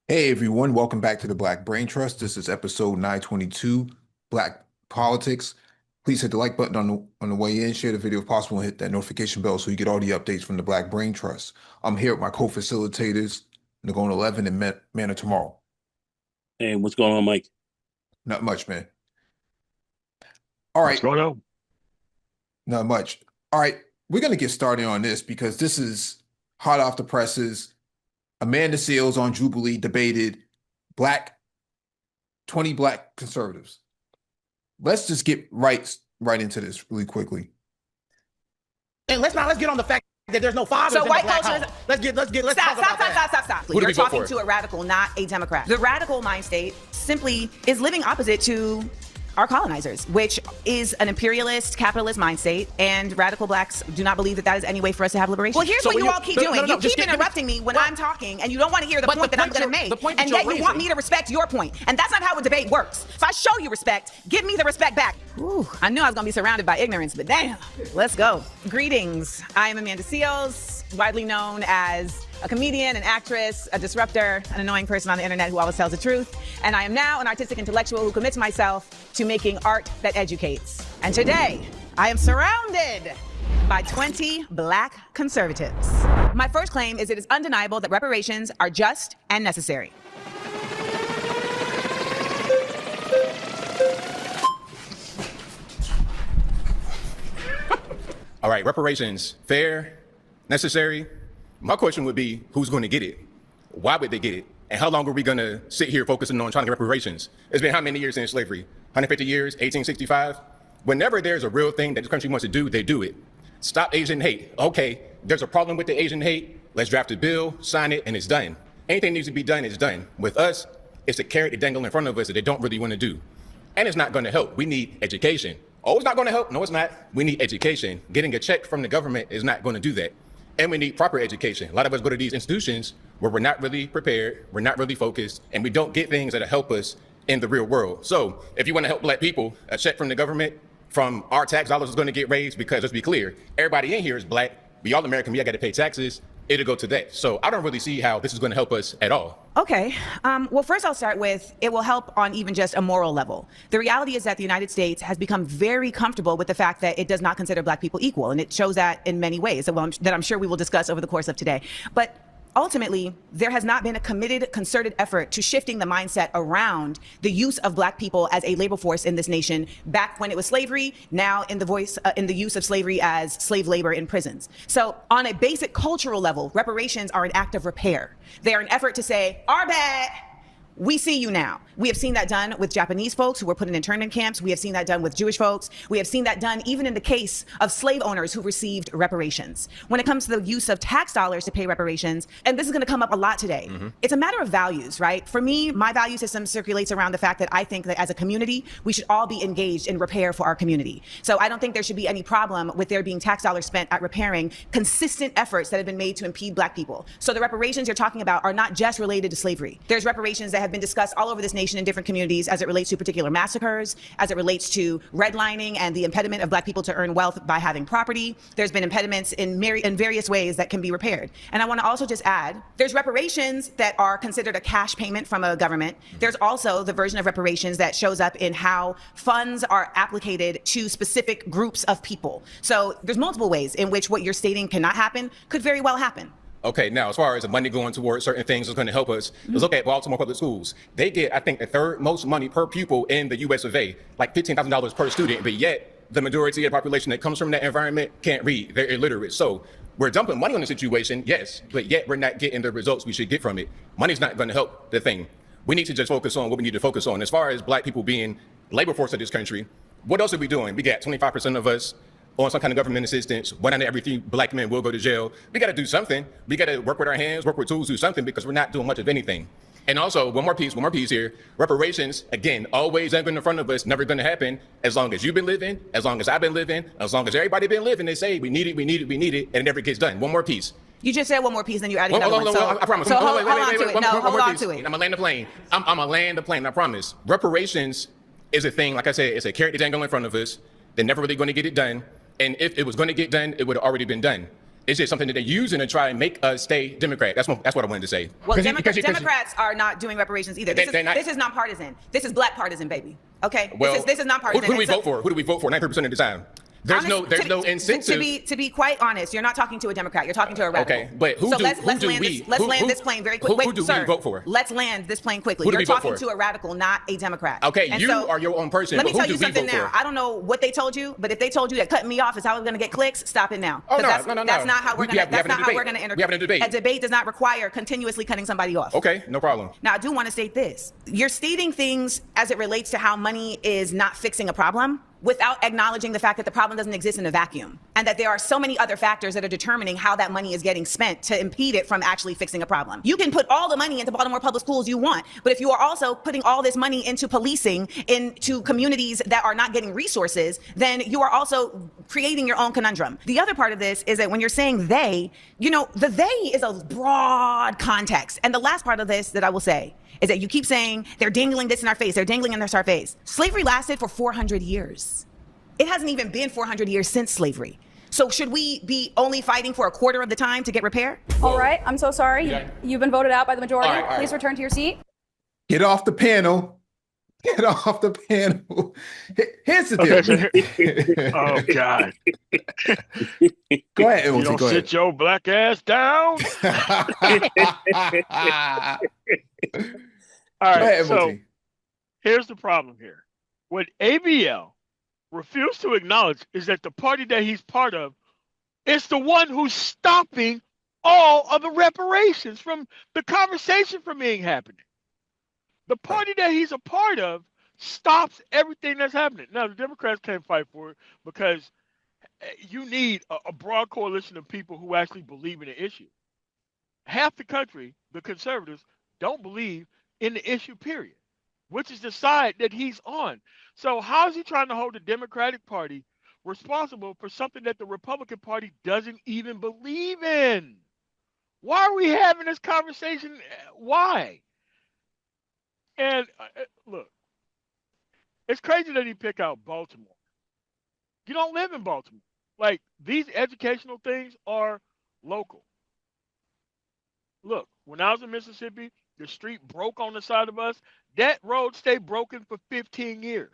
Hey everyone, welcome back to the Black Brain Trust. This is episode 922, Black Politics. Please hit the like button on the way in, share the video if possible, and hit that notification bell so you get all the updates from the Black Brain Trust. I'm here with my co-facilitators, Nagona 11 and Manna Tomorrow. Hey, what's going on, Mike? Not much, man. All What's right, going on? not much. All right, we're gonna get started on this because this is hot off the presses. Amanda Seales on Jubilee debated 20 black conservatives. Let's just get right into this really quickly. And let's get on the fact that there's no fathers So in white the black culture. home. Let's talk about that. Stop. Who do You're we vote talking for? to a radical, not a Democrat. The radical mind state simply is living opposite to our colonizers, which is an imperialist, capitalist mind state, and radical blacks do not believe that that is any way for us to have liberation. Well, here's So what when you you- all keep no, no, doing. no, You just keep give me- interrupting me when I'm talking, and you don't want to hear the But point the that I'm point going to you're- make. the point that And you're yet you want raising- me to respect your point. And that's not how a debate works. So I show you respect. Give me the respect back. Ooh, I knew I was going to be surrounded by ignorance, but damn. Let's go. Greetings. I am Amanda Seales, widely known as a comedian, an actress, a disruptor, an annoying person on the internet who always tells the truth. And I am now an artistic intellectual who commits myself to making art that educates. And today, I am surrounded by 20 black conservatives. My first claim is it is undeniable that reparations are just and necessary. All right, reparations, fair, necessary. My question would be, who's going to get it? Why would they get it? And how long are we going to sit here focusing on trying to get reparations? It's been how many years since slavery? 150 years, 1865? Whenever there's a real thing that this country wants to do, they do it. Stop Asian hate. Okay, there's a problem with the Asian hate. Let's draft a bill, sign it, and it's done. Anything needs to be done is done. With us, it's a carrot they dangle in front of us that they don't really want to do. And it's not going to help. We need education. Oh, it's not going to help. No, it's not. We need education. Getting a check from the government is not going to do that. And we need proper education. A lot of us go to these institutions where we're not really prepared, we're not really focused, and we don't get things that'll help us in the real world. So if you want to help black people, a check from the government, from our tax dollars is going to get raised because, let's be clear, everybody in here is black. We all American. We all got to pay taxes. It'll go to that. So I don't really see how this is going to help us at all. Okay. Well, first I'll start with it will help on even just a moral level. The reality is that the United States has become very comfortable with the fact that it does not consider black people equal. And it shows that in many ways that I'm sure we will discuss over the course of today. But ultimately, there has not been a committed, concerted effort to shifting the mindset around the use of black people as a labor force in this nation back when it was slavery, now in the use of slavery as slave labor in prisons. So on a basic cultural level, reparations are an act of repair. They are an effort to say, our bad. We see you now. We have seen that done with Japanese folks who were put in internment camps. We have seen that done with Jewish folks. We have seen that done even in the case of slave owners who received reparations. When it comes to the use of tax dollars to pay reparations, and this is going to come up a lot today, it's a matter of values, right? For me, my value system circulates around the fact that I think that as a community, we should all be engaged in repair for our community. So I don't think there should be any problem with there being tax dollars spent at repairing consistent efforts that have been made to impede black people. So the reparations you're talking about are not just related to slavery. There's reparations that have been discussed all over this nation in different communities as it relates to particular massacres, as it relates to redlining and the impediment of black people to earn wealth by having property. There's been impediments in various ways that can be repaired. And I want to also just add, there's reparations that are considered a cash payment from a government. There's also the version of reparations that shows up in how funds are applicated to specific groups of people. So there's multiple ways in which what you're stating cannot happen could very well happen. Okay, now as far as the money going towards certain things that's going to help us, let's look at Baltimore Public Schools. They get, I think, the third most money per pupil in the US of A, like $15,000 per student, but yet the majority of the population that comes from that environment can't read. They're illiterate. So we're dumping money on the situation, yes, but yet we're not getting the results we should get from it. Money's not going to help the thing. We need to just focus on what we need to focus on. As far as black people being labor force of this country, what else are we doing? We got 25% of us on some kind of government assistance. 1 out of every 3 black men will go to jail. We got to do something. We got to work with our hands, work with tools, do something, because we're not doing much of anything. And also, one more piece here. Reparations, again, always anchored in front of us, never going to happen. As long as you've been living, as long as I've been living, as long as everybody been living, they say we need it, and it never gets done. One more piece. You just said one more piece, then you added another one. I promise. So hold on to it. No, hold on piece. to it. I'm gonna land the plane. I'm gonna land the plane. I promise. Reparations is a thing. Like I said, it's a carrot that's dangling in front of us. They're never really going to get it done. And if it was going to get done, it would have already been done. It's just something that they're using to try and make us stay Democrat. That's what I wanted to say. Well, Because Democrats are not doing reparations either. This is nonpartisan. This is black partisan, baby. Okay? Well, this is nonpartisan. Who do we vote for? Who do we vote for 90% of the time? There's no incentive. To be quite honest, you're not talking to a Democrat. You're talking to a radical. Okay, but let's land this plane very quickly. Who do we vote for? Let's land this plane quickly. Who do You're we vote talking for? to a radical, not a Democrat. Okay, and you are your own person. Let me but tell who you do we something vote now. for? I don't know what they told you, but if they told you that cutting me off is how we're going to get clicks, stop it now. Oh, no. That's not how we're going to. That's not how we're going to enter. We having a debate. A debate does not require continuously cutting somebody off. Okay, no problem. Now, I do want to state this. You're stating things as it relates to how money is not fixing a problem without acknowledging the fact that the problem doesn't exist in a vacuum and that there are so many other factors that are determining how that money is getting spent to impede it from actually fixing a problem. You can put all the money into Baltimore public schools you want, but if you are also putting all this money into policing, into communities that are not getting resources, then you are also creating your own conundrum. The other part of this is that when you're saying they, the they is a broad context. And the last part of this that I will say is that you keep saying they're dangling this in our face, they're dangling in our face. Slavery lasted for 400 years. It hasn't even been 400 years since slavery. So should we be only fighting for a quarter of the time to get repair? All right, I'm so sorry. Yeah. You've been voted out by the majority. All right. Please return to your seat. Get off the panel. Get off the panel. Here's the deal. Oh God! Go ahead, You Emily. don't Go ahead. sit your black ass down. All right. ahead, So Emily. here's the problem here. What ABL refused to acknowledge is that the party that he's part of is the one who's stopping all of the reparations from the conversation from being happening. The party that he's a part of stops everything that's happening. Now, the Democrats can't fight for it because you need a broad coalition of people who actually believe in the issue. Half the country, the conservatives, don't believe in the issue, period, which is the side that he's on. So how is he trying to hold the Democratic Party responsible for something that the Republican Party doesn't even believe in? Why are we having this conversation? Why? And look, it's crazy that he picked out Baltimore. You don't live in Baltimore. Like, these educational things are local. Look, when I was in Mississippi, the street broke on the side of us. That road stayed broken for 15 years.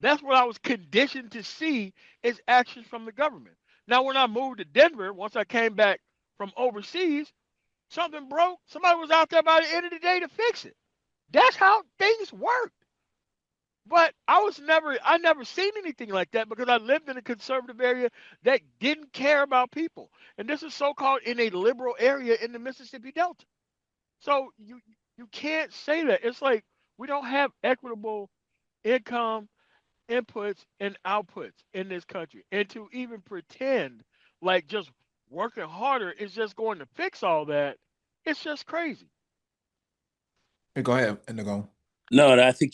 That's what I was conditioned to see is actions from the government. Now, when I moved to Denver, once I came back from overseas, something broke. Somebody was out there by the end of the day to fix it. That's how things worked. But I never seen anything like that because I lived in a conservative area that didn't care about people. And this is so-called in a liberal area in the Mississippi Delta. So you can't say that. It's like we don't have equitable income, inputs, and outputs in this country. And to even pretend like just working harder is just going to fix all that, it's just crazy. Go ahead, Indigo. No, and I think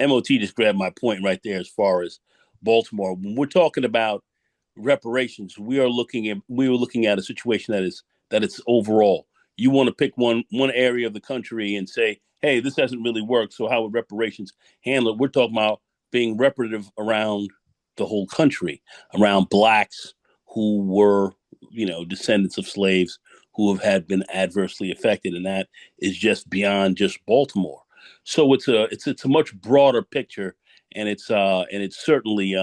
MOT just grabbed my point right there as far as Baltimore. When we're talking about reparations, we were looking at a situation that it's overall. You want to pick one area of the country and say, hey, this hasn't really worked, so how would reparations handle it? We're talking about being reparative around the whole country, around blacks who were, descendants of slaves who have been adversely affected, and that is just beyond just Baltimore. So it's a much broader picture, and it's certainly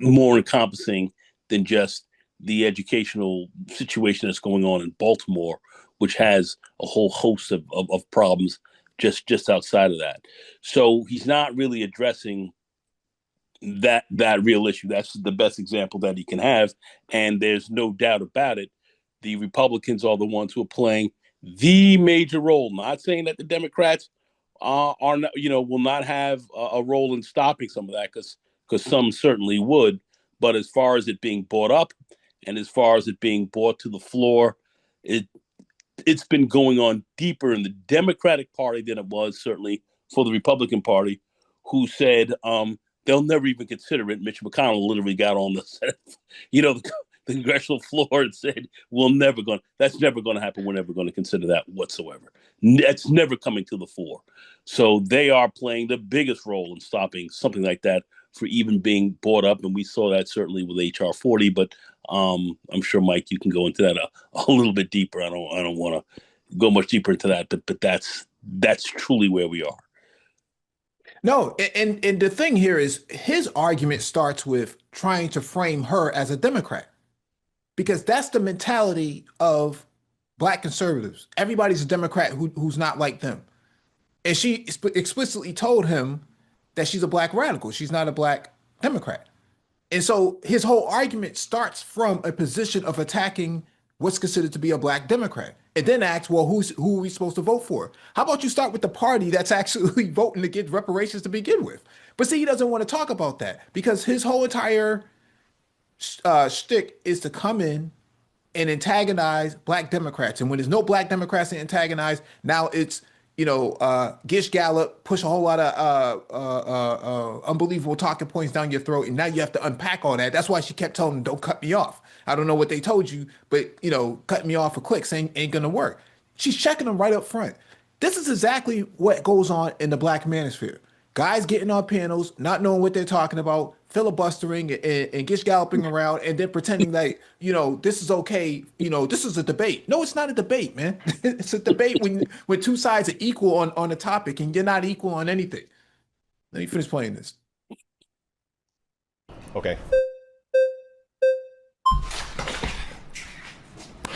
more encompassing than just the educational situation that's going on in Baltimore, which has a whole host of problems just outside of that. So he's not really addressing that real issue. That's the best example that he can have, and there's no doubt about it. The Republicans are the ones who are playing the major role. Not saying that the Democrats are not, will not have a role in stopping some of that, because some certainly would. But as far as it being brought up, and as far as it being brought to the floor, it's been going on deeper in the Democratic Party than it was certainly for the Republican Party, who said they'll never even consider it. Mitch McConnell literally got on the congressional floor and said, that's never going to happen. We're never going to consider that whatsoever. That's never coming to the fore. So they are playing the biggest role in stopping something like that even being brought up, and we saw that certainly with HR 40. But I'm sure, Mike, you can go into that a little bit deeper. I don't want to go much deeper into that, but that's truly where we are. No, and the thing here is his argument starts with trying to frame her as a Democrat, because that's the mentality of Black conservatives. Everybody's a Democrat who's not like them. And she explicitly told him that she's a Black radical. She's not a Black Democrat. And so his whole argument starts from a position of attacking what's considered to be a Black Democrat, and then asks, well, who are we supposed to vote for? How about you start with the party that's actually voting to get reparations to begin with? But see, he doesn't want to talk about that, because his whole entire shtick is to come in and antagonize Black Democrats. And when there's no Black Democrats to antagonize, now it's, Gish Gallop, push a whole lot of unbelievable talking points down your throat, and now you have to unpack all that. That's why she kept telling him, don't cut me off. I don't know what they told you, but, cutting me off for clicks ain't gonna work. She's checking them right up front. This is exactly what goes on in the Black Manosphere. Guys getting on panels, not knowing what they're talking about, filibustering and Gish galloping around, and then pretending like, this is okay. This is a debate. No, it's not a debate, man. It's a debate when two sides are equal on a topic, and you're not equal on anything. Let me finish playing this. Okay.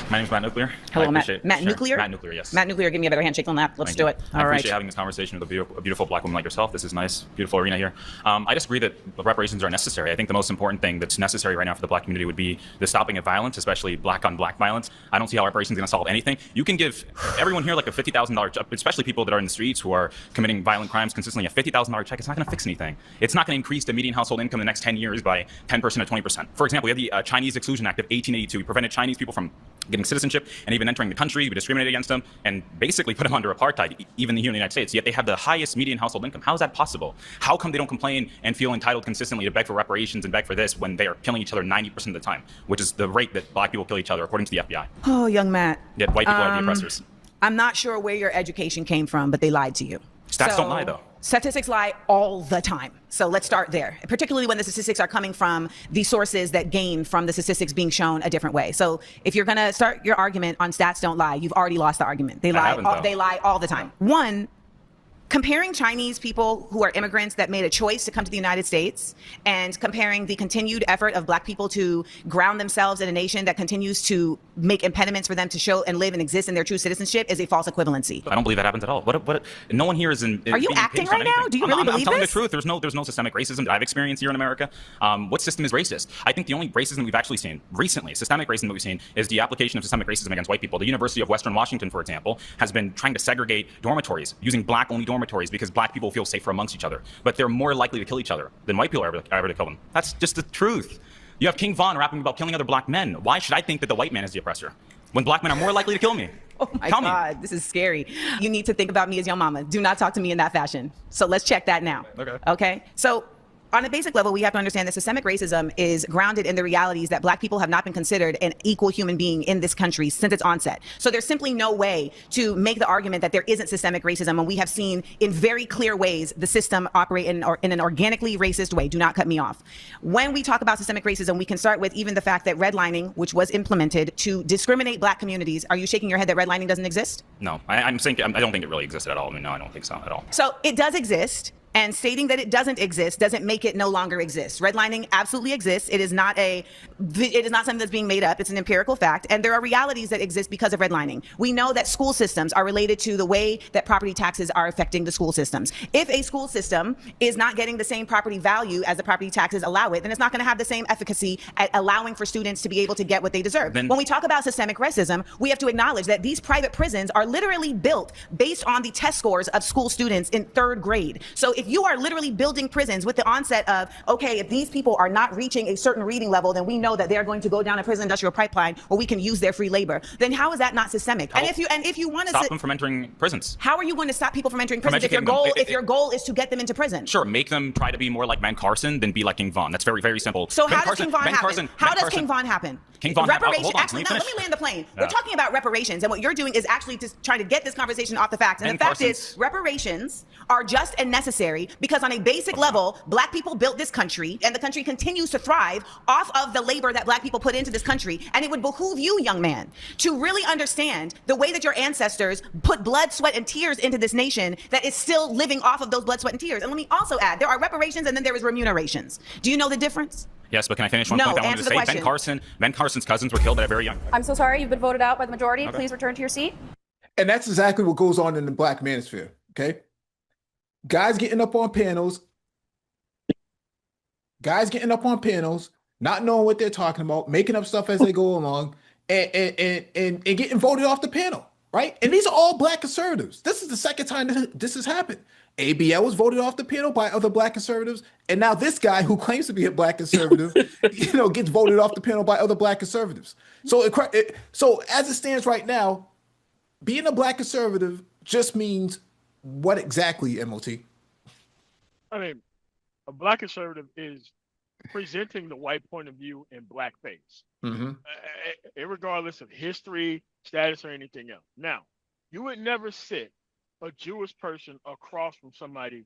My name's Matt Nuclear. Hello, Matt Nuclear? Matt Nuclear, yes. Matt Nuclear, give me a better handshake on that. Let's do it. I appreciate having this conversation with a beautiful Black woman like yourself. This is nice, beautiful arena here. I disagree that reparations are necessary. I think the most important thing that's necessary right now for the Black community would be the stopping of violence, especially Black on Black violence. I don't see how reparations is going to solve anything. You can give everyone here like a $50,000, especially people that are in the streets who are committing violent crimes consistently, a $50,000 check. It's not going to fix anything. It's not going to increase the median household income in the next 10 years by 10% to 20%. For example, we have the Chinese Exclusion Act of 1882. We prevented Chinese people from getting citizenship and even entering the country. We discriminated against them and basically put them under apartheid, even here in the United States. Yet they have the highest median household income. How is that possible? How come they don't complain and feel entitled consistently to beg for reparations and beg for this when they are killing each other 90% of the time, which is the rate that Black people kill each other, according to the FBI? Oh, young Matt. Yet white people are the oppressors. I'm not sure where your education came from, but they lied to you. Stats don't lie, though. Statistics lie all the time. So let's start there, particularly when the statistics are coming from the sources that gain from the statistics being shown a different way. So if you're going to start your argument on stats don't lie, you've already lost the argument. They lie all the time. One, comparing Chinese people who are immigrants that made a choice to come to the United States and comparing the continued effort of Black people to ground themselves in a nation that continues to make impediments for them to show and live and exist in their true citizenship is a false equivalency. I don't believe that happens at all. What no one here is in. Are you acting right now? Do you really believe I'm telling this? the truth. There's no systemic racism that I've experienced here in America. What system is racist? I think the only racism we've actually seen recently, systemic racism that we've seen, is the application of systemic racism against white people. The University of Western Washington, for example, has been trying to segregate dormitories, using Black-only dormitories because Black people feel safer amongst each other, but they're more likely to kill each other than white people are ever to kill them. That's just the truth. You have King Von rapping about killing other Black men. Why should I think that the white man is the oppressor when Black men are more likely to kill me? Oh my God, this is scary. You need to think about me as your mama. Do not talk to me in that fashion. So let's check that now. Okay? So on a basic level, we have to understand that systemic racism is grounded in the realities that Black people have not been considered an equal human being in this country since its onset. So there's simply no way to make the argument that there isn't systemic racism when we have seen in very clear ways the system operate in an organically racist way. Do not cut me off. When we talk about systemic racism, we can start with even the fact that redlining, which was implemented to discriminate Black communities. Are you shaking your head that redlining doesn't exist? No, I'm saying I don't think it really existed at all. I mean, no, I don't think so at all. So it does exist. And stating that it doesn't exist doesn't make it no longer exist. Redlining absolutely exists. It is not something that's being made up. It's an empirical fact. And there are realities that exist because of redlining. We know that school systems are related to the way that property taxes are affecting the school systems. If a school system is not getting the same property value as the property taxes allow it, then it's not going to have the same efficacy at allowing for students to be able to get what they deserve. When we talk about systemic racism, we have to acknowledge that these private prisons are literally built based on the test scores of school students in 3rd grade. So if you are literally building prisons with the onset of, okay, if these people are not reaching a certain reading level, then we know that they're going to go down a prison industrial pipeline where we can use their free labor. Then how is that not systemic? And if you want to stop them from entering prisons, how are you going to stop people from entering prisons if your goal is to get them into prison? Sure, make them try to be more like Ben Carson than be like King Von. That's very, very simple. So how does King Von happen? How does King Von happen? King Von reparations. Actually, no, let me land the plane. We're talking about reparations, and what you're doing is actually just trying to get this conversation off the facts. And the fact is, reparations are just as necessary necessary because on a basic level, black people built this country and the country continues to thrive off of the labor that black people put into this country. And it would behoove you, young man, to really understand the way that your ancestors put blood, sweat, and tears into this nation that is still living off of those blood, sweat, and tears. And let me also add, there are reparations and then there is remunerations. Do you know the difference? Yes, but can I finish one No, point I wanted to answer say? the question. Ben Carson's cousins were killed at a very young. I'm so sorry. You've been voted out by the majority. Okay. Please return to your seat. And that's exactly what goes on in the Black Manosphere. Okay, guys getting up on panels, not knowing what they're talking about, making up stuff as they go along, and getting voted off the panel. Right, and these are all Black conservatives. This is the second time that this has happened. ABL was voted off the panel by other Black conservatives, and now this guy who claims to be a Black conservative, gets voted off the panel by other Black conservatives. So, so as it stands right now, being a Black conservative just means what exactly, MOT? I mean, a Black conservative is presenting the white point of view in blackface, regardless of history, status, or anything else. Now, you would never sit a Jewish person across from somebody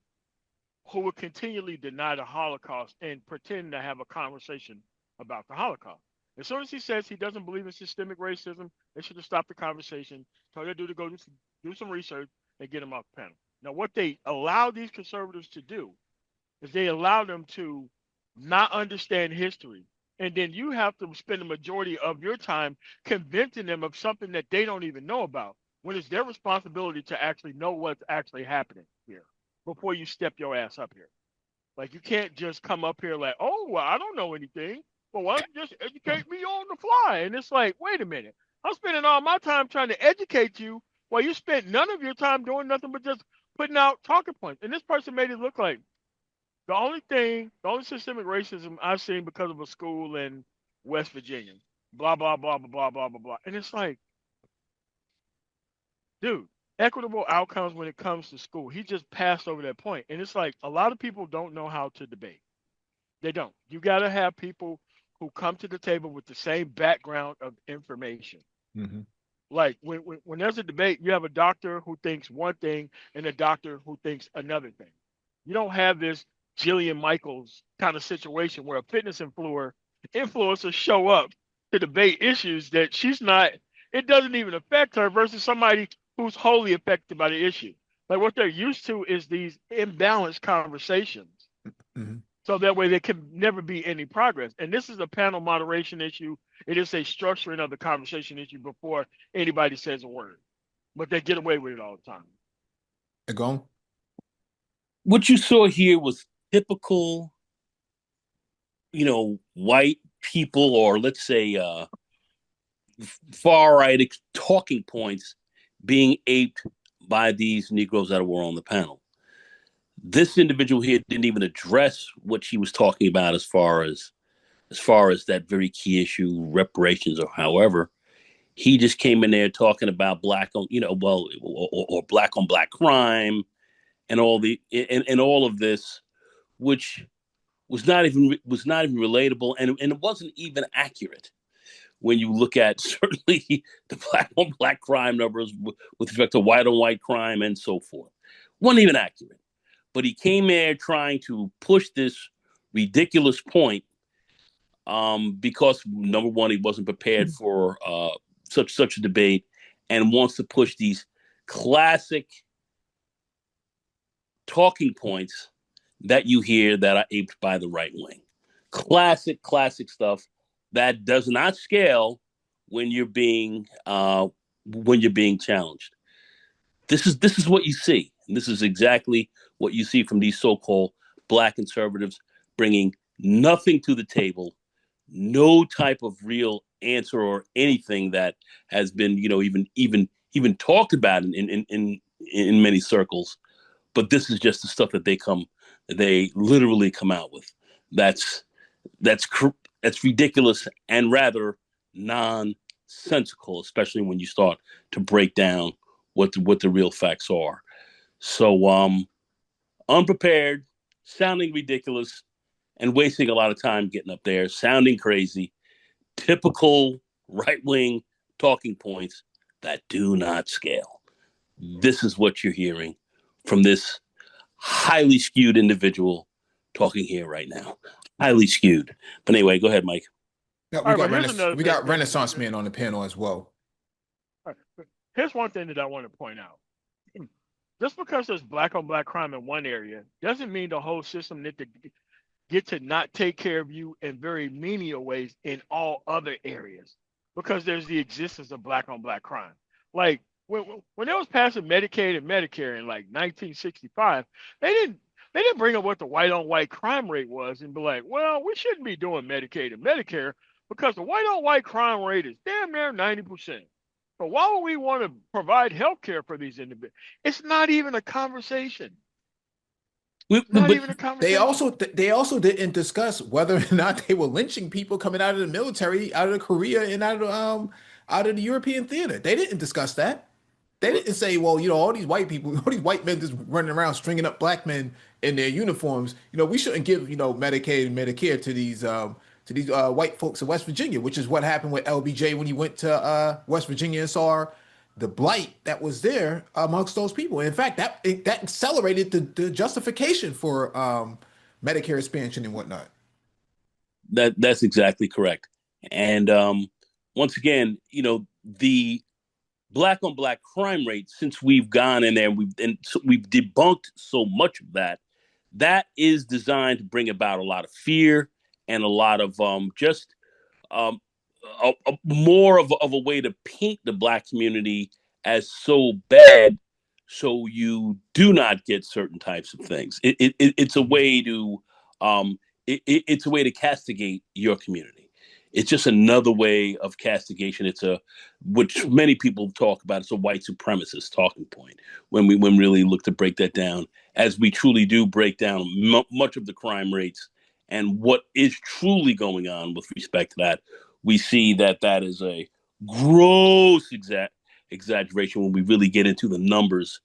who would continually deny the Holocaust and pretend to have a conversation about the Holocaust. As soon as he says he doesn't believe in systemic racism, they should have stopped the conversation, told that dude to go do some research and get him off the panel. Now, what they allow these conservatives to do is they allow them to not understand history. And then you have to spend the majority of your time convincing them of something that they don't even know about, when it's their responsibility to actually know what's actually happening here before you step your ass up here. Like, you can't just come up here like, oh, well, I don't know anything. Well, why don't you just educate me on the fly? And it's like, wait a minute. I'm spending all my time trying to educate you while you spent none of your time doing nothing but just putting out talking points. And this person made it look like the only systemic racism I've seen because of a school in West Virginia, blah, blah, blah, blah, blah, blah, blah, blah. And it's like, dude, equitable outcomes when it comes to school. He just passed over that point. And it's like, a lot of people don't know how to debate. They don't. You got to have people who come to the table with the same background of information. Mm-hmm. Like when there's a debate, you have a doctor who thinks one thing and a doctor who thinks another thing. You don't have this Jillian Michaels kind of situation where a fitness influencer show up to debate issues that she's not, it doesn't even affect her, versus somebody who's wholly affected by the issue. Like, what they're used to is these imbalanced conversations. Mm-hmm. So that way there can never be any progress. And this is a panel moderation issue. It is a structuring of the conversation issue before anybody says a word. But they get away with it all the time. Go. What you saw here was typical, white people, or let's say far right talking points being aped by these Negroes that were on the panel. This individual here didn't even address what she was talking about as far as that very key issue, reparations, or however. He just came in there talking about black on, or black on black crime, and all of this, which was not even relatable, and it wasn't even accurate when you look at certainly the black on black crime numbers with respect to white on white crime and so forth. Wasn't even accurate. But he came there trying to push this ridiculous point because, number one, he wasn't prepared for such a debate, and wants to push these classic talking points that you hear that are aped by the right wing. Classic stuff that does not scale when you're being challenged. This is what you see. And this is exactly what you see from these so-called black conservatives, bringing nothing to the table, no type of real answer or anything that has been, even talked about in many circles. But this is just the stuff that they literally come out with. That's ridiculous and rather nonsensical, especially when you start to break down what the real facts are. So unprepared, sounding ridiculous, and wasting a lot of time getting up there, sounding crazy, typical right-wing talking points that do not scale. This is what you're hearing from this highly skewed individual talking here right now. Highly skewed. But anyway, go ahead, Mike. Yeah, All right, but here's another we thing. got Renaissance Man on the panel as well. All right, here's one thing that I want to point out. Just because there's black on black crime in one area doesn't mean the whole system need to get to not take care of you in very menial ways in all other areas, because there's the existence of black on black crime. Like when they was passing Medicaid and Medicare in like 1965, they didn't bring up what the white on white crime rate was and be like, well, we shouldn't be doing Medicaid and Medicare because the white on white crime rate is damn near 90%. So why would we want to provide health care for these individuals? It's not even a conversation. Not even a conversation. They also didn't discuss whether or not they were lynching people coming out of the military, out of Korea, and out of the European theater. They didn't discuss that. They didn't say, well, all these white people, all these white men just running around stringing up black men in their uniforms. We shouldn't give Medicaid and Medicare to these white folks in West Virginia, which is what happened with LBJ when he went to West Virginia and saw the blight that was there amongst those people. In fact, that accelerated the justification for Medicare expansion and whatnot. That's exactly correct. And once again, the black on black crime rate, since we've gone in there and we've debunked so much of that is designed to bring about a lot of fear and a lot of more of a way to paint the black community as so bad, so you do not get certain types of things. It's a way to it's a way to castigate your community. It's just another way of castigation. Which many people talk about. It's a white supremacist talking point when we really look to break that down, as we truly do break down much of the crime rates and what is truly going on with respect to that. We see that is a gross exaggeration when we really get into the numbers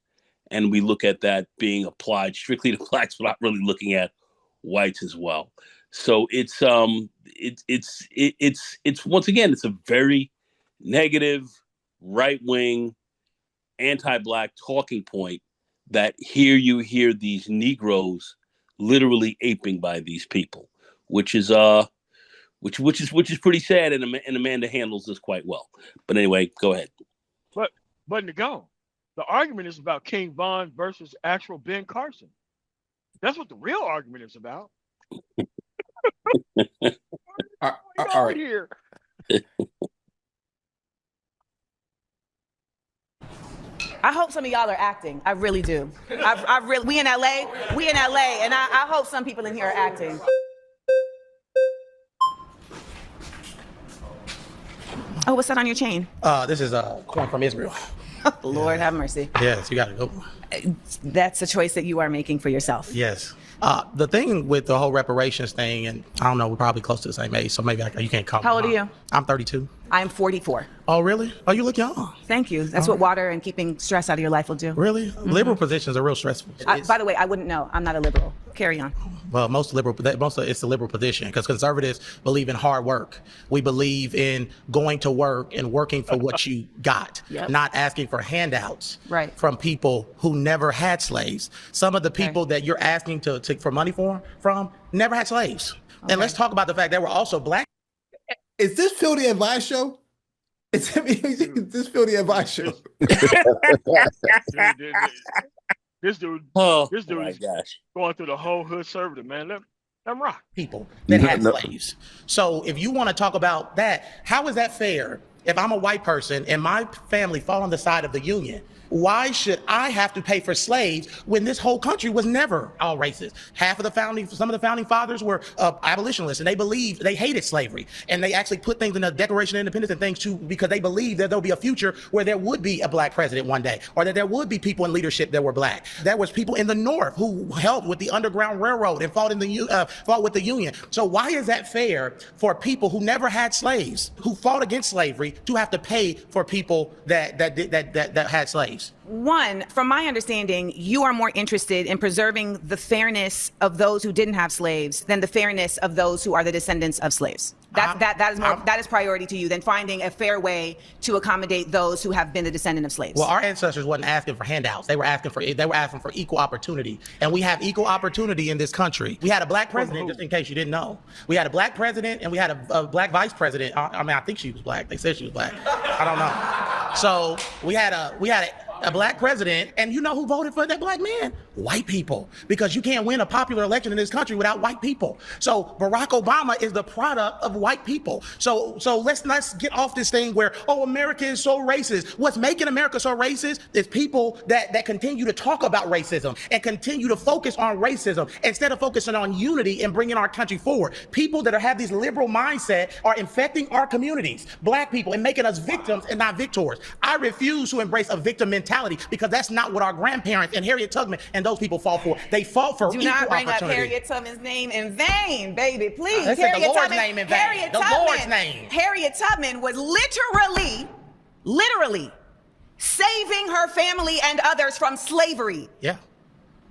and we look at that being applied strictly to blacks without really looking at whites as well. So it's once again, it's a very negative, right-wing, anti-black talking point that here you hear these Negroes literally aping by these people, which is pretty sad, and Amanda handles this quite well. But anyway, go ahead. But to go, the argument is about King Von versus actual Ben Carson. That's what the real argument is about. All right. Here. I hope some of y'all are acting. I really do. We in LA, and I hope some people in here are acting. Oh, what's that on your chain? This is corn from Israel. Lord have mercy. Yes, you got to go. That's a choice that you are making for yourself. Yes. The thing with the whole reparations thing, and I don't know, we're probably close to the same age, so maybe you can't call me. How old are you? I'm 32. I'm 44. Oh, really? Oh, you look young. Thank you. That's what water and keeping stress out of your life will do. Really? Mm-hmm. Liberal positions are real stressful. By the way, I wouldn't know. I'm not a liberal. Carry on. Well, it's the liberal position, because conservatives believe in hard work. We believe in going to work and working for what you got, not asking for handouts from people who never had slaves. Some of the people that you're asking for money from never had slaves. Okay. And let's talk about the fact that we're also black. Is this Phil the Advice Show? Is this Phil the Advice Show? This dude is going through the whole hood servitor, man. Let them rock. People that had slaves. So if you want to talk about that, how is that fair? If I'm a white person and my family fall on the side of the Union, why should I have to pay for slaves when this whole country was never all racist? Some of the founding fathers were abolitionists, and they hated slavery. And they actually put things in the Declaration of Independence and things too, because they believed that there'll be a future where there would be a black president one day, or that there would be people in leadership that were black. There was people in the North who helped with the Underground Railroad and fought with the Union. So why is that fair for people who never had slaves, who fought against slavery, to have to pay for people that had slaves? One, from my understanding, you are more interested in preserving the fairness of those who didn't have slaves than the fairness of those who are the descendants of slaves. That is priority to you than finding a fair way to accommodate those who have been the descendant of slaves. Well, our ancestors wasn't asking for handouts. They were asking for equal opportunity. And we have equal opportunity in this country. We had a black president, just in case you didn't know. We had a black president and we had a black vice president. I mean, I think she was black. They said she was black. I don't know. So we had a black president, and you know who voted for that black man? White people. Because you can't win a popular election in this country without white people. So Barack Obama is the product of white people. So let's get off this thing where, oh, America is so racist. What's making America so racist is people that continue to talk about racism and continue to focus on racism instead of focusing on unity and bringing our country forward. People that have these liberal mindset are infecting our communities, black people, and making us victims and not victors. I refuse to embrace a victim mentality because that's not what our grandparents and Harriet Tubman and those people fought for. They fought for equal opportunity. Do not bring up Harriet Tubman's name in vain, baby, please. They said the Lord's name in vain. The Lord's name. Harriet Tubman was literally saving her family and others from slavery. Yeah.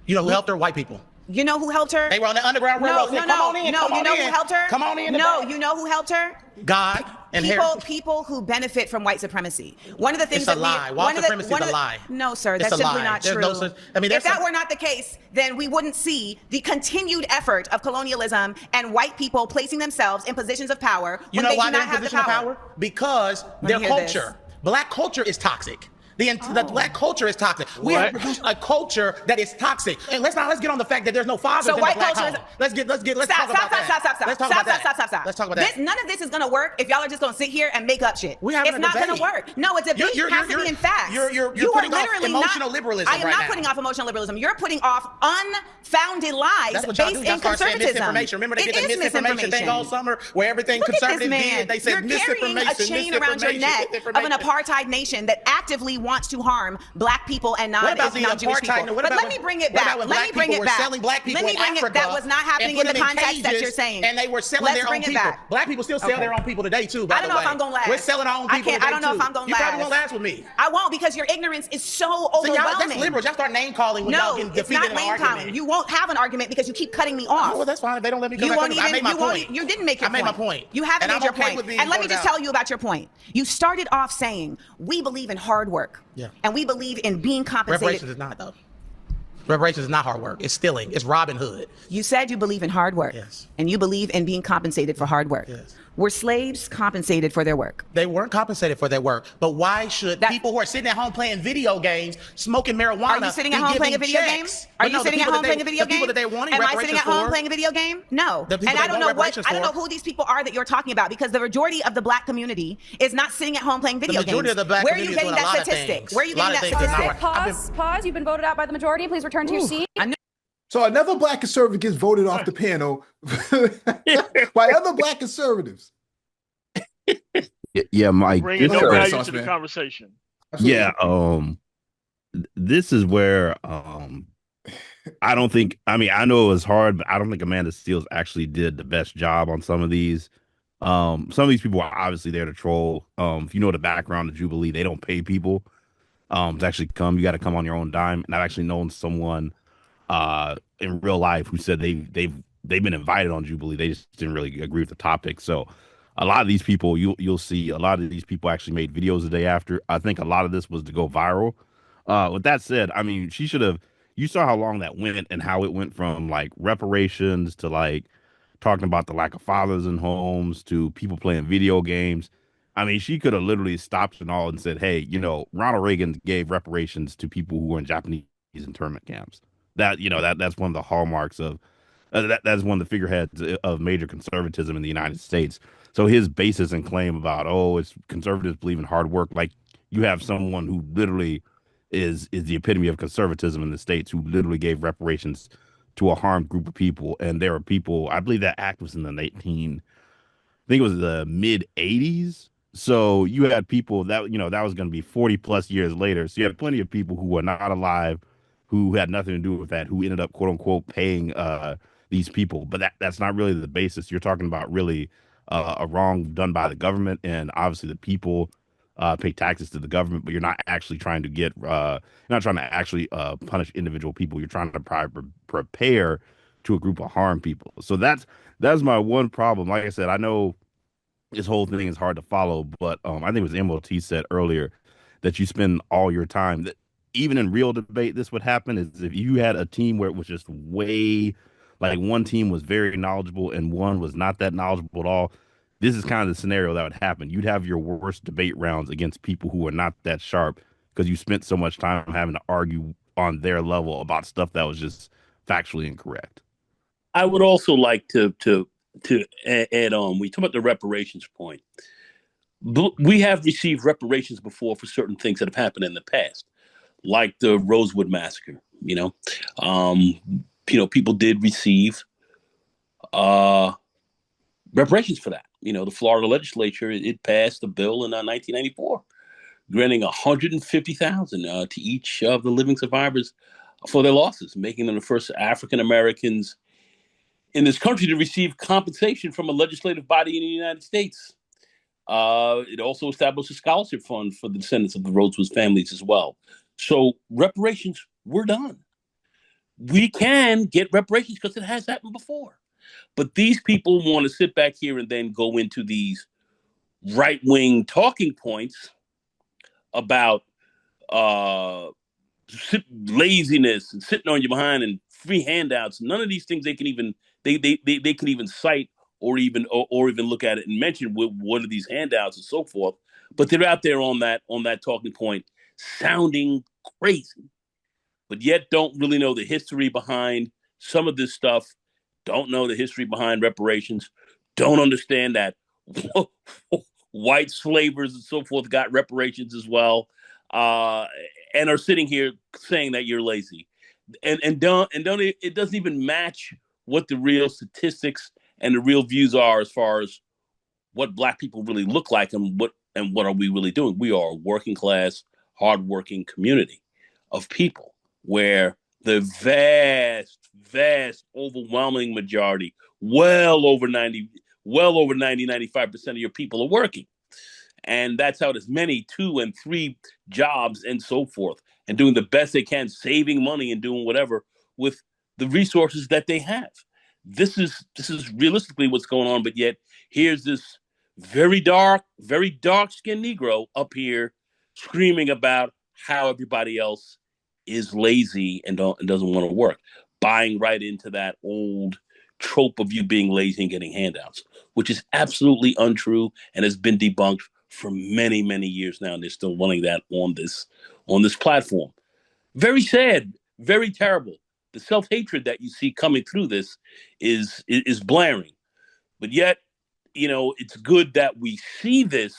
You know who helped her? White people. You know who helped her? They were on the Underground Railroad. No, you know who helped her? Come on in. No, you know who helped her? God and people who benefit from white supremacy. One of the things it's a lie. White supremacy is a lie. No, sir, that's simply not true. If that were not the case, then we wouldn't see the continued effort of colonialism and white people placing themselves in positions of power when they do not have the power. Because their culture, black culture, is toxic. The black culture is toxic. We have produced a culture that is toxic. And let's get on the fact that there's no fathers in the black home. Let's talk about that. Stop. Let's talk about that. None of this is gonna work if y'all are just gonna sit here and make up shit. It's not gonna work. No, it's a debate. Has to be in facts. You're putting off emotional liberalism right now. I am not putting off emotional liberalism. You're putting off unfounded lies based in conservatism. Remember they did the misinformation thing all summer where everything conservative did. They said misinformation. You're carrying a chain around your neck of an apartheid nation that actively wants to harm black people and non-Jewish people. But let me bring it back. Let me bring it back. Selling black people in Africa. That was not happening in the context that you're saying. And they were selling their own people. Black people still sell their own people today too. I don't know if I'm gonna last. We're selling our own people today too. I don't know if I'm gonna last. You probably won't last with me. I won't because your ignorance is so overwhelming. That's liberal. Y'all start name calling when y'all get defeated in an argument. Calling. You won't have an argument because you keep cutting me off. Well, that's fine. If they don't let me come back, I made my point. You didn't make your point. I made my point. You haven't made your point. And let me just tell you about your point. You started off saying we believe in hard work. Yeah. And we believe in being compensated. Reparations is not, though. Reparations is not hard work. It's stealing. It's Robin Hood. You said you believe in hard work. Yes. And you believe in being compensated for hard work. Yes. Were slaves compensated for their work? They weren't compensated for their work. But why should people who are sitting at home playing video games, smoking marijuana, Are you sitting at home playing a video game? Are you sitting at home playing a video game? The people that they wanted Am I sitting at home playing a video game? No. And I don't know who these people are that you're talking about because the majority of the black community is not sitting at home playing video games. The majority of the black community is doing a lot of things. Where are you getting that statistic? Pause. You've been voted out by the majority. Please return to your seat. So another black conservative gets voted off the panel by other black conservatives. Yeah, Mike. Bringing no value to the conversation. Yeah, this is where I don't think. I mean, I know it was hard, but I don't think Amanda Seales actually did the best job on some of these. Some of these people are obviously there to troll. If you know the background of Jubilee, they don't pay people to actually come. You got to come on your own dime. And I've actually known someone in real life who said they've been invited on Jubilee. They just didn't really agree with the topic. So a lot of these people, you'll see a lot of these people actually made videos the day after. I think a lot of this was to go viral. With that said, I mean, she should have. You saw how long that went and how it went from like reparations to like talking about the lack of fathers in homes to people playing video games. I mean, she could have literally stopped it all and said, hey, you know, Ronald Reagan gave reparations to people who were in Japanese internment camps. That's one of the hallmarks of that's one of the figureheads of major conservatism in the United States. So his basis and claim about, it's conservatives believe in hard work. Like you have someone who literally is the epitome of conservatism in the States who literally gave reparations to a harmed group of people. And there are people, I believe that act was in the I think it was the mid 80s. So you had people that was going to be 40 plus years later. So you had plenty of people who were not alive, who had nothing to do with that, who ended up, quote unquote, paying these people. But that's not really the basis. You're talking about really a wrong done by the government and obviously the people pay taxes to the government, but you're not actually trying to get you're not trying to actually punish individual people. You're trying to prepare to a group of harm people. So that's my one problem. Like I said, I know this whole thing is hard to follow, but I think it was MOT said earlier that you spend all your time that even in real debate, this would happen is if you had a team where it was just way like one team was very knowledgeable and one was not that knowledgeable at all. This is kind of the scenario that would happen. You'd have your worst debate rounds against people who are not that sharp because you spent so much time having to argue on their level about stuff that was just factually incorrect. I would also like to add on. We talk about the reparations point. We have received reparations before for certain things that have happened in the past, like the Rosewood massacre. People did receive reparations for that. The Florida legislature, it passed a bill in 1994 granting $150,000 to each of the living survivors for their losses, making them the first African Americans in this country to receive compensation from a legislative body in the United States. It also established a scholarship fund for the descendants of the Rosewood families as well. So reparations, we're done. We can get reparations because it has happened before. But these people want to sit back here and then go into these right-wing talking points about laziness and sitting on your behind and free handouts. None of these things they can even cite or even look at it and mention what are these handouts and so forth. But they're out there on that talking point, sounding crazy, but yet don't really know the history behind some of this stuff. Don't know the history behind reparations. Don't understand that white slavers and so forth got reparations as well, and are sitting here saying that you're lazy, and it doesn't even match what the real statistics and the real views are as far as what Black people really look like and what are we really doing. We are a working class, hardworking community of people where the vast, overwhelming majority, well over 95% of your people are working. And that's how there's many 2 and 3 jobs and so forth, and doing the best they can, saving money and doing whatever with the resources that they have. This is realistically what's going on, but yet here's this very dark-skinned Negro up here screaming about how everybody else is lazy and doesn't want to work, buying right into that old trope of you being lazy and getting handouts, which is absolutely untrue and has been debunked for many, many years now, and they're still running that on this platform. Very sad, very terrible. The self-hatred that you see coming through this is blaring. But yet, it's good that we see this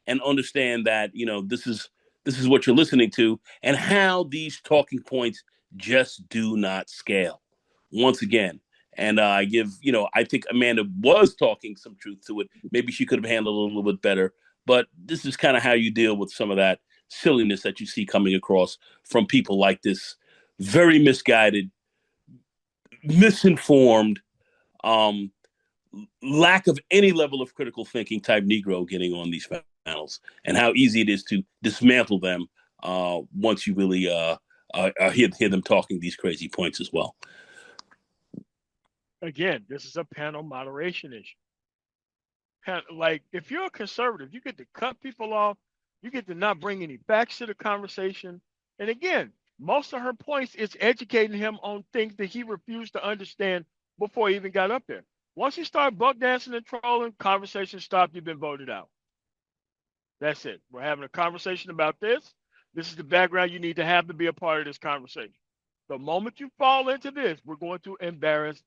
and understand that, this is what you're listening to and how these talking points just do not scale. Once again, and I think Amanda was talking some truth to it. Maybe she could have handled it a little bit better. But this is kind of how you deal with some of that silliness that you see coming across from people like this very misguided, misinformed, lack of any level of critical thinking type Negro getting on these panels, and how easy it is to dismantle them once you really hear them talking these crazy points as well. Again, this is a panel moderation issue. Like, if you're a conservative, you get to cut people off. You get to not bring any facts to the conversation. And again, most of her points is educating him on things that he refused to understand before he even got up there. Once you start buck dancing and trolling, conversation stopped. You've been voted out. That's it. We're having a conversation about this. This is the background you need to have to be a part of this conversation. The moment you fall into this, we're going to embarrass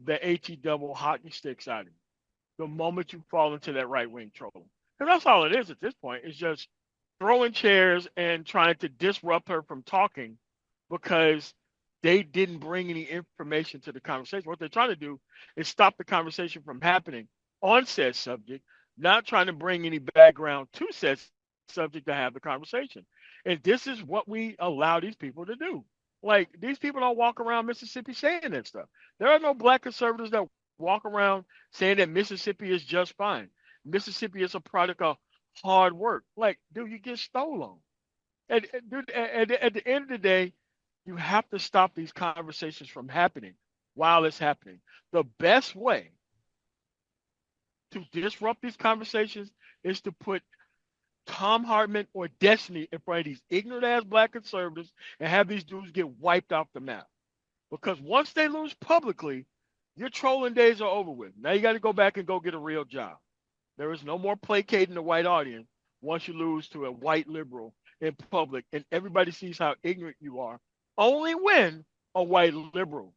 the HE double hockey sticks out of you. The moment you fall into that right-wing trolling. And that's all it is at this point. It's just throwing chairs and trying to disrupt her from talking because they didn't bring any information to the conversation. What they're trying to do is stop the conversation from happening on said subject, not trying to bring any background to said subject to have the conversation. And this is what we allow these people to do. Like, these people don't walk around Mississippi saying that stuff. There are no Black conservatives that walk around saying that Mississippi is just fine. Mississippi is a product of hard work. Like, dude, you get stolen. And dude, at the end of the day, you have to stop these conversations from happening while it's happening. The best way to disrupt these conversations is to put Tom Hartman or Destiny in front of these ignorant ass black conservatives and have these dudes get wiped off the map. Because once they lose publicly, your trolling days are over with. Now you got to go back and go get a real job. There is no more placating the white audience once you lose to a white liberal in public and everybody sees how ignorant you are. Only when a white liberal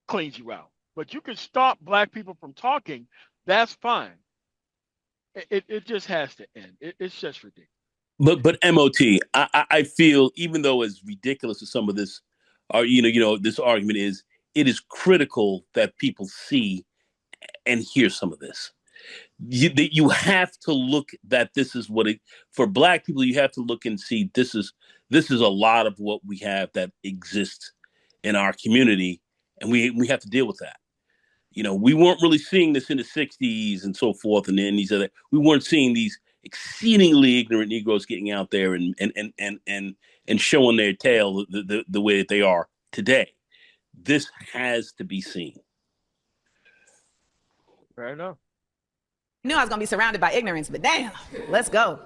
cleans you out. But you can stop black people from talking, that's fine. It just has to end. It's just ridiculous. But MOT, I feel, even though as ridiculous as some of this, this argument is, it is critical that people see and hear some of this. You have to look that this is what it, for black people, you have to look and see this is a lot of what we have that exists in our community, and we have to deal with that. We weren't really seeing this in the 60s and so forth, and then we weren't seeing these exceedingly ignorant Negroes getting out there and showing their tail the way that they are today. This has to be seen. Fair enough. I knew I was going to be surrounded by ignorance, but damn, let's go.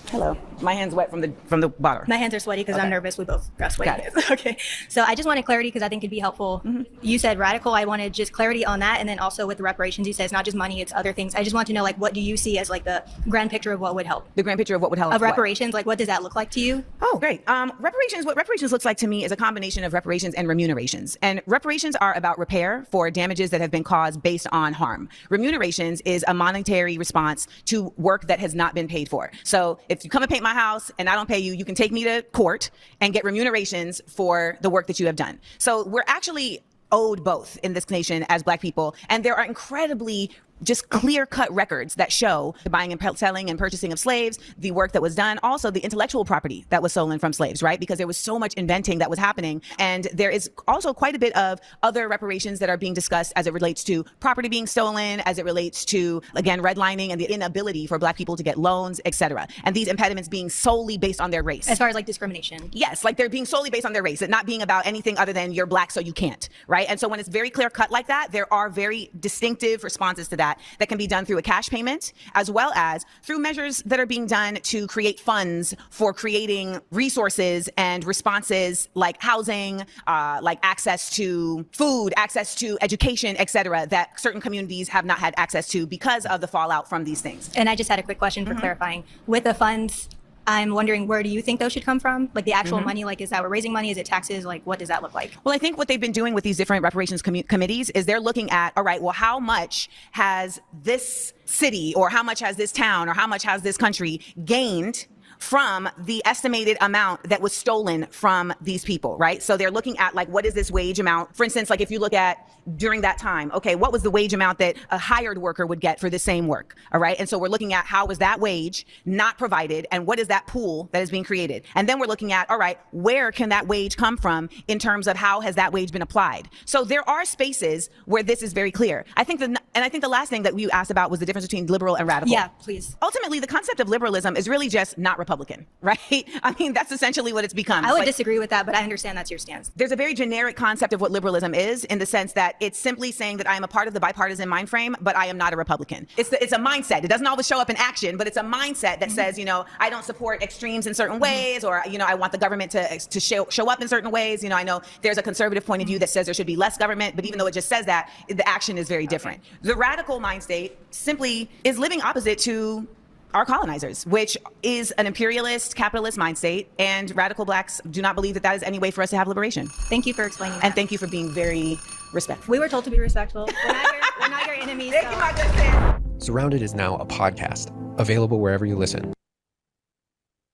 Hello. My hand's wet from the water. My hands are sweaty because I'm nervous. We both got sweaty hands. Okay. So I just wanted clarity because I think it'd be helpful. You said radical. I wanted just clarity on that. And then also with the reparations, you said it's not just money, it's other things. I just want to know, what do you see as the grand picture of what would help? The grand picture of what would help? Of reparations, what does that look like to you? Oh, great. What reparations looks like to me is a combination of reparations and remunerations. And reparations are about repair for damages that have been caused based on harm. Remunerations is a monetary response to work that has not been paid for. So if you come and paint my house and I don't pay you, you can take me to court and get remunerations for the work that you have done. So we're actually owed both in this nation as black people. And there are incredibly just clear-cut records that show the buying and selling and purchasing of slaves, the work that was done, also the intellectual property that was stolen from slaves, right? Because there was so much inventing that was happening. And there is also quite a bit of other reparations that are being discussed as it relates to property being stolen, as it relates to, again, redlining and the inability for black people to get loans, et cetera. And these impediments being solely based on their race. As far as discrimination? Yes, they're being solely based on their race, it not being about anything other than you're black so you can't, right? And so when it's very clear-cut like that, there are very distinctive responses to that can be done through a cash payment, as well as through measures that are being done to create funds for creating resources and responses like housing, like access to food, access to education, et cetera, that certain communities have not had access to because of the fallout from these things. And I just had a quick question for clarifying. With the funds, I'm wondering, where do you think those should come from? The actual money, is that we're raising money? Is it taxes? What does that look like? Well, I think what they've been doing with these different reparations committees is they're looking at, all right, well, how much has this city or how much has this town or how much has this country gained from the estimated amount that was stolen from these people, right? So they're looking at what is this wage amount? For instance, if you look at during that time, okay, what was the wage amount that a hired worker would get for the same work? All right. And so we're looking at how was that wage not provided and what is that pool that is being created? And then we're looking at, all right, where can that wage come from in terms of how has that wage been applied? So there are spaces where this is very clear. I think the last thing that you asked about was the difference between liberal and radical. Yeah, please. Ultimately, the concept of liberalism is really just not Republican, right? I mean, that's essentially what it's become. I would disagree with that, but I understand that's your stance. There's a very generic concept of what liberalism is in the sense that it's simply saying that I am a part of the bipartisan mind frame, but I am not a Republican. It's a mindset. It doesn't always show up in action, but it's a mindset that says, I don't support extremes in certain ways, or, I want the government to show up in certain ways. I know there's a conservative point of view that says there should be less government, but even though it just says that, the action is very different. The radical mind state simply is living opposite to our colonizers, which is an imperialist, capitalist mind state, and radical blacks do not believe that that is any way for us to have liberation. Thank you for explaining that. And thank you for being very respectful. We were told to be respectful. We're not your enemies. Thank you, my good friend. Surrounded is now a podcast, available wherever you listen.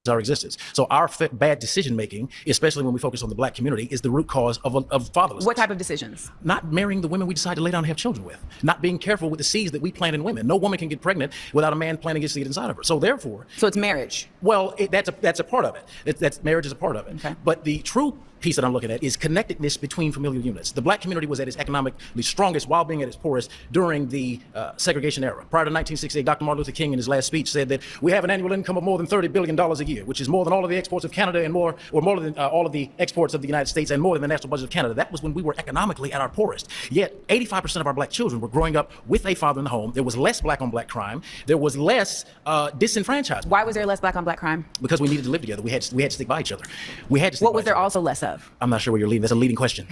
Our existence. So our bad decision making, especially when we focus on the black community, is the root cause of fatherlessness. What type of decisions? Not marrying the women we decide to lay down and have children with. Not being careful with the seeds that we plant in women. No woman can get pregnant without a man planting his seed inside of her. So therefore, it's marriage. Well, that's a part of it. That's marriage is a part of it. Okay. But the true piece that I'm looking at is connectedness between familial units. The black community was at its economically strongest while being at its poorest during the segregation era. Prior to 1968, Dr. Martin Luther King in his last speech said that we have an annual income of more than $30 billion a year, which is more than all of the exports of Canada and more than all of the exports of the United States and more than the national budget of Canada. That was when we were economically at our poorest. Yet 85% of our black children were growing up with a father in the home. There was less black on black crime. There was less disenfranchisement. Why was there less black on black crime? Because we needed to live together. We had to stick by each other. We had to stick What by was there each other. also less of? I'm not sure where you're leading. That's a leading question.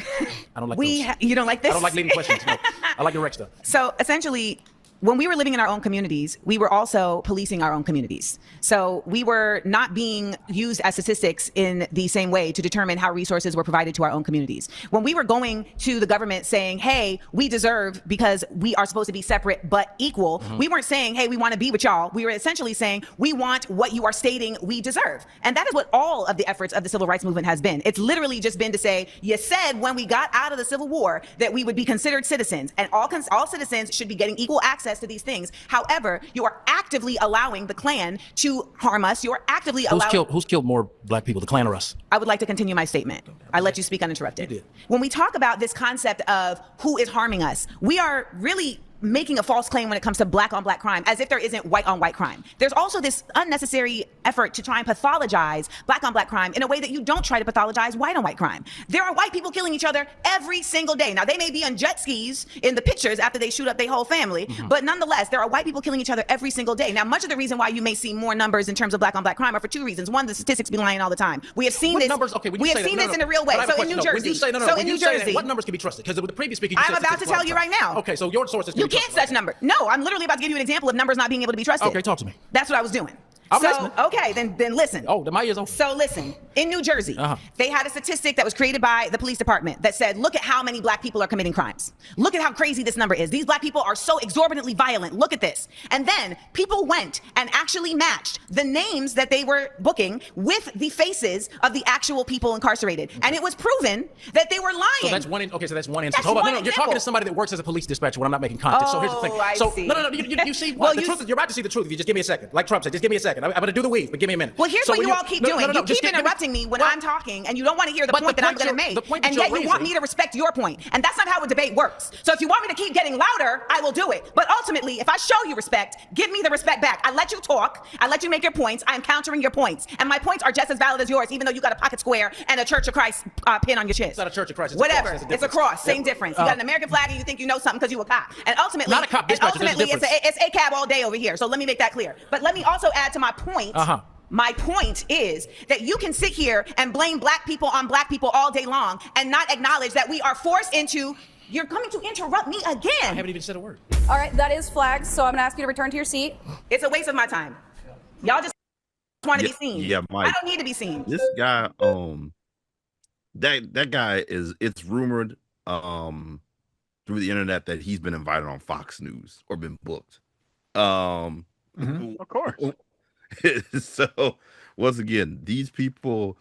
I don't like those. You don't like this? I don't like leading questions. No. I like direct stuff. So essentially, when we were living in our own communities, we were also policing our own communities. So we were not being used as statistics in the same way to determine how resources were provided to our own communities. When we were going to the government saying, hey, we deserve because we are supposed to be separate but equal, we weren't saying, hey, we want to be with y'all. We were essentially saying, we want what you are stating we deserve. And that is what all of the efforts of the civil rights movement has been. It's literally just been to say, you said when we got out of the Civil War that we would be considered citizens and all citizens should be getting equal access to these things. However, you are actively allowing the Klan to harm us. You are actively allowing... Who's killed more black people, the Klan or us? I would like to continue my statement. I let you speak uninterrupted. You did. When we talk about this concept of who is harming us, we are really making a false claim when it comes to black on black crime, as if there isn't white on white crime. There's also this unnecessary effort to try and pathologize black on black crime in a way that you don't try to pathologize white on white crime. There are white people killing each other every single day. Now, they may be on jet skis in the pictures after they shoot up their whole family, but nonetheless, there are white people killing each other every single day. Now, much of the reason why you may see more numbers in terms of black on black crime are for two reasons. One, the statistics be lying all the time. We have seen What this. numbers? Okay, we have seen this in a real way. So in New Jersey. So in New Jersey. What numbers can be trusted? Because the previous speaker, you I'm said about to tell you right now. Okay, so your sources can You be can't trusted. such number. No, I'm literally about to give you an example of numbers not being able to be trusted. Okay, talk to me. That's what I was doing. I'm so, listening. okay, then listen. Oh, my ears open. So listen, in New Jersey, they had a statistic that was created by the police department that said, look at how many black people are committing crimes. Look at how crazy this number is. These black people are so exorbitantly violent. Look at this. And then people went and actually matched the names that they were booking with the faces of the actual people incarcerated. And it was proven that they were lying. So that's one. Okay, so that's one instance. That's Hold on, one no, you're example. talking to somebody that works as a police dispatcher when I'm not making content. So here's the thing. I So see. no, you see Well, what the truth is. You're about to see the truth if you just give me a second. Like Trump said, just give me a second. I'm going to do the weave, but give me a minute. Well, here's So what when you all keep doing. You keep interrupting me when I'm talking, and you don't want to hear the point that I'm going to make. And yet you want me to respect your point. And that's not how a debate works. So if you want me to keep getting louder, I will do it. But ultimately, if I show you respect, give me the respect back. I let you talk. I let you make your points. I am countering your points. And my points are just as valid as yours, even though you got a pocket square and a Church of Christ pin on your chest. It's not a Church of Christ. It's Whatever. A cross. It's a cross. Same difference. You got an American flag and you think you know something because you a cop. And ultimately, Not a cop dispatcher, there's a difference. it's ACAB all day over here. So let me make that clear. But let me also add to my point. My point is that you can sit here and blame black people on black people all day long and not acknowledge that we are forced into... You're coming to interrupt me again. I haven't even said a word. All right, that is flags, so I'm gonna ask you to return to your seat. It's a waste of my time. Y'all just want to be seen. Yeah, Mike. I don't need to be seen. This guy, that guy is. It's rumored through the internet that he's been invited on Fox News or been booked. Of course. So once again, these people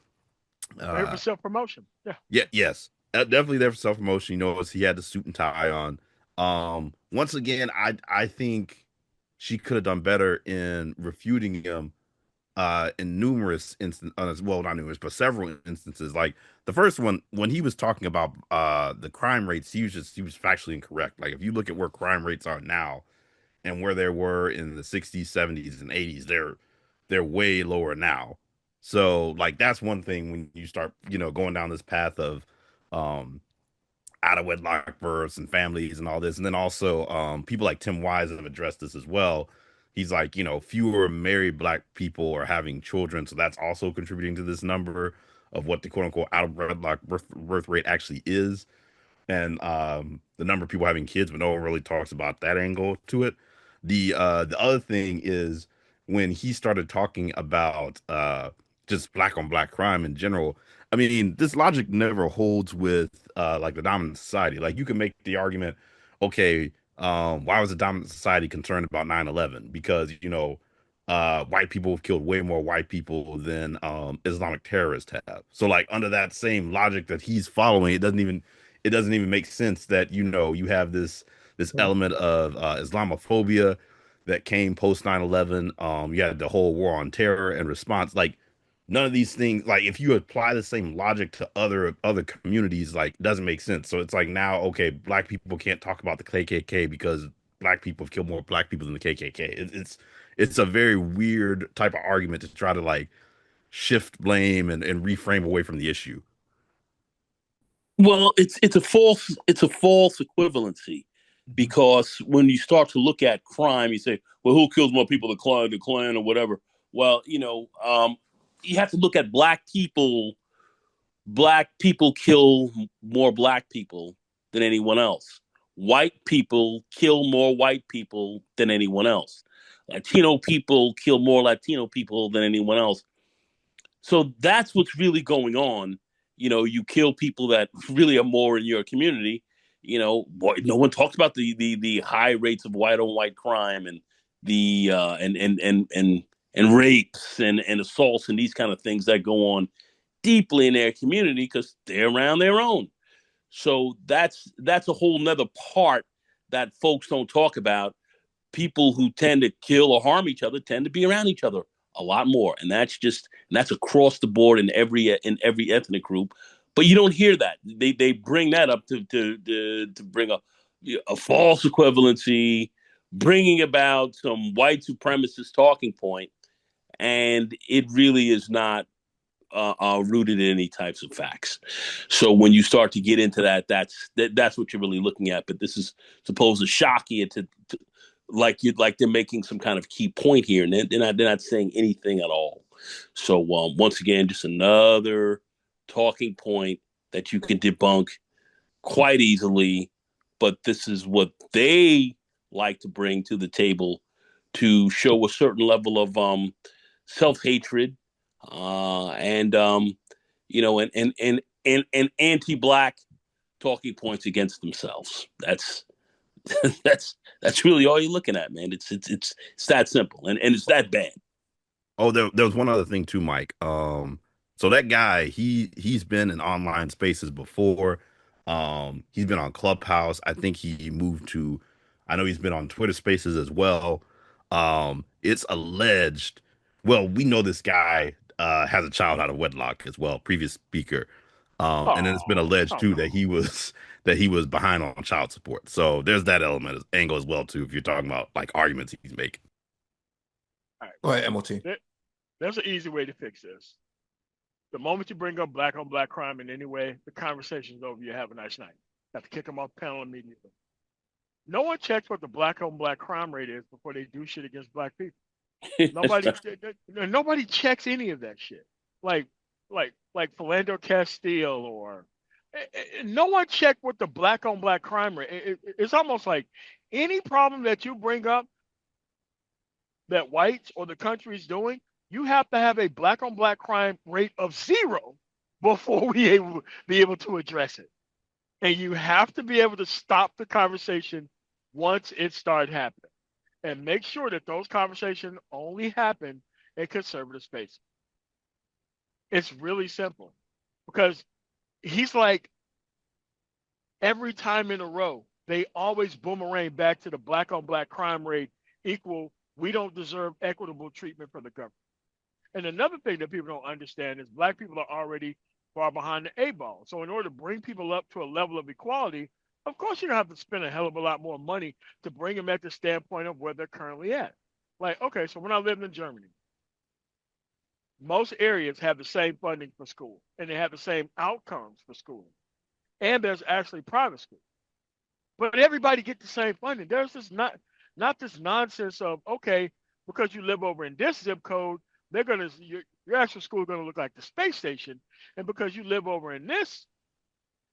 There for self-promotion. Yes, definitely there for self-promotion. You know, he had the suit and tie on. Once again, I think she could have done better in refuting him in numerous instances. Well, not numerous, but several instances. Like the first one, when he was talking about the crime rates, he was factually incorrect. Like if you look at where crime rates are now and where they were in the 60s, 70s, and 80s, they're way lower now. So like that's one thing when you start, going down this path of out of wedlock births and families and all this. And then also people like Tim Wise have addressed this as well. He's like, fewer married black people are having children. So that's also contributing to this number of what the quote unquote out of wedlock birth rate actually is. And the number of people having kids, but no one really talks about that angle to it. The other thing is when he started talking about just black on black crime in general. I mean, this logic never holds with like the dominant society. Like you can make the argument, okay, why was the dominant society concerned about 9/11? Because white people have killed way more white people than Islamic terrorists have. So like under that same logic that he's following, it doesn't even make sense that you have this element of Islamophobia that came post 9/11. You had the whole war on terror and response. Like none of these things, like if you apply the same logic to other communities, like doesn't make sense. So it's like now, okay, black people can't talk about the KKK because black people have killed more black people than the KKK. It's a very weird type of argument to try to like shift blame and reframe away from the issue. Well, it's a false equivalency, because when you start to look at crime, you say, well, who kills more people, the Klan or whatever? Well, you have to look at black people. Black people kill more black people than anyone else. White people kill more white people than anyone else. Latino people kill more Latino people than anyone else. So that's what's really going on. You kill people that really are more in your community. No one talks about the high rates of white on white crime and the and rapes and assaults and these kind of things that go on deeply in their community because they're around their own. So that's a whole nother part that folks don't talk about. People who tend to kill or harm each other tend to be around each other a lot more, and that's across the board in every ethnic group. But you don't hear that. They bring that up to bring a false equivalency, bringing about some white supremacist talking point, and it really is not rooted in any types of facts. So when you start to get into that, that's what you're really looking at. But this is supposed to shock you to like they're making some kind of key point here, and they're not saying anything at all. So once again, just another talking point that you can debunk quite easily. But this is what they like to bring to the table to show a certain level of self-hatred and anti-black talking points against themselves. That's really all you're looking at, man. It's that simple, and it's that bad. Oh, there was one other thing too, Mike. So that guy, he's been in online spaces before. He's been on Clubhouse. I think he moved to, I know he's been on Twitter Spaces as well. It's alleged. Well, we know this guy has a child out of wedlock as well, previous speaker. And then it's been alleged too that he was behind on child support. So there's that angle as well too, if you're talking about like arguments he's making. All right. Go ahead, MOT. There's an easy way to fix this. The moment you bring up black on black crime in any way, the conversation's over. You have a nice night. Have to kick them off the panel immediately. No one checks what the black on black crime rate is before they do shit against black people. Nobody checks any of that shit. Like Philando Castile or no one checked what the black on black crime rate. It's almost like any problem that you bring up that whites or the country is doing, you have to have a black on black crime rate of 0 before we be able to address it. And you have to be able to stop the conversation once it starts happening. And make sure that those conversations only happen in conservative spaces. It's really simple. Because he's like, every time in a row, they always boomerang back to the black on black crime rate equal, we don't deserve equitable treatment from the government. And another thing that people don't understand is black people are already far behind the 8 ball. So in order to bring people up to a level of equality, of course, you're going to have to spend a hell of a lot more money to bring them at the standpoint of where they're currently at. Like, okay, so when I lived in Germany, most areas have the same funding for school, and they have the same outcomes for schooling. And there's actually private schools. But everybody gets the same funding. There's this not this nonsense of, okay, because you live over in this zip code, your actual school is going to look like the space station. And because you live over in this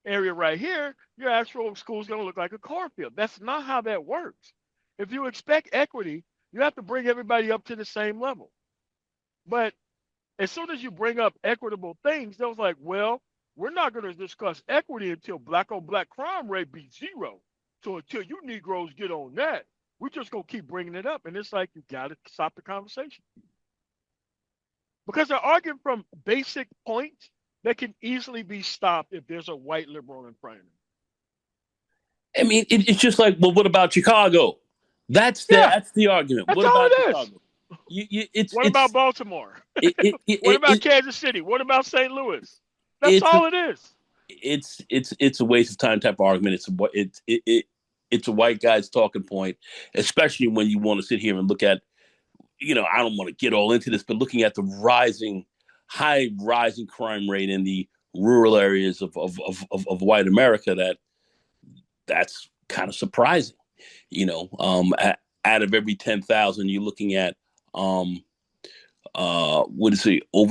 area right here, your actual school is going to look like a cornfield. That's not how that works. If you expect equity, you have to bring everybody up to the same level. But as soon as you bring up equitable things, they was like, well, we're not going to discuss equity until black on black crime rate be 0. So until you Negroes get on that, we're just going to keep bringing it up. And it's like, you got to stop the conversation. Because they're arguing from basic points that can easily be stopped if there's a white liberal in front of them. I mean, it's just like, well, what about Chicago? That's the argument. That's what all about it Chicago? is. What about Baltimore? What about Kansas City? What about St. Louis? That's all it is. It's a waste of time type of argument. It's a white guy's talking point, especially when you want to sit here and look at, I don't want to get all into this, but looking at the high rising crime rate in the rural areas of white America, that's kind of surprising. Out of every 10,000, you're looking at over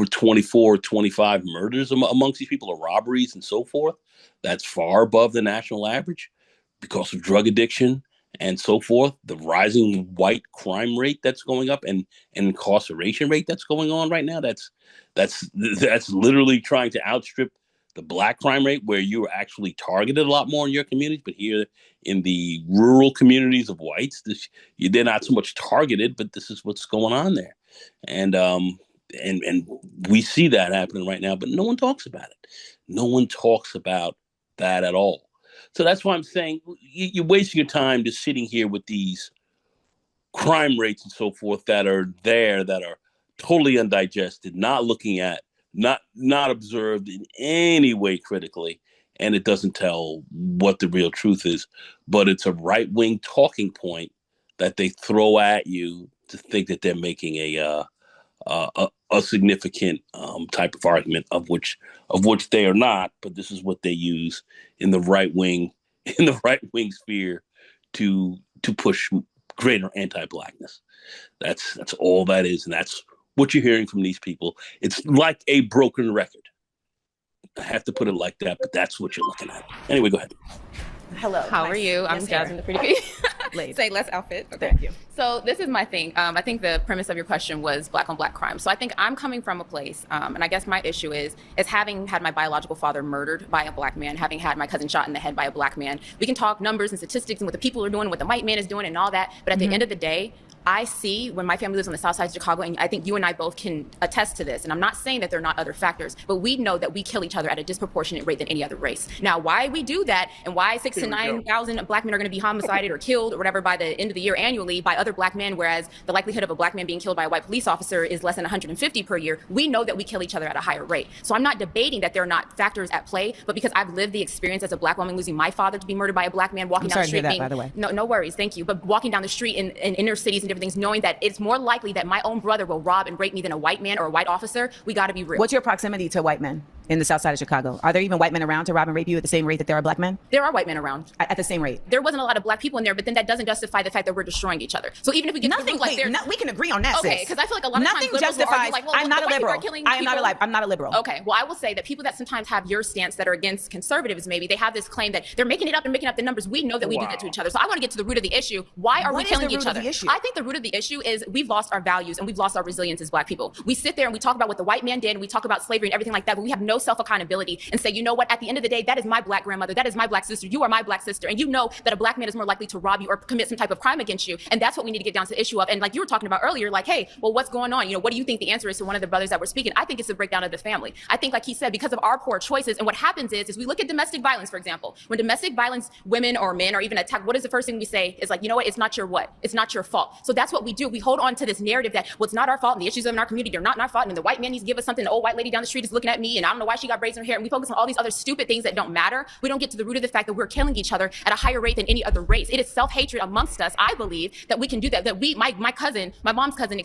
24, 25 murders amongst these people, or robberies and so forth. That's far above the national average because of drug addiction and so forth. The rising white crime rate that's going up and incarceration rate that's going on right now. That's literally trying to outstrip the black crime rate, where you are actually targeted a lot more in your communities. But here in the rural communities of whites, they're not so much targeted, but this is what's going on there. And we see that happening right now, but no one talks about it. No one talks about that at all. So that's why I'm saying you're wasting your time just sitting here with these crime rates and so forth that are totally undigested, not looking at, not observed in any way critically, and it doesn't tell what the real truth is. But it's a right-wing talking point that they throw at you to think that they're making a significant type of argument of which they are not. But this is what they use in the right wing sphere to push greater anti-blackness. That's all that is, and that's what you're hearing from these people. It's like a broken record. I have to put it like that, but that's what you're looking at. Anyway, go ahead. Hello. How are you? I'm Jasmine, the pretty pea. Say less outfit. Okay. Thank you. So this is my thing. I think the premise of your question was black on black crime. So I think I'm coming from a place, and I guess my issue is having had my biological father murdered by a black man, having had my cousin shot in the head by a black man. We can talk numbers and statistics and what the people are doing, what the white man is doing and all that. But at the end of the day, I see when my family lives on the south side of Chicago, and I think you and I both can attest to this, and I'm not saying that there are not other factors, but we know that we kill each other at a disproportionate rate than any other race. Now, why we do that and why 6,000 to 9,000 black men are going to be homicided or killed or whatever by the end of the year annually by other black men, whereas the likelihood of a black man being killed by a white police officer is less than 150 per year, we know that we kill each other at a higher rate. So I'm not debating that there are not factors at play, but because I've lived the experience as a black woman losing my father to be murdered by a black man, walking down the street, by the way. No worries, thank you. But walking down the street in inner cities and different things, knowing that it's more likely that my own brother will rob and rape me than a white man or a white officer, we got to be real. What's your proximity to white men in the south side of Chicago? Are there even white men around to rob and rape you at the same rate that there are black men? There are white men around. At the same rate? There wasn't a lot of black people in there, but then that doesn't justify the fact that we're destroying each other. So even if we get nothing, we can agree on that. Okay, because I feel like a lot of nothing times justifies. Like, well, I'm not a liberal. I'm not a liberal. Okay, well, I will say that people that sometimes have your stance that are against conservatives, maybe they have this claim that they're making it up and making up the numbers. We know that we do that to each other. So I want to get to the root of the issue. Why are we killing each other? I think the root of the issue is we've lost our values and we've lost our resilience as black people. We sit there and we talk about what the white man did and we talk about slavery and everything like that, but we have no self-accountability and say, you know what, at the end of the day, that is my black grandmother, that is my black sister, you are my black sister, and you know that a black man is more likely to rob you or commit some type of crime against you, and that's what we need to get down to the issue of. And like you were talking about earlier, like, hey, well, what's going on? What do you think the answer is to one of the brothers that were speaking? I think it's the breakdown of the family. I think, like he said, because of our poor choices, and what happens is we look at domestic violence, for example. When domestic violence, women or men are even attacked, what is the first thing we say? Is like, you know what, it's not your what? It's not your fault. So that's what we do. We hold on to this narrative that, well, it's not our fault, and the issues in our community are not our fault, and the white man needs to give us something. The old white lady down the street is looking at me, and I don't know why she got braids in her hair, and we focus on all these other stupid things that don't matter. We don't get to the root of the fact that we're killing each other at a higher rate than any other race. It is self-hatred amongst us. I believe that we can do that. That my mom's cousin,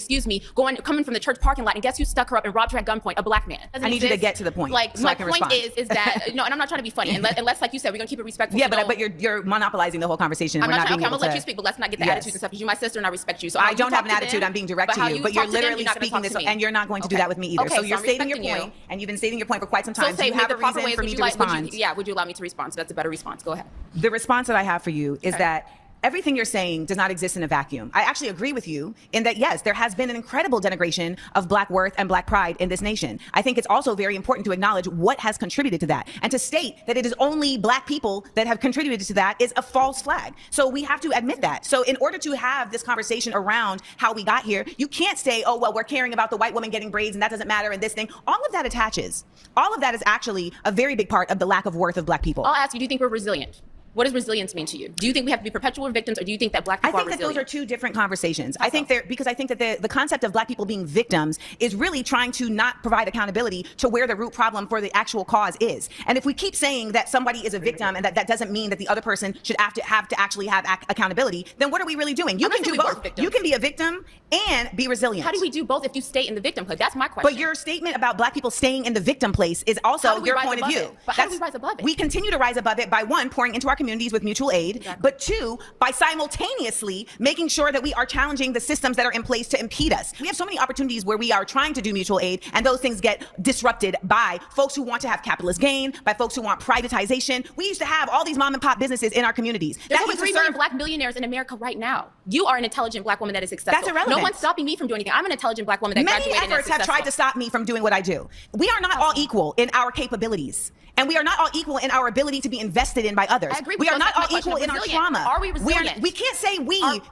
coming from the church parking lot, and guess who stuck her up and robbed her at gunpoint? A black man. I need you to get to the point. Like, so my point is that no, and I'm not trying to be funny, unless like you said, we're gonna keep it respectful. Yeah, but you're monopolizing the whole conversation. I'm gonna let you speak, but let's not get the attitudes and stuff, because you're my sister and I respect you. So I don't have an attitude. I'm being direct to you, but you're literally speaking this, and you're not going to do that with me either. So you're stating your point, and you've been stating your point for quite some time. So you have a reason for me to respond. Yeah, would you allow me to respond? So that's a better response. Go ahead. The response that I have for you is that everything you're saying does not exist in a vacuum. I actually agree with you in that, yes, there has been an incredible denigration of black worth and black pride in this nation. I think it's also very important to acknowledge what has contributed to that. And to state that it is only black people that have contributed to that is a false flag. So we have to admit that. So in order to have this conversation around how we got here, you can't say, oh, well, we're caring about the white woman getting braids and that doesn't matter and this thing. All of that attaches. All of that is actually a very big part of the lack of worth of black people. I'll ask you, do you think we're resilient? What does resilience mean to you? Do you think we have to be perpetual victims, or do you think that Black people I think that those are two different conversations. I think that the concept of Black people being victims is really trying to not provide accountability to where the root problem for the actual cause is. And if we keep saying that somebody is a victim and that doesn't mean that the other person should have to actually have accountability, then what are we really doing? You can do both. You can be a victim and be resilient. How do we do both if you stay in the victimhood? That's my question. But your statement about Black people staying in the victim place is also your point of view. But how do we rise above it? We continue to rise above it by, one, pouring into our communities with mutual aid, but two, by simultaneously making sure that we are challenging the systems that are in place to impede us. We have so many opportunities where we are trying to do mutual aid, and those things get disrupted by folks who want to have capitalist gain, by folks who want privatization. We used to have all these mom and pop businesses in our communities. There's over 3 million Black millionaires in America right now. You are an intelligent Black woman that is successful. That's irrelevant. No one's stopping me from doing anything. I'm an intelligent Black woman that graduated and is Many efforts have tried to stop me from doing what I do. We are not all equal in our capabilities. And we are not all equal in our ability to be invested in by others. I agree with we you. are not all equal in our trauma. Are we resilient? We can't say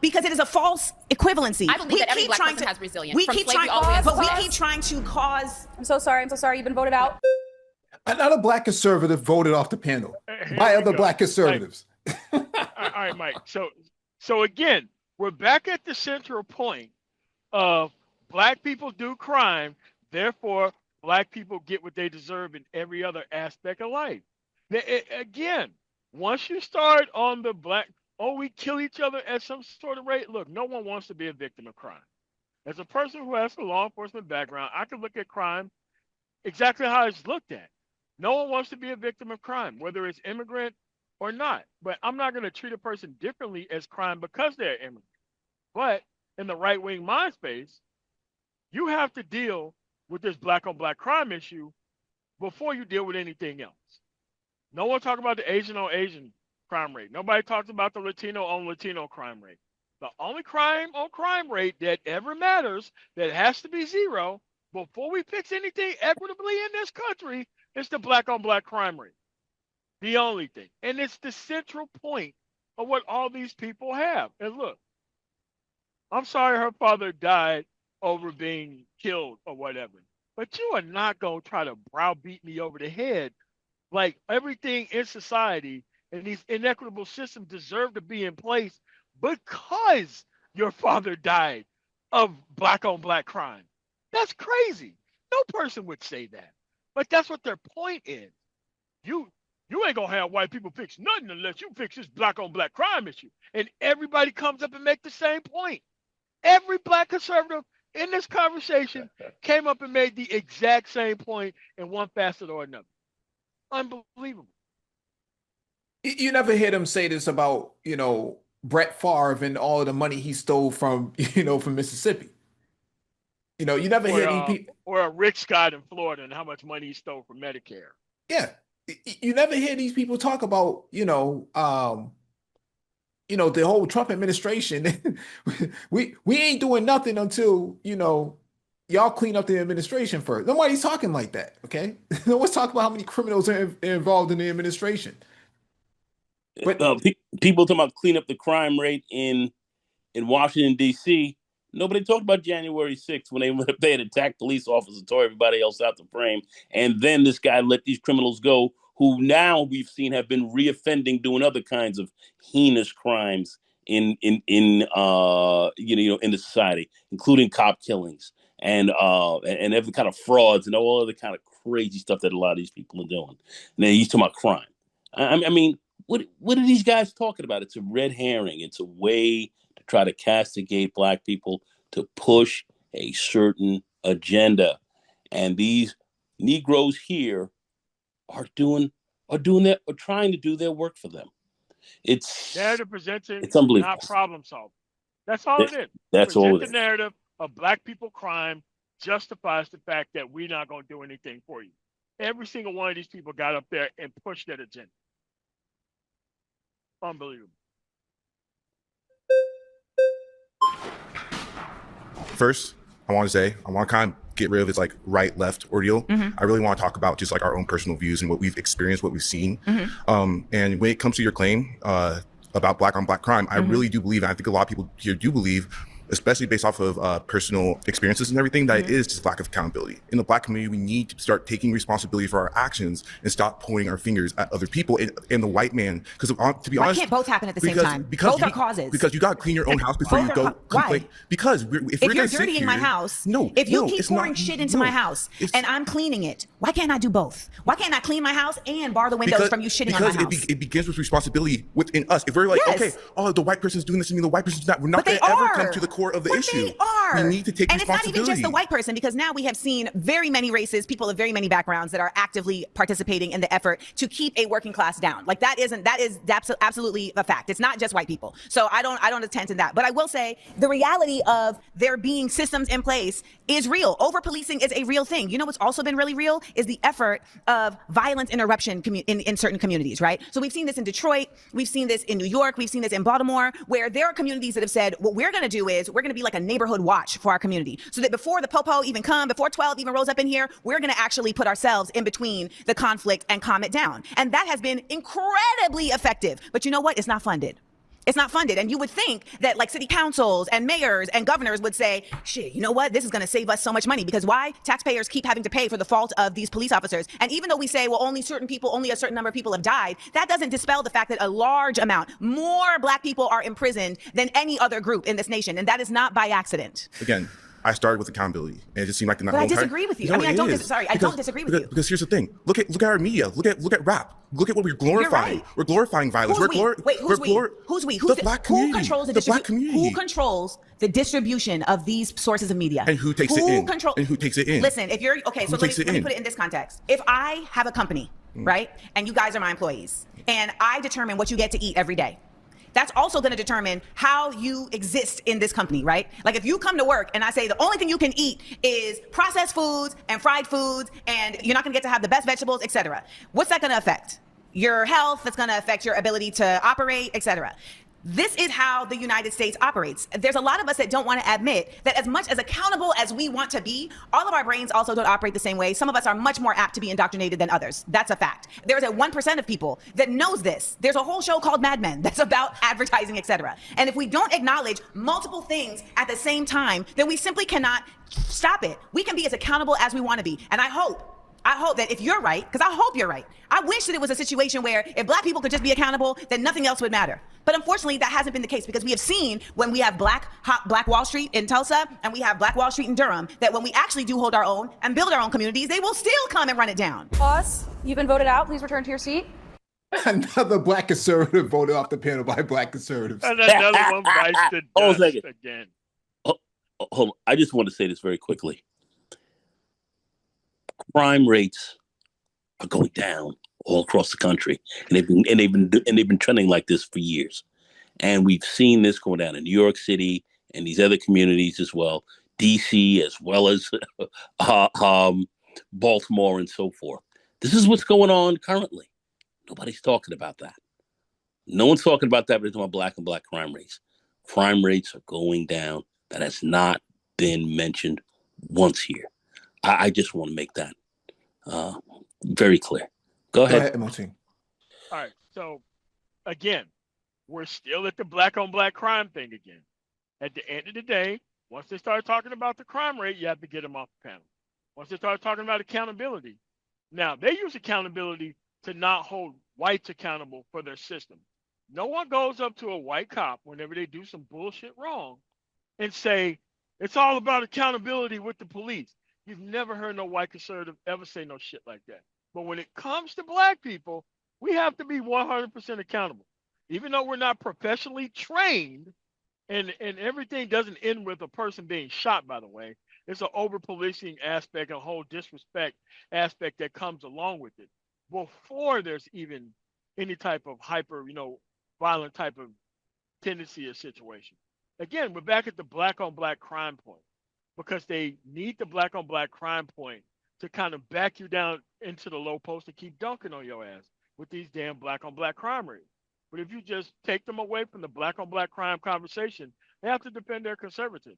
because it is a false equivalency. I believe that every Black person has resilience. We keep trying to cause. I'm so sorry. You've been voted out. Another Black conservative voted off the panel by other Black conservatives. All right, Mike. So again, we're back at the central point of Black people do crime, therefore Black people get what they deserve in every other aspect of life. Again, once you start on the we kill each other at some sort of rate. Look, no one wants to be a victim of crime. As a person who has a law enforcement background, I can look at crime exactly how it's looked at. No one wants to be a victim of crime, whether it's immigrant or not. But I'm not going to treat a person differently as crime because they're immigrant. But in the right-wing mind space, you have to deal with this Black on Black crime issue before you deal with anything else. No one talks about the Asian on Asian crime rate. Nobody talks about the Latino on Latino crime rate. The only crime on crime rate that ever matters, that has to be zero, before we fix anything equitably in this country, is the Black on Black crime rate. The only thing. And it's the central point of what all these people have. And look, I'm sorry her father died over being killed or whatever. But you are not going to try to browbeat me over the head like everything in society and these inequitable systems deserve to be in place because your father died of Black on Black crime. That's crazy. No person would say that. But that's what their point is. You ain't going to have white people fix nothing unless you fix this Black on Black crime issue. And everybody comes up and make the same point. Every Black conservative in this conversation came up and made the exact same point in one facet or another. Unbelievable. You never hear them say this about, Brett Favre and all of the money he stole from, from Mississippi. You never hear these people. Or Rick Scott in Florida and how much money he stole from Medicare. Yeah. You never hear these people talk about, the whole Trump administration. we ain't doing nothing until, y'all clean up the administration first. Nobody's talking like that, okay? No one's talking about how many criminals are involved in the administration. But people talking about clean up the crime rate in Washington, D.C. Nobody talked about January 6th when they had attacked police officers, tore everybody else out the frame. And then this guy let these criminals go who now we've seen have been reoffending, doing other kinds of heinous crimes in the society, including cop killings and every kind of frauds and all other kind of crazy stuff that a lot of these people are doing. And then he's talking about crime. I mean, what are these guys talking about? It's a red herring. It's a way to try to castigate Black people to push a certain agenda. And these Negroes here are trying to do their work for them. It's narrative presenting, it's unbelievable. Not problem solving. That's all it is. That's all it is. The narrative of Black people crime justifies the fact that we're not going to do anything for you. Every single one of these people got up there and pushed that agenda. Unbelievable. First, I want to kind of get rid of this like right-left ordeal. Mm-hmm. I really want to talk about just like our own personal views and what we've experienced, what we've seen. Mm-hmm. And when it comes to your claim about Black on Black crime, I really do believe, and I think a lot of people here do believe, especially based off of personal experiences and everything, that it is just lack of accountability. In the Black community, we need to start taking responsibility for our actions and stop pointing our fingers at other people and the white man. Because to be Why honest, can't both happen at the same time? Both are causes. Because you got to clean your own house before you go complain. Because if you're dirtying my house, if you keep pouring shit into my house and I'm cleaning it, why can't I do both? Why can't I clean my house and bar the windows from you shitting on my house? Because it begins with responsibility within us. If we're like, okay, oh, the white person's doing this to me, the white person's not, we're not going to ever come to the core of the issue. They are. We need to take responsibility. And it's not even just the white person, because now we have seen very many races, people of very many backgrounds that are actively participating in the effort to keep a working class down. Like that is absolutely a fact. It's not just white people. So I don't attend to that. But I will say the reality of there being systems in place is real. Over-policing is a real thing. You know what's also been really real is the effort of violence interruption in certain communities, right? So we've seen this in Detroit, we've seen this in New York, we've seen this in Baltimore, where there are communities that have said, what we're going to do is we're going to be like a neighborhood watch for our community, so that before the popo even come, before 12 even rolls up in here, we're going to actually put ourselves in between the conflict and calm it down. And that has been incredibly effective. But you know what? It's not funded. It's not funded. And you would think that like city councils and mayors and governors would say, shit, you know what? This is going to save us so much money. Because why? Taxpayers keep having to pay for the fault of these police officers. And even though we say, well, only a certain number of people have died, that doesn't dispel the fact that a large amount, more Black people are imprisoned than any other group in this nation. And that is not by accident. Again, I started with accountability, and it just seemed like But I disagree with you. No, I mean, I don't disagree with you. Because here's the thing: look at our media. Look at rap. Look at what we're glorifying. Right. We're glorifying violence. Who's we? Who's we? Who's the Black community? Who controls the Black community? Who controls the distribution of these sources of media? And who takes it in? And who takes it in? Listen, if you're okay, so let me put it in this context. If I have a company, right, and you guys are my employees, and I determine what you get to eat every day, that's also going to determine how you exist in this company, right? Like if you come to work and I say the only thing you can eat is processed foods and fried foods, and you're not going to get to have the best vegetables, etc. What's that going to affect? Your health. That's going to affect your ability to operate, etc. This is how the United States operates. There's a lot of us that don't want to admit that as much as accountable as we want to be, all of our brains also don't operate the same way. Some of us are much more apt to be indoctrinated than others. That's a fact. There's a 1% of people that knows this. There's a whole show called Mad Men that's about advertising, etc. And if we don't acknowledge multiple things at the same time, then we simply cannot stop it. We can be as accountable as we want to be. And I hope that if you're right, because I hope you're right, I wish that it was a situation where if Black people could just be accountable, then nothing else would matter. But unfortunately, that hasn't been the case, because we have seen when we have Black Wall Street in Tulsa and we have Black Wall Street in Durham, that when we actually do hold our own and build our own communities, they will still come and run it down. Boss, you've been voted out. Please return to your seat. Another Black conservative voted off the panel by Black conservatives. And another one bites the dust again. Hold on. I just want to say this very quickly. Crime rates are going down all across the country, and they've been trending like this for years. And we've seen this going down in New York City and these other communities as well, DC as well as Baltimore and so forth. This is what's going on currently. Nobody's talking about that. No one's talking about that, but it's about Black and Black crime rates. Crime rates are going down. That has not been mentioned once here. I just want to make that very clear. Go ahead. MOT. All right. So, again, we're still at the Black on Black crime thing again. At the end of the day, once they start talking about the crime rate, you have to get them off the panel. Once they start talking about accountability, now they use accountability to not hold whites accountable for their system. No one goes up to a white cop whenever they do some bullshit wrong and say, it's all about accountability with the police. You've never heard no white conservative ever say no shit like that. But when it comes to Black people, we have to be 100% accountable. Even though we're not professionally trained, and everything doesn't end with a person being shot, by the way. It's an over-policing aspect, a whole disrespect aspect that comes along with it. Before there's even any type of hyper, violent type of tendency or situation. Again, we're back at the Black on Black crime point, because they need the Black on Black crime point to kind of back you down into the low post and keep dunking on your ass with these damn Black on Black crime rates. But if you just take them away from the Black on Black crime conversation, they have to defend their conservative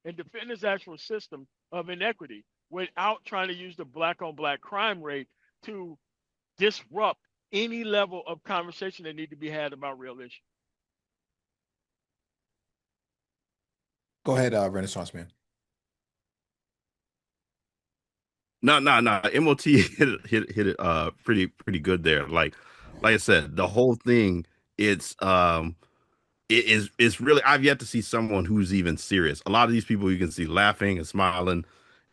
and defend this actual system of inequity without trying to use the Black on Black crime rate to disrupt any level of conversation that need to be had about real issues. Go ahead, Renaissance Man. No. MOT hit it pretty good there. Like I said, the whole thing, it's really, I've yet to see someone who's even serious. A lot of these people you can see laughing and smiling,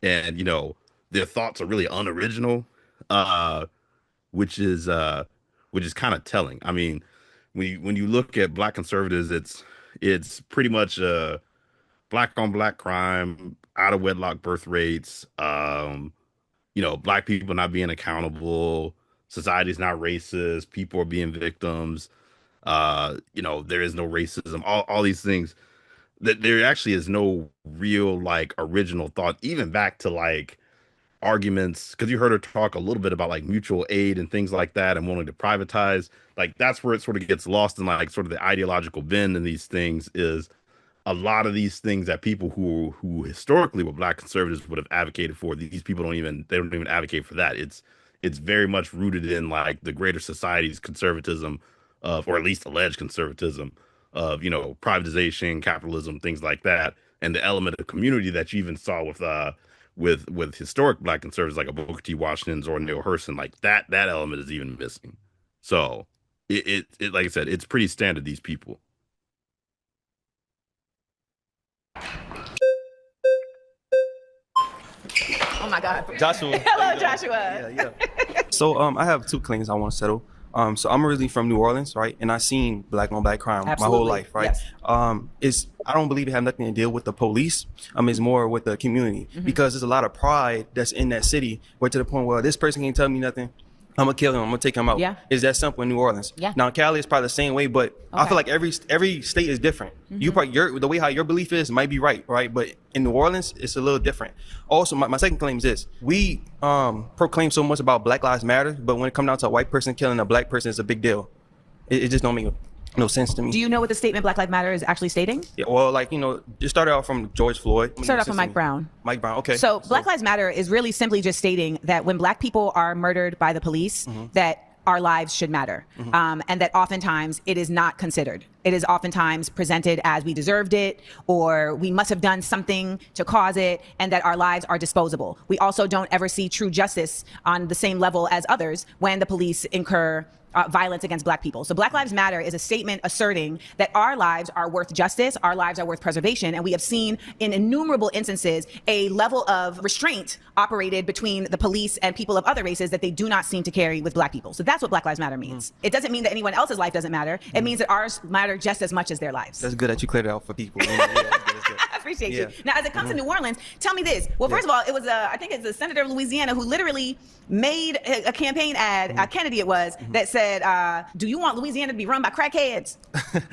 and their thoughts are really unoriginal, which is kind of telling. I mean, when you look at Black conservatives, it's pretty much Black on Black crime, out of wedlock birth rates, Black people not being accountable, society's not racist, people are being victims, there is no racism, all these things. That there actually is no real like original thought, even back to like arguments, because you heard her talk a little bit about like mutual aid and things like that and wanting to privatize. Like that's where it sort of gets lost in like sort of the ideological bend in these things. Is a lot of these things that people who historically were Black conservatives would have advocated for, these people don't even advocate for that. It's very much rooted in like the greater society's conservatism of, or at least alleged conservatism of, privatization, capitalism, things like that, and the element of community that you even saw with historic Black conservatives like a Booker T. Washington's or Neil Hurston. Like that element is even missing. So it like I said, it's pretty standard, these people. Oh my God. Joshua. Hello, Joshua. Yeah. So I have two claims I want to settle. So I'm originally from New Orleans, right? And I've seen Black on Black crime my whole life, right? Yes. I don't believe it have nothing to deal with the police. It's more with the community, because there's a lot of pride that's in that city, where to the point where this person can't tell me nothing, I'm gonna kill him, I'm gonna take him out. Yeah. It's that simple in New Orleans. Yeah. Now Cali is probably the same way, but I feel like every state is different. You probably the way how your belief is might be right? But in New Orleans, it's a little different. Also, my second claim is this: we proclaim so much about Black Lives Matter, but when it comes down to a white person killing a Black person, it's a big deal. It just don't make no sense to me. Do you know what the statement Black Lives Matter is actually stating? Yeah, well, it started out from George Floyd. Start off from Mike Brown. Mike Brown, okay. So Black Lives Matter is really simply just stating that when Black people are murdered by the police, that our lives should matter, and that oftentimes it is not considered. It is oftentimes presented as we deserved it, or we must have done something to cause it, and that our lives are disposable. We also don't ever see true justice on the same level as others when the police incur violence against Black people. So Black Lives Matter is a statement asserting that our lives are worth justice, our lives are worth preservation, and we have seen in innumerable instances a level of restraint operated between the police and people of other races that they do not seem to carry with Black people. So that's what Black Lives Matter means. It doesn't mean that anyone else's life doesn't matter. It means that ours matter just as much as their lives. That's good that you cleared it out for people. I appreciate you. Now, as it comes to New Orleans, tell me this. Well, first of all, it was I think it's a senator of Louisiana who literally made a campaign ad, Kennedy it was, that said, do you want Louisiana to be run by crackheads?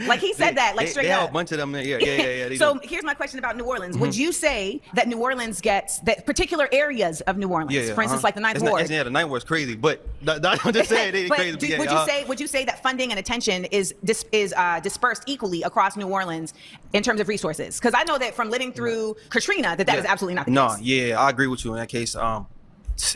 Like he said that, like straight they up. have a bunch of them. Yeah. So here's my question about New Orleans. Would you say that New Orleans gets, that particular areas of New Orleans, for instance, like the Ninth Ward? The Ninth Ward's crazy, but I'm just saying they crazy. Would you say that funding and attention is dispersed equally across New Orleans in terms of resources? Because I know that from living through Katrina, that is absolutely not the case. I agree with you in that case.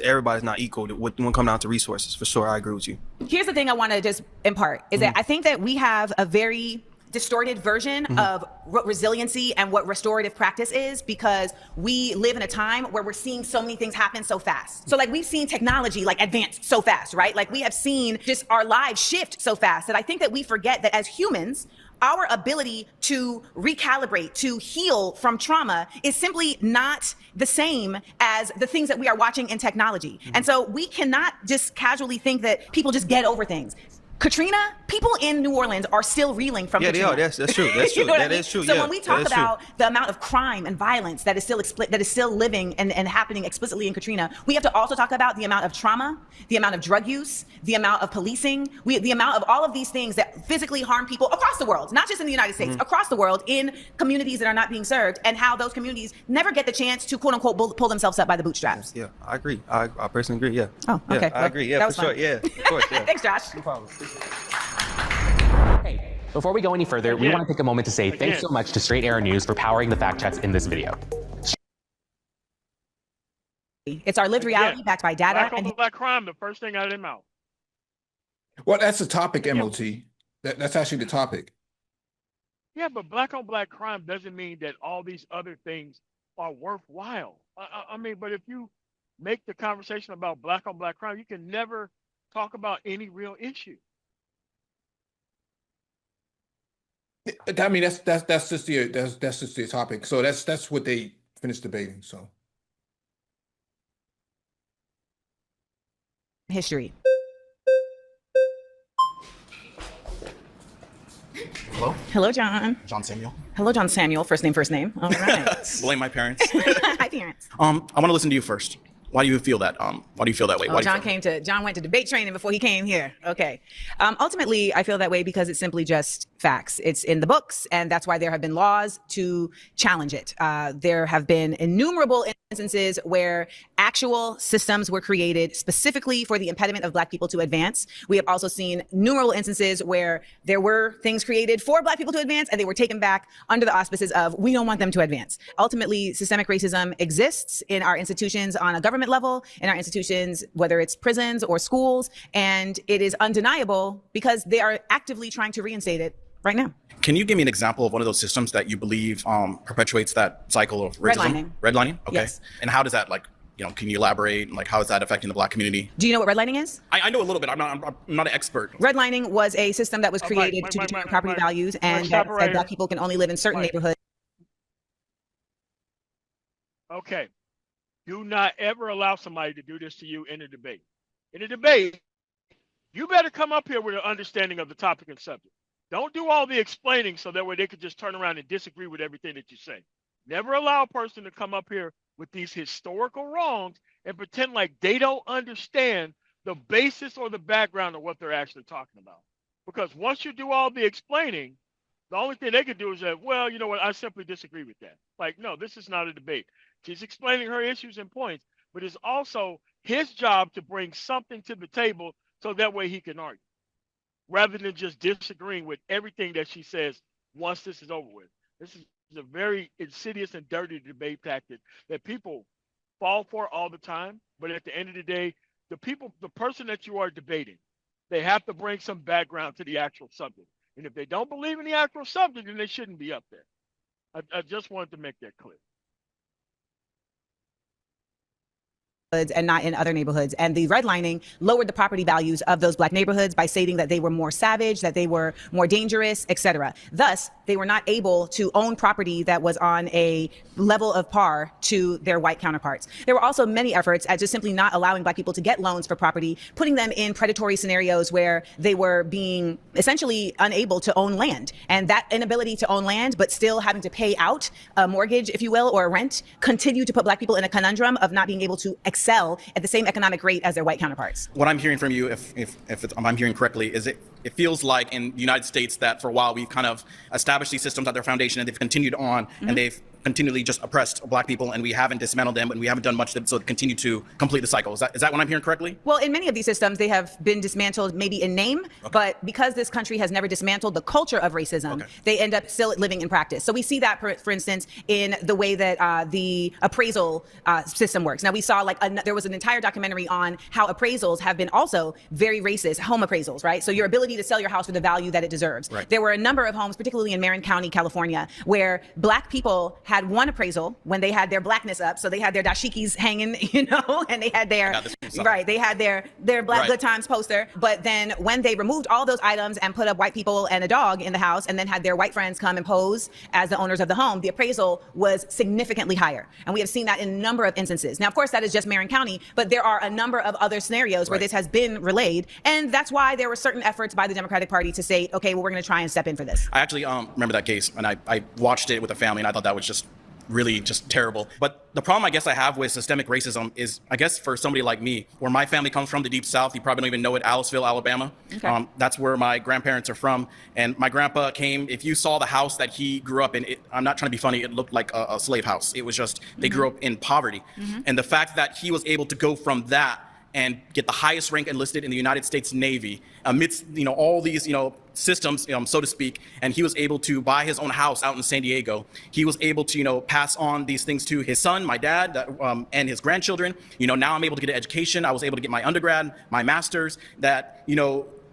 Everybody's not equal when it comes down to resources, for sure. I agree with you. Here's the thing I want to just impart is that I think that we have a very distorted version of what resiliency and what restorative practice is, because we live in a time where we're seeing so many things happen so fast. So like we've seen technology like advance so fast, right? Like we have seen just our lives shift so fast that I think that we forget that as humans, our ability to recalibrate, to heal from trauma is simply not the same as the things that we are watching in technology. And so we cannot just casually think that people just get over things. Katrina, people in New Orleans are still reeling from Katrina. Yeah, they are. That's true. That's true. That is true. So when we talk about the amount of crime and violence that is still living and happening explicitly in Katrina, we have to also talk about the amount of trauma, the amount of drug use, the amount of policing, the amount of all of these things that physically harm people across the world, not just in the United States, across the world, in communities that are not being served, and how those communities never get the chance to quote unquote pull themselves up by the bootstraps. Yeah, I agree. I personally agree. Yeah. Oh, okay. I agree. Yeah, for sure. Yeah, of course. Yeah. Thanks, Josh. No problem. Hey, before we go any further, we want to take a moment to say thanks so much to Straight Arrow News for powering the fact checks in this video. It's our lived reality backed by data. Black on Black crime, the first thing out of their mouth. Well, that's the topic, MOT. That's actually the topic. Yeah, but black on black crime doesn't mean that all these other things are worthwhile. I mean, but if you make the conversation about black on black crime, you can never talk about any real issue. I mean, that's just the topic. So that's what they finished debating. So history. Hello? Hello, John. John Samuel. Hello, John Samuel. First name. All right. Blame my parents. Hi, parents. I want to listen to you first. Why do you feel that? Why do you feel that way? Oh, John went to debate training before he came here. Okay. Ultimately, I feel that way because it's simply just facts. It's in the books, and that's why there have been laws to challenge it. There have been innumerable instances where actual systems were created specifically for the impediment of Black people to advance. We have also seen numerous instances where there were things created for Black people to advance, and they were taken back under the auspices of, we don't want them to advance. Ultimately, systemic racism exists in our institutions on a government level, in our institutions, whether it's prisons or schools, and it is undeniable because they are actively trying to reinstate it right now. Can you give me an example of one of those systems that you believe perpetuates that cycle of racism? Redlining? Okay. Yes. And how does that, can you elaborate? How is that affecting the Black community? Do you know what redlining is? I know a little bit. I'm not an expert. Redlining was a system that was created to determine property values, and that said Black people can only live in certain neighborhoods. Okay. Do not ever allow somebody to do this to you in a debate. In a debate, you better come up here with an understanding of the topic and subject. Don't do all the explaining so that way they could just turn around and disagree with everything that you say. Never allow a person to come up here with these historical wrongs and pretend like they don't understand the basis or the background of what they're actually talking about. Because once you do all the explaining, the only thing they can do is that, well, you know what, I simply disagree with that. No, this is not a debate. She's explaining her issues and points, but it's also his job to bring something to the table so that way he can argue, rather than just disagreeing with everything that she says once this is over with. This is a very insidious and dirty debate tactic that people fall for all the time. But at the end of the day, the person that you are debating, they have to bring some background to the actual subject. And if they don't believe in the actual subject, then they shouldn't be up there. I just wanted to make that clear. And not in other neighborhoods. And the redlining lowered the property values of those Black neighborhoods by stating that they were more savage, that they were more dangerous, etc. Thus, they were not able to own property that was on a level of par to their white counterparts. There were also many efforts at just simply not allowing Black people to get loans for property, putting them in predatory scenarios where they were being essentially unable to own land. And that inability to own land, but still having to pay out a mortgage, if you will, or a rent, continued to put Black people in a conundrum of not being able to excel at the same economic rate as their white counterparts. What I'm hearing from you, if I'm hearing correctly, is it feels like in the United States that for a while we've kind of established these systems at their foundation and they've continued on and they've continually just oppressed Black people and we haven't dismantled them and we haven't done much to continue to complete the cycle. Is that what I'm hearing correctly? Well, in many of these systems, they have been dismantled maybe in name, but because this country has never dismantled the culture of racism, they end up still living in practice. So we see that, for instance, in the way that the appraisal system works. Now, we saw there was an entire documentary on how appraisals have been also very racist, home appraisals, right? So your ability to sell your house for the value that it deserves. Right. There were a number of homes, particularly in Marin County, California, where Black people had one appraisal when they had their Blackness up. So they had their dashikis hanging, and they had their, they had their Black Good Times poster. But then when they removed all those items and put up white people and a dog in the house and then had their white friends come and pose as the owners of the home, the appraisal was significantly higher. And we have seen that in a number of instances. Now, of course, that is just Marin County, but there are a number of other scenarios where this has been relayed. And that's why there were certain efforts by the Democratic Party to say, okay, well, we're going to try and step in for this. I actually remember that case, and I watched it with a family, and I thought that was just really just terrible. But the problem I guess I have with systemic racism is, I guess for somebody like me, where my family comes from, the Deep South, you probably don't even know it, Aliceville, Alabama. Okay. That's where my grandparents are from. And my grandpa came, if you saw the house that he grew up in, I'm not trying to be funny, it looked like a slave house. It was just, they grew up in poverty. And the fact that he was able to go from that and get the highest rank enlisted in the United States Navy amidst, all these, systems, so to speak, and he was able to buy his own house out in San Diego. He was able to, pass on these things to his son, my dad, and his grandchildren. Now I'm able to get an education. I was able to get my undergrad, my master's, that,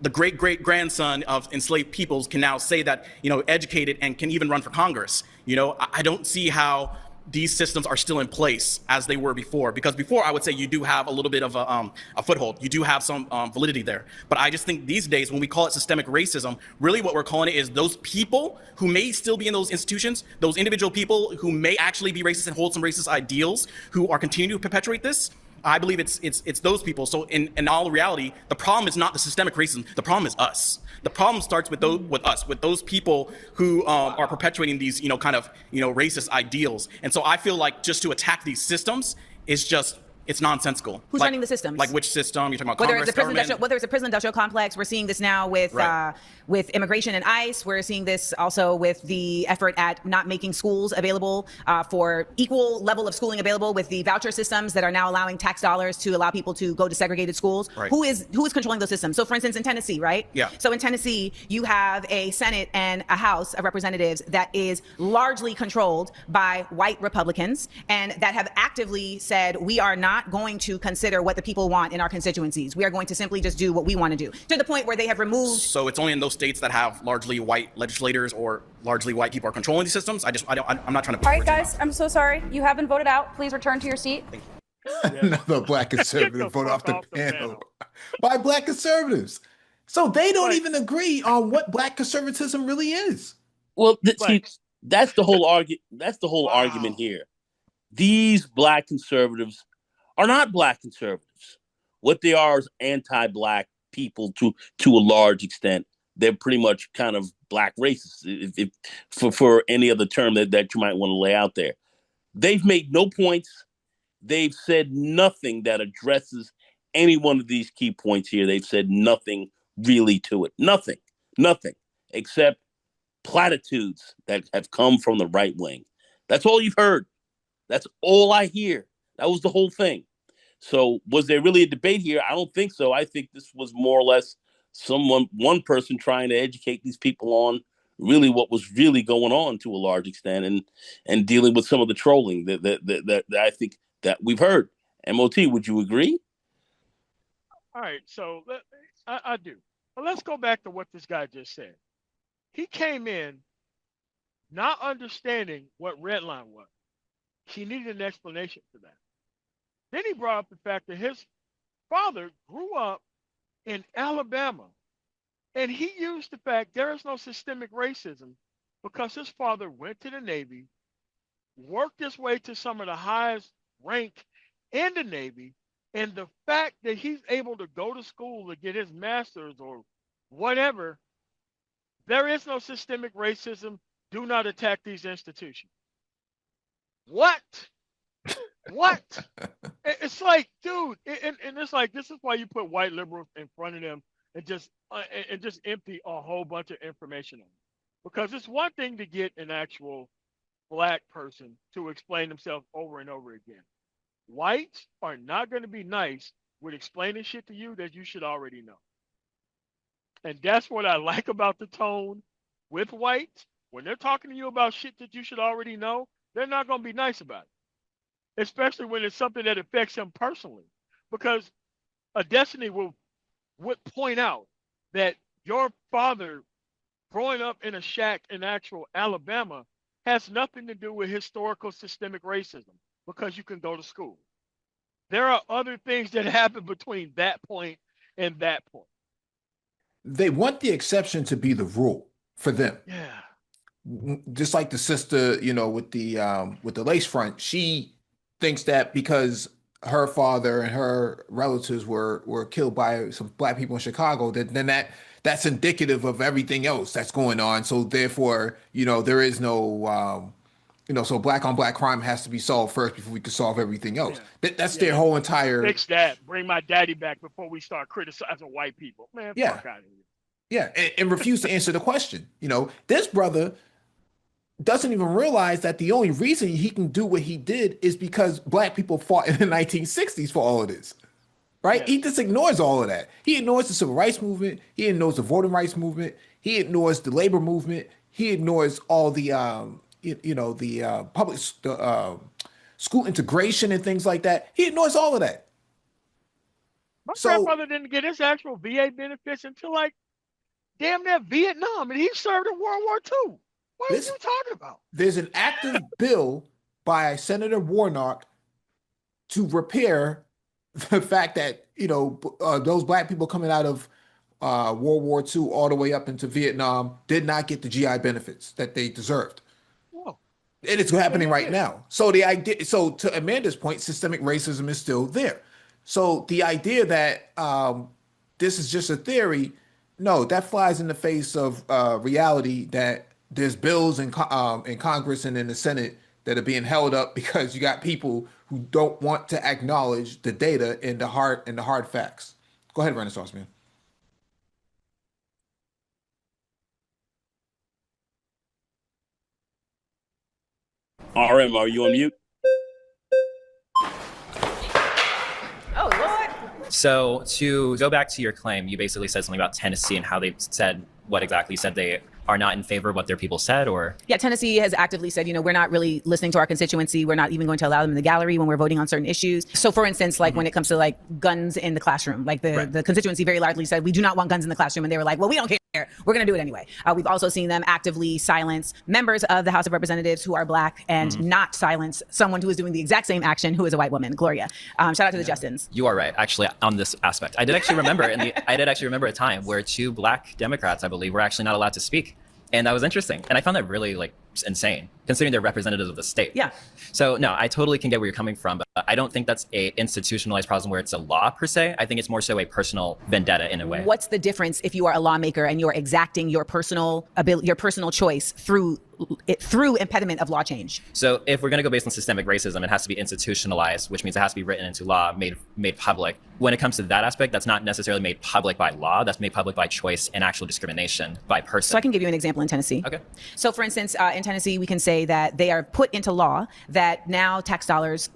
the great grandson of enslaved peoples can now say that, educated and can even run for Congress. I don't see how these systems are still in place as they were before, because before I would say you do have a little bit of a foothold. You do have some validity there. But I just think these days when we call it systemic racism, really what we're calling it is those people who may still be in those institutions, those individual people who may actually be racist and hold some racist ideals, who are continuing to perpetuate this. I believe it's those people. So in all reality, the problem is not the systemic racism. The problem is us. The problem starts with those people who are perpetuating these, racist ideals. And so I feel like just to attack these systems is it's nonsensical. Who's running the systems? Like which system? You're talking about whether Congress, whether it's a prison industrial complex. We're seeing this now with with immigration and ICE. We're seeing this also with the effort at not making schools available for equal level of schooling available with the voucher systems that are now allowing tax dollars to allow people to go to segregated schools. Right. Who is controlling those systems? So for instance, in Tennessee, right? Yeah. So in Tennessee, you have a Senate and a House of Representatives that is largely controlled by white Republicans and that have actively said, we are not going to consider what the people want in our constituencies. We are going to simply just do what we want to do, to the point where they have removed. So it's only in those states that have largely white legislators or largely white people are controlling these systems. I'm not trying to. All right, guys, I'm so sorry. You have been voted out. Please return to your seat. Thank you. Another black conservative voted off the panel by black conservatives. So they don't even agree on what black conservatism really is. Well, see, that's the whole argument. That's the whole argument here. These black conservatives are not black conservatives. What they are is anti-black people to a large extent. They're pretty much kind of black racists, if for any other term that you might want to lay out there. They've made no points. They've said nothing that addresses any one of these key points here. They've said nothing really to it. Nothing, except platitudes that have come from the right wing. That's all you've heard. That's all I hear. That was the whole thing. So was there really a debate here? I don't think so. I think this was more or less one person trying to educate these people on really what was really going on to a large extent and dealing with some of the trolling that I think that we've heard. MOT, would you agree? All right, so I do. But let's go back to what this guy just said. He came in not understanding what redline was. He needed an explanation for that. Then he brought up the fact that his father grew up in Alabama, and he used the fact there is no systemic racism because his father went to the Navy, worked his way to some of the highest rank in the Navy, and the fact that he's able to go to school to get his master's or whatever, there is no systemic racism. Do not attack these institutions. What? It's like, dude, and it's like, this is why you put white liberals in front of them and just empty a whole bunch of information on them. Because it's one thing to get an actual black person to explain themselves over and over again. Whites are not going to be nice with explaining shit to you that you should already know. And that's what I like about the tone with whites. When they're talking to you about shit that you should already know, they're not going to be nice about it. Especially when it's something that affects him personally. Because a Destiny would point out that your father growing up in a shack in actual Alabama has nothing to do with historical systemic racism because you can go to school. There are other things that happen between that point and that point. They want the exception to be the rule for them. Yeah. Just like the sister, with the lace front, she thinks that because her father and her relatives were killed by some black people in Chicago, that's indicative of everything else that's going on. So therefore, there is no, so black on black crime has to be solved first before we can solve everything else. Yeah. That's their whole entire. Fix that. Bring my daddy back before we start criticizing white people. Man, fuck out of here. Yeah, and refuse to answer the question. This brother doesn't even realize that the only reason he can do what he did is because black people fought in the 1960s for all of this, right? Yeah. He just ignores all of that. He ignores the civil rights movement. He ignores the voting rights movement. He ignores the labor movement. He ignores all the, public school integration and things like that. He ignores all of that. My So grandfather didn't get his actual VA benefits until like damn near Vietnam, and he served in World War II. What are you talking about? there's an active bill by Senator Warnock to repair the fact that those black people coming out of World War II all the way up into Vietnam did not get the GI benefits that they deserved. Whoa. And it's happening right now. So to Amanda's point, systemic racism is still there. So the idea that this is just a theory, no, that flies in the face of reality that there's bills in Congress and in the Senate that are being held up because you got people who don't want to acknowledge the data and the hard facts. Go ahead, Renaissance man. RM, are you on mute? Oh, Lord. So to go back to your claim, you basically said something about Tennessee and how they said what exactly. You said they are not in favor of what their people said, or? Yeah, Tennessee has actively said, we're not really listening to our constituency. We're not even going to allow them in the gallery when we're voting on certain issues. So for instance, like when it comes to like guns in the classroom, like the constituency very largely said, we do not want guns in the classroom. And they were like, well, we don't care. We're going to do it anyway. We've also seen them actively silence members of the House of Representatives who are black and not silence someone who is doing the exact same action who is a white woman, Gloria. Shout out to the Justins. You are right, actually, on this aspect. I did actually remember a time where 2 black Democrats, I believe, were actually not allowed to speak. And that was interesting. And I found that really insane, considering they're representatives of the state. Yeah. So no, I totally can get where you're coming from, but I don't think that's a institutionalized problem where it's a law per se. I think it's more so a personal vendetta in a way. What's the difference if you are a lawmaker and you're exacting your personal choice through impediment of law change? So if we're going to go based on systemic racism, it has to be institutionalized, which means it has to be written into law, made public. When it comes to that aspect, that's not necessarily made public by law. That's made public by choice and actual discrimination by person. So I can give you an example in Tennessee. Okay. So for instance, in Tennessee, we can say that they are put into law that now tax dollars,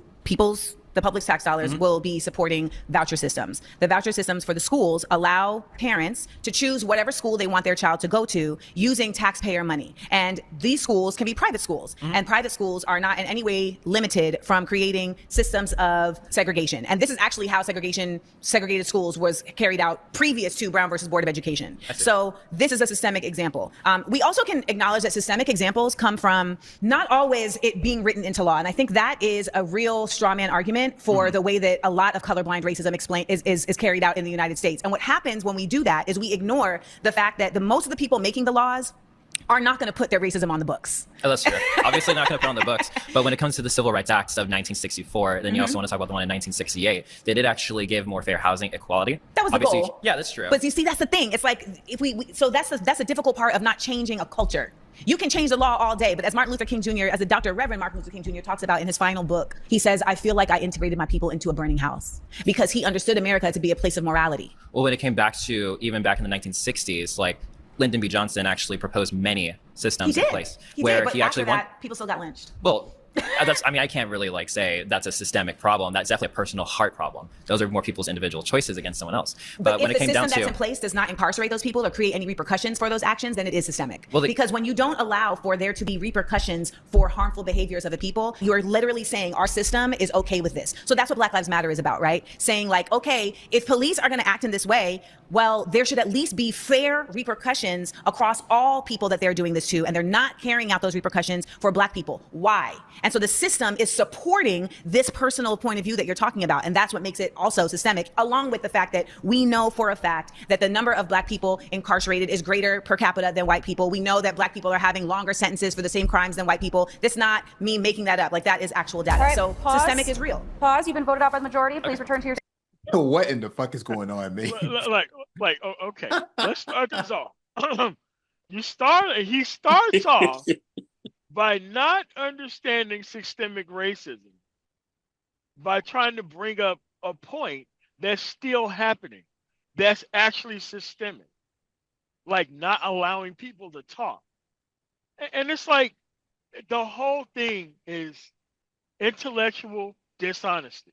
the public's tax dollars will be supporting voucher systems. The voucher systems for the schools allow parents to choose whatever school they want their child to go to using taxpayer money. And these schools can be private schools. And private schools are not in any way limited from creating systems of segregation. And this is actually how segregated schools was carried out previous to Brown versus Board of Education. So this is a systemic example. We also can acknowledge that systemic examples come from not always it being written into law. And I think that is a real straw man argument for the way that a lot of colorblind racism is carried out in the United States. And what happens when we do that is we ignore the fact that most of the people making the laws are not going to put their racism on the books. Oh, that's true. Obviously not going to put it on the books. But when it comes to the Civil Rights Acts of 1964, then you also want to talk about the one in 1968. They did actually give more fair housing equality. That was the goal. Yeah, that's true. But you see, that's the thing. It's like so that's a difficult part of not changing a culture. You can change the law all day, but as Martin Luther King Jr., as the Dr. Reverend Martin Luther King Jr. talks about in his final book, he says, I feel like I integrated my people into a burning house because he understood America to be a place of morality. Well, when it came back to even back in the 1960s, like Lyndon B. Johnson actually proposed many systems in place where he actually people still got lynched. Well, I can't really say that's a systemic problem. That's definitely a personal heart problem. Those are more people's individual choices against someone else. But when it came down to, if the system that's in place does not incarcerate those people or create any repercussions for those actions, then it is systemic. Well, because when you don't allow for there to be repercussions for harmful behaviors of the people, you're literally saying our system is okay with this. So that's what Black Lives Matter is about, right? Saying like, okay, if police are going to act in this way, well, there should at least be fair repercussions across all people that they're doing this to, and they're not carrying out those repercussions for Black people. Why? And so the system is supporting this personal point of view that you're talking about, and that's what makes it also systemic, along with the fact that we know for a fact that the number of Black people incarcerated is greater per capita than white people. We know that Black people are having longer sentences for the same crimes than white people. That's not me making that up. Like, that is actual data. Right, so pause. Systemic is real. Pause. You've been voted out by the majority. Please return to your What in the fuck is going on, man? Okay, let's start this off. He starts off by not understanding systemic racism, by trying to bring up a point that's still happening, that's actually systemic, like not allowing people to talk. And it's like the whole thing is intellectual dishonesty.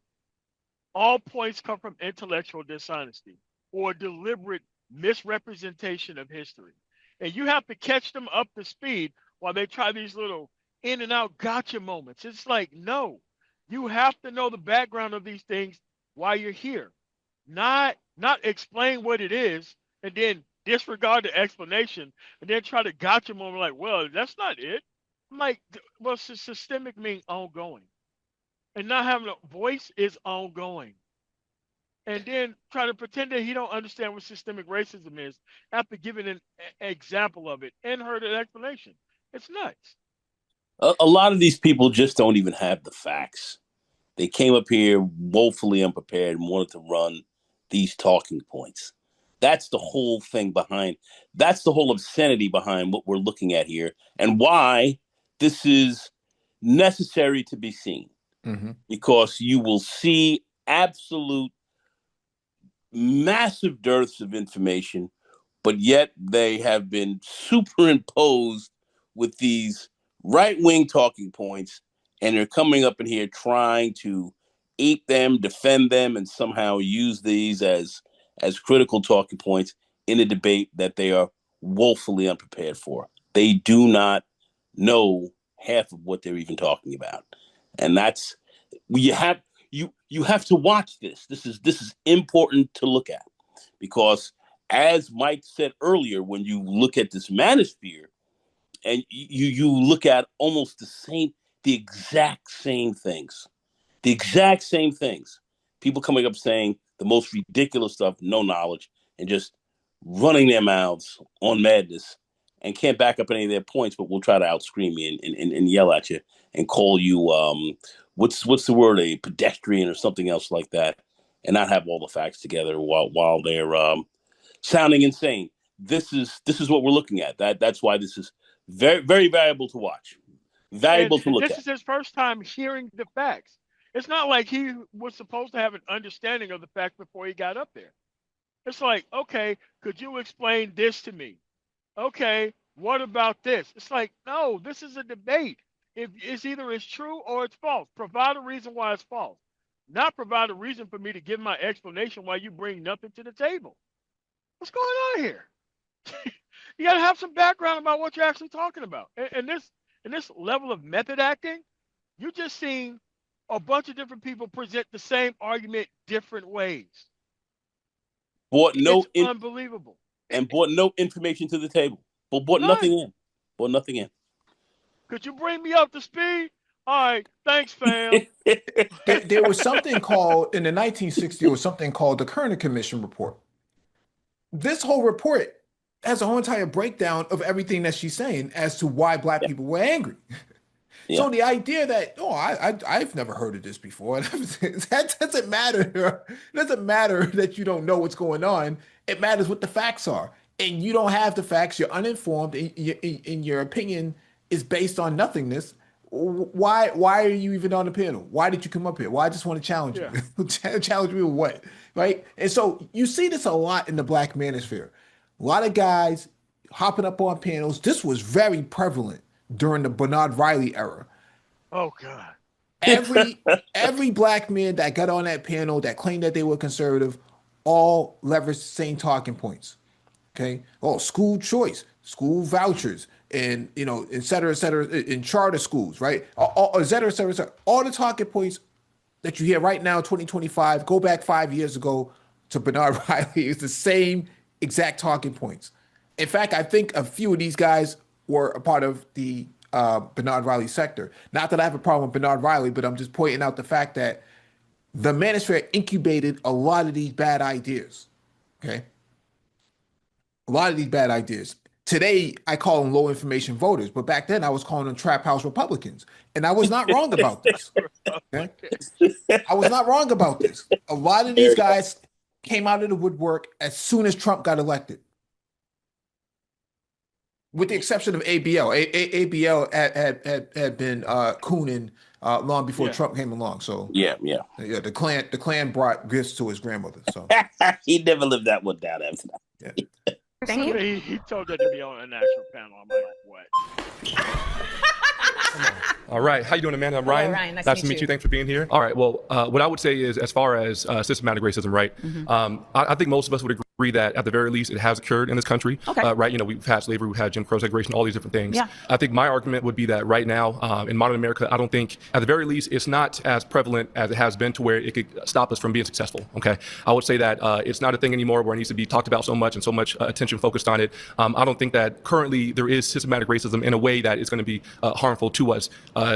All points come from intellectual dishonesty or deliberate misrepresentation of history. And you have to catch them up to speed while they try these little in and out gotcha moments. It's like, no, you have to know the background of these things while you're here. not explain what it is and then disregard the explanation and then try to gotcha them. Like, well, that's not it. I'm like, well, systemic means ongoing, and not having a voice is ongoing. And then try to pretend that he don't understand what systemic racism is after giving an example of it and heard an explanation. It's nuts. A lot of these people just don't even have the facts. They came up here woefully unprepared and wanted to run these talking points. That's the whole thing behind, that's the whole obscenity behind what we're looking at here and why this is necessary to be seen. Mm-hmm. Because you will see absolute massive dearths of information, but yet they have been superimposed with these right-wing talking points, and they're coming up in here trying to eat them, defend them, and somehow use these as critical talking points in a debate that they are woefully unprepared for. They do not know half of what they're even talking about. And that's, you have to watch this. This is important to look at, because as Mike said earlier, when you look at this manosphere and you look at almost the exact same things. People coming up saying the most ridiculous stuff, no knowledge, and just running their mouths on madness and can't back up any of their points, but will try to outscream you and yell at you and call you, what's the word, a pedestrian or something else like that, and not have all the facts together while they're sounding insane. This is what we're looking at. That's why this is very, very valuable to watch. Valuable to look at. This is his first time hearing the facts. It's not like he was supposed to have an understanding of the facts before he got up there. It's like, okay, could you explain this to me? Okay, what about this? It's like, no, this is a debate. If it's either it's true or it's false. Provide a reason why it's false. Not provide a reason for me to give my explanation why you bring nothing to the table. What's going on here? You got to have some background about what you're actually talking about. And this level of method acting, you just seen a bunch of different people present the same argument different ways. Unbelievable. And brought no information to the table. But brought nothing in. Brought nothing in. Could you bring me up to speed? All right, thanks, fam. There was something called, in the 1960s, there was something called the Kerner Commission report. This whole report has a whole entire breakdown of everything that she's saying as to why Black people were angry. Yeah. So the idea that, I've never heard of this before, that doesn't matter. It doesn't matter that you don't know what's going on. It matters what the facts are. And you don't have the facts. You're uninformed. And your opinion is based on nothingness. Why are you even on the panel? Why did you come up here? Well, I just want to challenge you. Challenge me with what? Right? And so you see this a lot in the Black manosphere. A lot of guys hopping up on panels. This was very prevalent during the Bernard Riley era. Oh God. Every Black man that got on that panel that claimed that they were conservative all leveraged the same talking points. Okay. Oh, school choice, school vouchers, and et cetera, in charter schools, right? Et cetera, et cetera, et cetera. All the talking points that you hear right now, 2025, go back 5 years ago to Bernard Riley, is the same exact talking points. In fact, I think a few of these guys were a part of the Bernard Riley sector. Not that I have a problem with Bernard Riley, but I'm just pointing out the fact that the Manosphere incubated a lot of these bad ideas. Okay. A lot of these bad ideas. Today, I call them low information voters, but back then I was calling them trap house Republicans. And I was not wrong about this. Okay? I was not wrong about this. A lot of these guys came out of the woodwork as soon as Trump got elected. With the exception of ABL. ABL had been cooning long before Trump came along. So yeah, the Klan brought gifts to his grandmother. So he never lived that one down after that. Yeah. Thank you. He told that to be on a national panel. I'm like, what? All right. How you doing, Amanda? I'm Ryan. Ryan. Nice to meet you. Thanks for being here. All right. Well, what I would say is, as far as systematic racism, right? I think most of us would agree agree that at the very least it has occurred in this country, right? You know, we've had slavery, we've had Jim Crow segregation, all these different things. Yeah. I think my argument would be that right now in modern America, I don't think, at the very least, it's not as prevalent as it has been to where it could stop us from being successful, okay? I would say that it's not a thing anymore where it needs to be talked about so much and so much attention focused on it. I don't think that currently there is systematic racism in a way that is going to be harmful to us,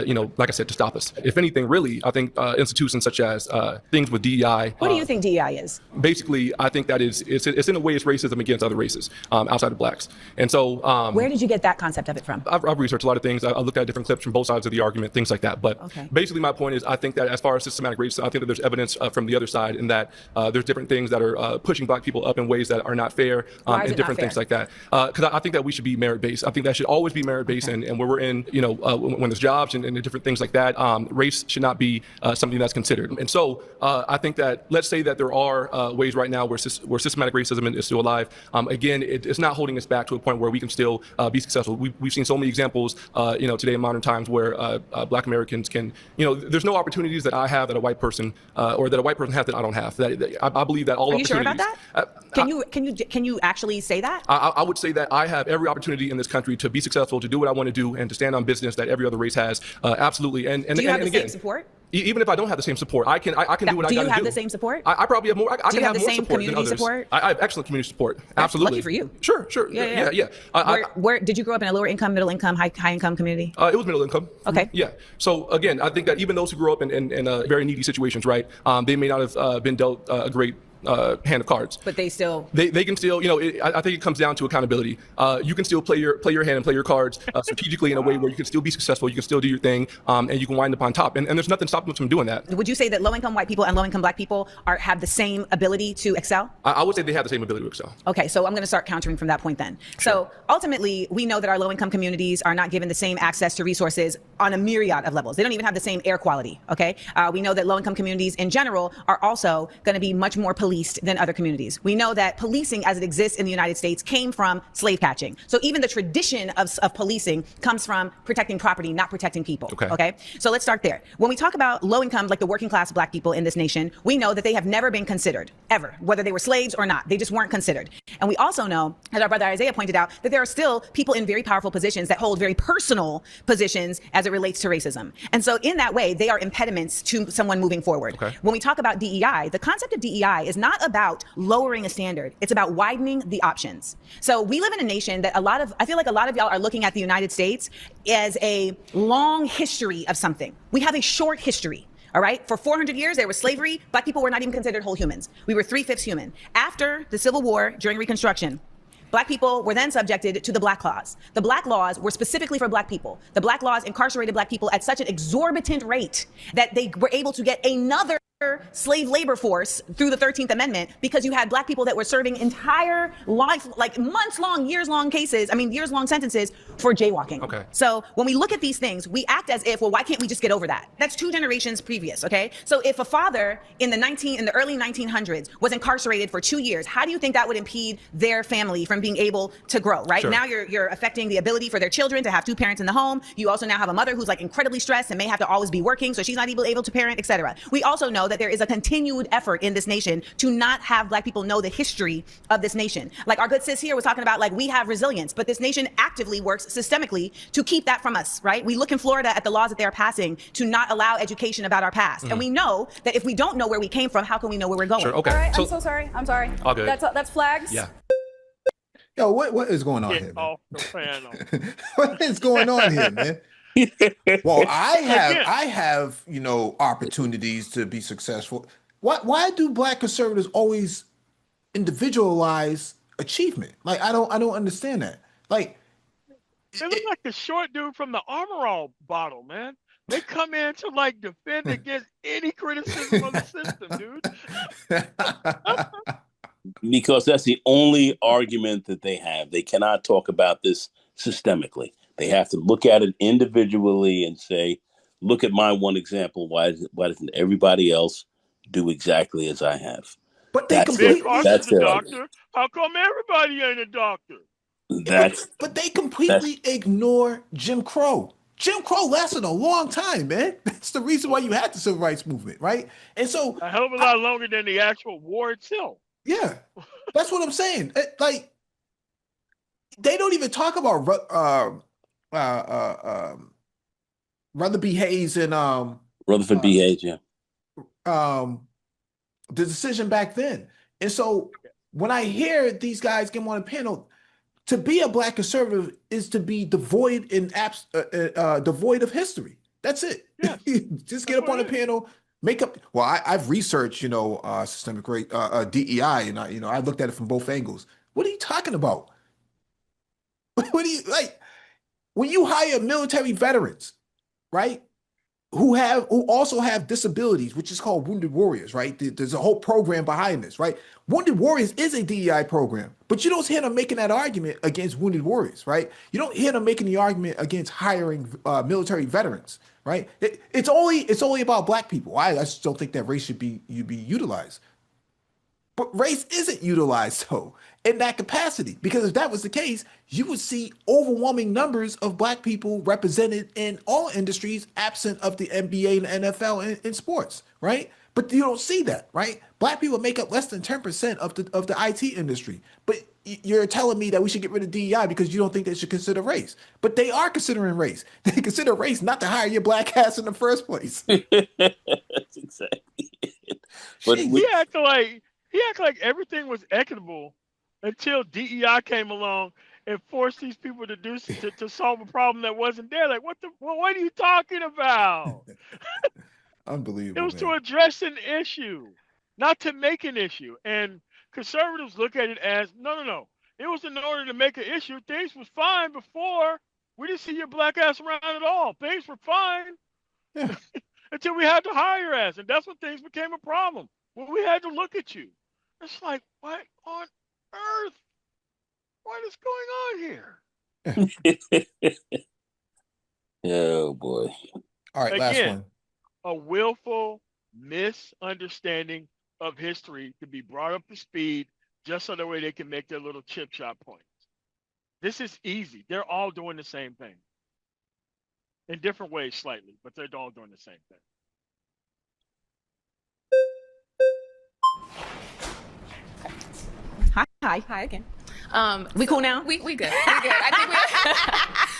you know, like I said, to stop us. If anything, really, I think institutions such as things with DEI. What do you think DEI is? Basically, I think that it's in a way it's racism against other races outside of blacks. And so where did you get that concept of it from? I've researched a lot of things. I looked at different clips from both sides of the argument, things like that. But basically my point is I think that as far as systematic racism, I think that there's evidence from the other side in that there's different things that are pushing black people up in ways that are not fair and different things like that. Because I think that we should be merit-based. I think that should always be merit-based. And where we're in, you know, when there's jobs and different things like that, race should not be something that's considered. And so I think that let's say that there are ways right now where systematic racism is still alive. Again, it's not holding us back to a point where we can still be successful. We've seen so many examples, you know, today in modern times where Black Americans can, you know, there's no opportunities that I have that a white person or that a white person has that I don't have. I believe that all Are you opportunities. sure about that? Can you actually say that? I would say that I have every opportunity in this country to be successful, to do what I want to do, and to stand on business that every other race has. Absolutely. And do you have the again, same support? Even if I don't have the same support, I can do what I got to do. Do you have the same support? I probably have more. I do you can have the more same support community than others. support? I have excellent community support. That's Absolutely. lucky for you. Sure. Yeah. Where did you grow up in a lower income, middle income, high income community? It was middle income. Okay. Yeah. So again, I think that even those who grew up in very needy situations, right, they may not have been dealt a great hand of cards. But they still they can still, you know, I think it comes down to accountability. You can still play your hand and play your cards strategically in a way where you can still be successful, you can still do your thing, and you can wind up on top. And there's nothing stopping us from doing that. Would you say that low-income white people and low-income black people have the same ability to excel? I would say they have the same ability to excel. Okay, so I'm going to start countering from that point then. Sure. So ultimately, we know that our low-income communities are not given the same access to resources on a myriad of levels. They don't even have the same air quality, okay? We know that low-income communities in general are also going to be much more policed than other communities. We know that policing as it exists in the United States came from slave catching. So even the tradition of policing comes from protecting property, not protecting people. Okay. So let's start there. When we talk about low income, like the working class black people in this nation, we know that they have never been considered, ever, whether they were slaves or not. They just weren't considered. And we also know, as our brother Isaiah pointed out, that there are still people in very powerful positions that hold very personal positions as it relates to racism. And so in that way, they are impediments to someone moving forward. When we talk about DEI, the concept of DEI is not about lowering a standard. It's about widening the options. So we live in a nation that I feel like a lot of y'all are looking at the United States as a long history of something. We have a short history. All right. For 400 years, there was slavery. Black people were not even considered whole humans. We were 3/5 human. After the Civil War, during Reconstruction, Black people were then subjected to the Black Laws. The Black Laws were specifically for Black people. The Black Laws incarcerated Black people at such an exorbitant rate that they were able to get another slave labor force through the 13th Amendment, because you had Black people that were serving entire life, like months-long, years-long sentences for jaywalking. So when we look at these things, we act as if, well, why can't we just get over that? That's 2 generations previous, okay? So if a father in the early 1900s was incarcerated for 2 years, how do you think that would impede their family from being able to grow, right? Sure. Now you're affecting the ability for their children to have 2 parents in the home. You also now have a mother who's like incredibly stressed and may have to always be working, so she's not able to parent, etc. We also know that there is a continued effort in this nation to not have Black people know the history of this nation. Like our good sis here was talking about, like, we have resilience, but this nation actively works systemically to keep that from us, right? We look in Florida at the laws that they're passing to not allow education about our past. And we know that if we don't know where we came from, how can we know where we're going? Sure, okay. All right, I'm so sorry. I'm sorry. All good. That's flags. Yeah. Yo, what is going on Get here, man? off the panel. What is going on here, man? Well, I have, you know, opportunities to be successful. Why do Black conservatives always individualize achievement? Like, I don't understand that. Like, They look like the short dude from the Armor All bottle, man. They come in to like defend against any criticism of the system, dude. Because that's the only argument that they have. They cannot talk about this systemically. They have to look at it individually and say, look at my one example. Why doesn't everybody else do exactly as I have? But they That's completely a doctor. How come everybody ain't a doctor? but they completely ignore Jim Crow. Jim Crow lasted a long time, man. That's the reason why you had the civil rights movement, right? And so a hell of a lot longer than the actual war itself. Yeah. That's what I'm saying. Like, they don't even talk about Rutherford Hayes and Rutherford B. Hayes, yeah. the decision back then. And so when I hear these guys get on a panel, to be a Black conservative is to be devoid devoid of history. That's it. Yes. Just get up on a panel, make up. Well, I've researched, systemic race, DEI, and I looked at it from both angles. What are you talking about? What do you like? When you hire military veterans, right, who also have disabilities, which is called Wounded Warriors, right? There's a whole program behind this, right? Wounded Warriors is a DEI program, but you don't hear them making that argument against Wounded Warriors, right? You don't hear them making the argument against hiring military veterans, right? It's only about Black people. I just don't think that race should be utilized. But race isn't utilized, though, in that capacity. Because if that was the case, you would see overwhelming numbers of Black people represented in all industries, absent of the NBA and the NFL in sports, right? But you don't see that, right? Black people make up less than 10% of the IT industry. But you're telling me that we should get rid of DEI because you don't think they should consider race. But they are considering race. They consider race not to hire your Black ass in the first place. That's exactly it. But he acted like everything was equitable until DEI came along and forced these people to solve a problem that wasn't there. Like, what are you talking about? Unbelievable. It was to address an issue, not to make an issue. And conservatives look at it as, no. It was in order to make an issue. Things was fine before. We didn't see your Black ass around at all. Things were fine until we had to hire your ass. And that's when things became a problem. When we had to look at you. It's like, what on earth? What is going on here? Oh, boy. All right, last one. A willful misunderstanding of history to be brought up to speed just so that way they can make their little chip shot points. This is easy. They're all doing the same thing. In different ways slightly, but they're all doing the same thing. Hi again. We cool now? We good. We good.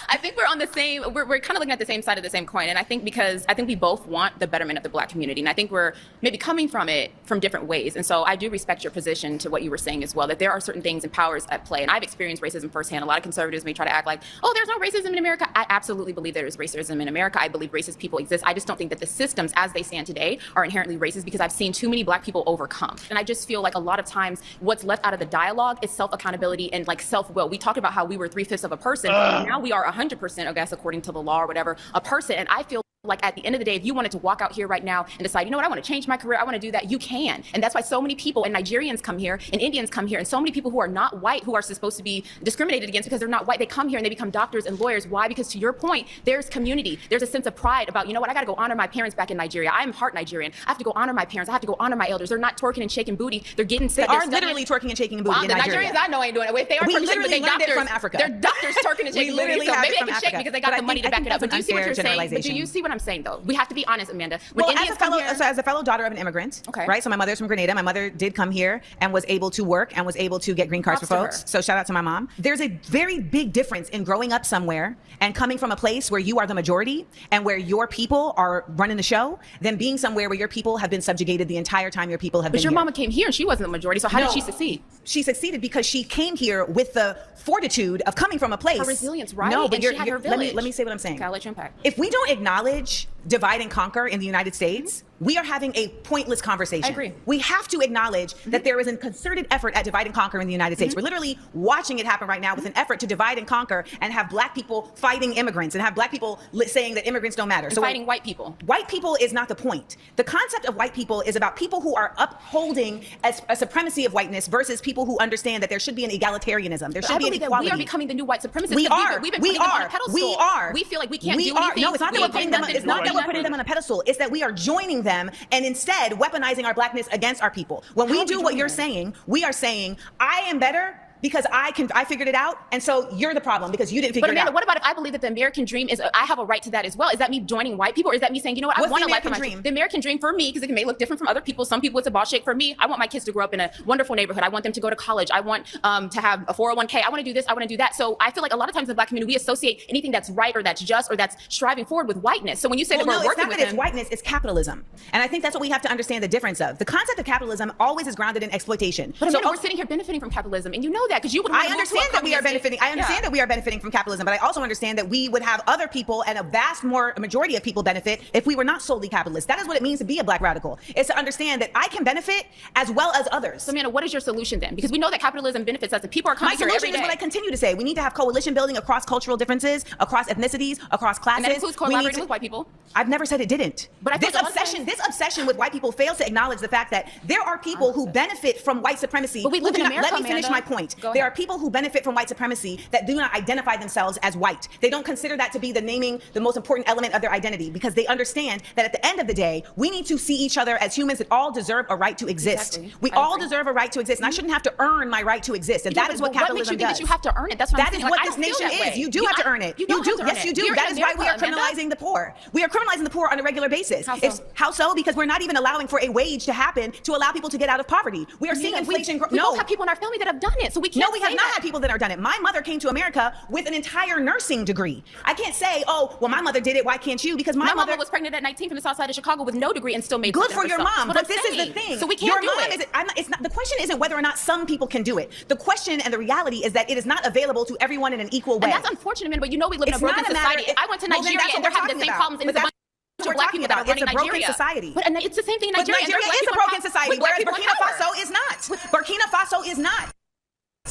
I think we're on the same. We're kind of looking at the same side of the same coin, and I think we both want the betterment of the Black community, and I think we're maybe coming from it from different ways. And so I do respect your position to what you were saying as well, that there are certain things and powers at play. And I've experienced racism firsthand. A lot of conservatives may try to act like, oh, there's no racism in America. I absolutely believe there is racism in America. I believe racist people exist. I just don't think that the systems as they stand today are inherently racist because I've seen too many Black people overcome. And I just feel like a lot of times what's left out of the dialogue is self-accountability and like self-will. We talked about how we were 3/5 of a person. Now we are 100%, I guess, according to the law or whatever, a person. And I feel like at the end of the day, if you wanted to walk out here right now and decide, you know what, I want to change my career, I want to do that, you can. And that's why so many people, and Nigerians come here, and Indians come here, and so many people who are not white, who are supposed to be discriminated against because they're not white, they come here and they become doctors and lawyers. Why? Because to your point, there's community. There's a sense of pride about, you know what, I got to go honor my parents back in Nigeria. I'm part Nigerian. I have to go honor my parents. I have to go honor my elders. They're not twerking and shaking booty. They're getting sick. They are literally twerking and shaking booty in the Nigeria. Nigerians I know ain't doing it. If they are we twerking, but they learned doctors it from Africa. They're doctors twerking and shaking booty. So maybe they can shake because they got the money to back it up. But do you see what you're saying? But do you see what I'm saying though? We have to be honest, Amanda. When as a fellow daughter of an immigrant, right? So my mother's from Grenada. My mother did come here and was able to work and was able to get green cards for folks. So shout out to my mom. There's a very big difference in growing up somewhere and coming from a place where you are the majority and where your people are running the show than being somewhere where your people have been subjugated the entire time your people have been here. But your mama came here and she wasn't the majority. So how did she succeed? She succeeded because she came here with the fortitude of coming from a place. Her resilience, right? No, but she had her village. let me say what I'm saying. Okay, I'll let you unpack. If we don't acknowledge divide and conquer in the United States, we are having a pointless conversation. I agree. We have to acknowledge that there is a concerted effort at divide and conquer in the United States. We're literally watching it happen right now with an effort to divide and conquer and have Black people fighting immigrants and have Black people saying that immigrants don't matter. So fighting white people. White people is not the point. The concept of white people is about people who are upholding a supremacy of whiteness versus people who understand that there should be an egalitarianism. There should be an equality. We are becoming the new white supremacists. We are. We've been putting them on a pedestal. We are. We feel like we can't do anything. No, it's not that we're putting them. It's not that we're putting them on a pedestal. It's that we are joining them and instead weaponizing our Blackness against our people. When we do what you're saying, we are saying, I am better because I figured it out, and so you're the problem because you didn't figure But it Amanda, out. what about if I believe that the American dream is, I have a right to that as well? Is that me joining white people, or is that me saying, you know what, I What's want the a life for American my dream? The American dream for me, because it may look different from other people. Some people it's a ball shake. For me, I want my kids to grow up in a wonderful neighborhood. I want them to go to college. I want to have a 401k. I want to do this. I want to do that. So I feel like a lot of times in the Black community, we associate anything that's right or that's just or that's striving forward with whiteness. So when you say that we're it's working not with that it's them, whiteness, it's capitalism. And I think that's what we have to understand the difference of. The concept of capitalism always is grounded in exploitation. but Amanda, we're sitting here benefiting from capitalism, and you know that because you would. I understand that we are benefiting. I understand that we are benefiting from capitalism, but I also understand that we would have other people and a majority of people benefit if we were not solely capitalist. That is what it means to be a Black radical. It's to understand that I can benefit as well as others. So Amanda, what is your solution then? Because we know that capitalism benefits us. The people are coming My here every solution is day. what I continue to say. We need to have coalition building across cultural differences, across ethnicities, across classes. And that includes collaborating with white people. I've never said it didn't. But I this think a lot of obsession with white people fails to acknowledge the fact that there are people who benefit from white supremacy. But we live in America, Let me finish Amanda. my point. Go There ahead. are people who benefit from white supremacy that do not identify themselves as white. They don't consider that to be the most important element of their identity because they understand that at the end of the day, we need to see each other as humans that all deserve a right to exist. Exactly. We all deserve a right to exist, and I shouldn't have to earn my right to exist. And Yeah, that but is what what makes capitalism you think does. that you have to earn it? That's what I'm That is saying. what Like, I this don't feel nation that is. way. You do have to earn it. You don't have to earn Yes, it. you do. You're That in is why we are America, Amanda. criminalizing the poor. We are criminalizing the poor on a regular basis. How so? How so? Because we're not even allowing for a wage to happen to allow people to get out of poverty. We are seeing inflation grow. We both have people in our family that have done it, so we can't. No, we have say not that. had people that are done it. My mother came to America with an entire nursing degree. I can't say, oh, well, my mother did it. Why can't you? Because my mama mother was pregnant at 19 from the south side of Chicago with no degree and still made good something for your herself. mom. That's what But I'm this is saying. the thing. So we can't your do mom it. It's not. The question isn't whether or not some people can do it. The question and the reality is that it is not available to everyone in an equal way. And that's unfortunate, man, but you know we live in a It's broken not a matter- society. I went to well, then Nigeria that's and what they're we're having the same talking problems, and about. there's a bunch But of we're black talking people that are about it's running a broken Nigeria. society. But it's the same thing in But Nigeria. and Nigeria there's is a black broken people society, with black whereas people in Burkina power. Faso is not. Burkina Faso is not.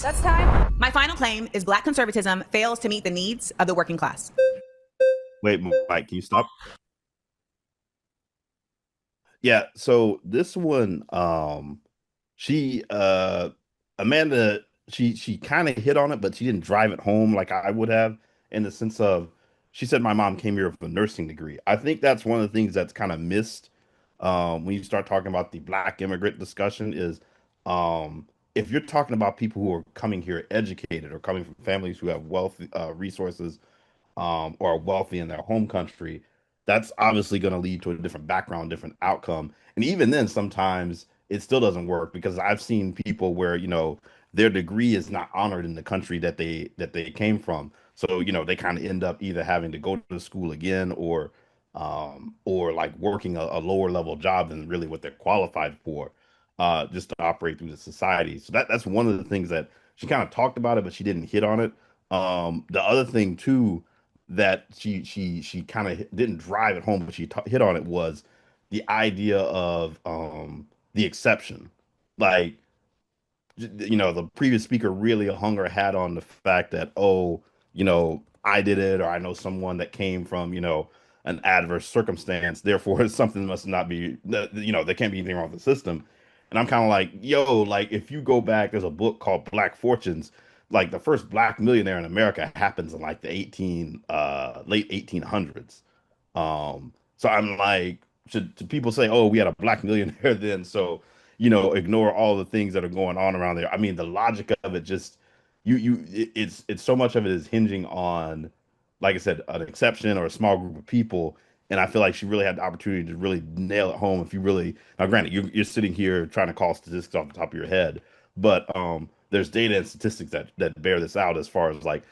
That's time. My final claim is Black conservatism fails to meet the needs of the working class. Wait, Mike, can you stop? Yeah, so this one, Amanda, she kind of hit on it, but she didn't drive it home like I would have, in the sense of, she said my mom came here with a nursing degree. I think that's one of the things that's kind of missed when you start talking about the Black immigrant discussion is if you're talking about people who are coming here educated or coming from families who have wealth resources or are wealthy in their home country, that's obviously going to lead to a different background, different outcome. And even then, sometimes it still doesn't work because I've seen people where, their degree is not honored in the country that they came from. So, they kind of end up either having to go to school again or like working a lower level job than really what they're qualified for, just to operate through the society. So that's one of the things that she kind of talked about it, but she didn't hit on it. The other thing too, that she kind of didn't drive it home, but she hit on it was the idea of the exception. Like, the previous speaker really hung her hat on the fact that, I did it, or I know someone that came from, an adverse circumstance. Therefore, something must not be, there can't be anything wrong with the system. And I'm kind of like, like if you go back, there's a book called Black Fortunes. Like the first Black millionaire in America happens in like the late 1800s. So I'm like, should people say, oh, we had a Black millionaire then, so ignore all the things that are going on around there? I mean, the logic of it just it's so much of it is hinging on, like I said, an exception or a small group of people. And I feel like she really had the opportunity to really nail it home. If you really, now granted, you're sitting here trying to call statistics off the top of your head, but there's data and statistics that bear this out as far as like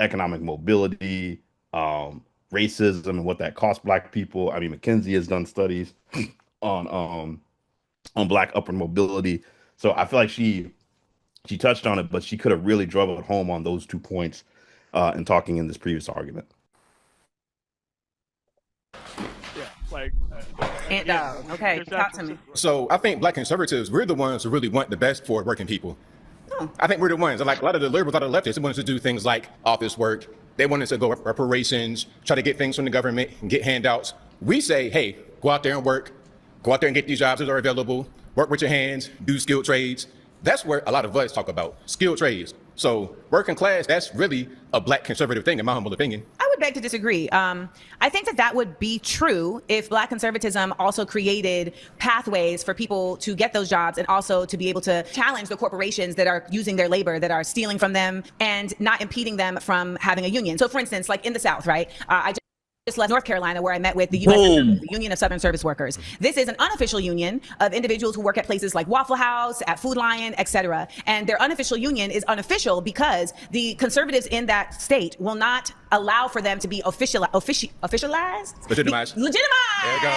economic mobility, racism, and what that costs Black people. I mean, McKinsey has done studies on Black upward mobility. So I feel like she touched on it, but she could have really drove it home on those 2 points in talking in this previous argument. Okay, talk to me. So I think Black conservatives, we're the ones who really want the best for working people. I think we're the ones, like a lot of the liberals, a lot of the leftists, they wanted to do things like office work. They wanted to go reparations, try to get things from the government and get handouts. We say, hey, go out there and work. Go out there and get these jobs that are available. Work with your hands, do skilled trades. That's where a lot of us talk about, skilled trades. So working class, that's really a Black conservative thing, in my humble opinion. I would would beg to disagree. I think that would be true if Black conservatism also created pathways for people to get those jobs and also to be able to challenge the corporations that are using their labor, that are stealing from them and not impeding them from having a union. So for instance, like in the South, right? I just left North Carolina where I met with the USSS, the Union of Southern Service Workers. This is an unofficial union of individuals who work at places like Waffle House, at Food Lion, etc. And their unofficial union is unofficial because the conservatives in that state will not allow for them to be officialized. Legitimized. Legitimized. There you go.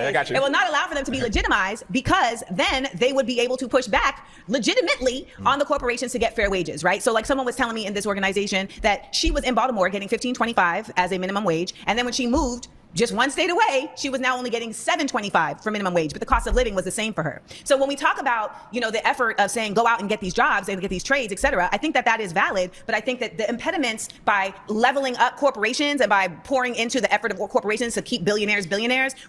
I got you. It will not allow for them to be legitimized because then they would be able to push back legitimately on the corporations to get fair wages, right? So like someone was telling me in this organization that she was in Baltimore getting $15.25 as a minimum wage. And then when she moved just one state away, she was now only getting $7.25 for minimum wage, but the cost of living was the same for her. So when we talk about, you know, the effort of saying go out and get these jobs and get these trades, et cetera, I think that is valid, but I think that the impediments by leveling up corporations and by pouring into the effort of corporations to keep billionaires,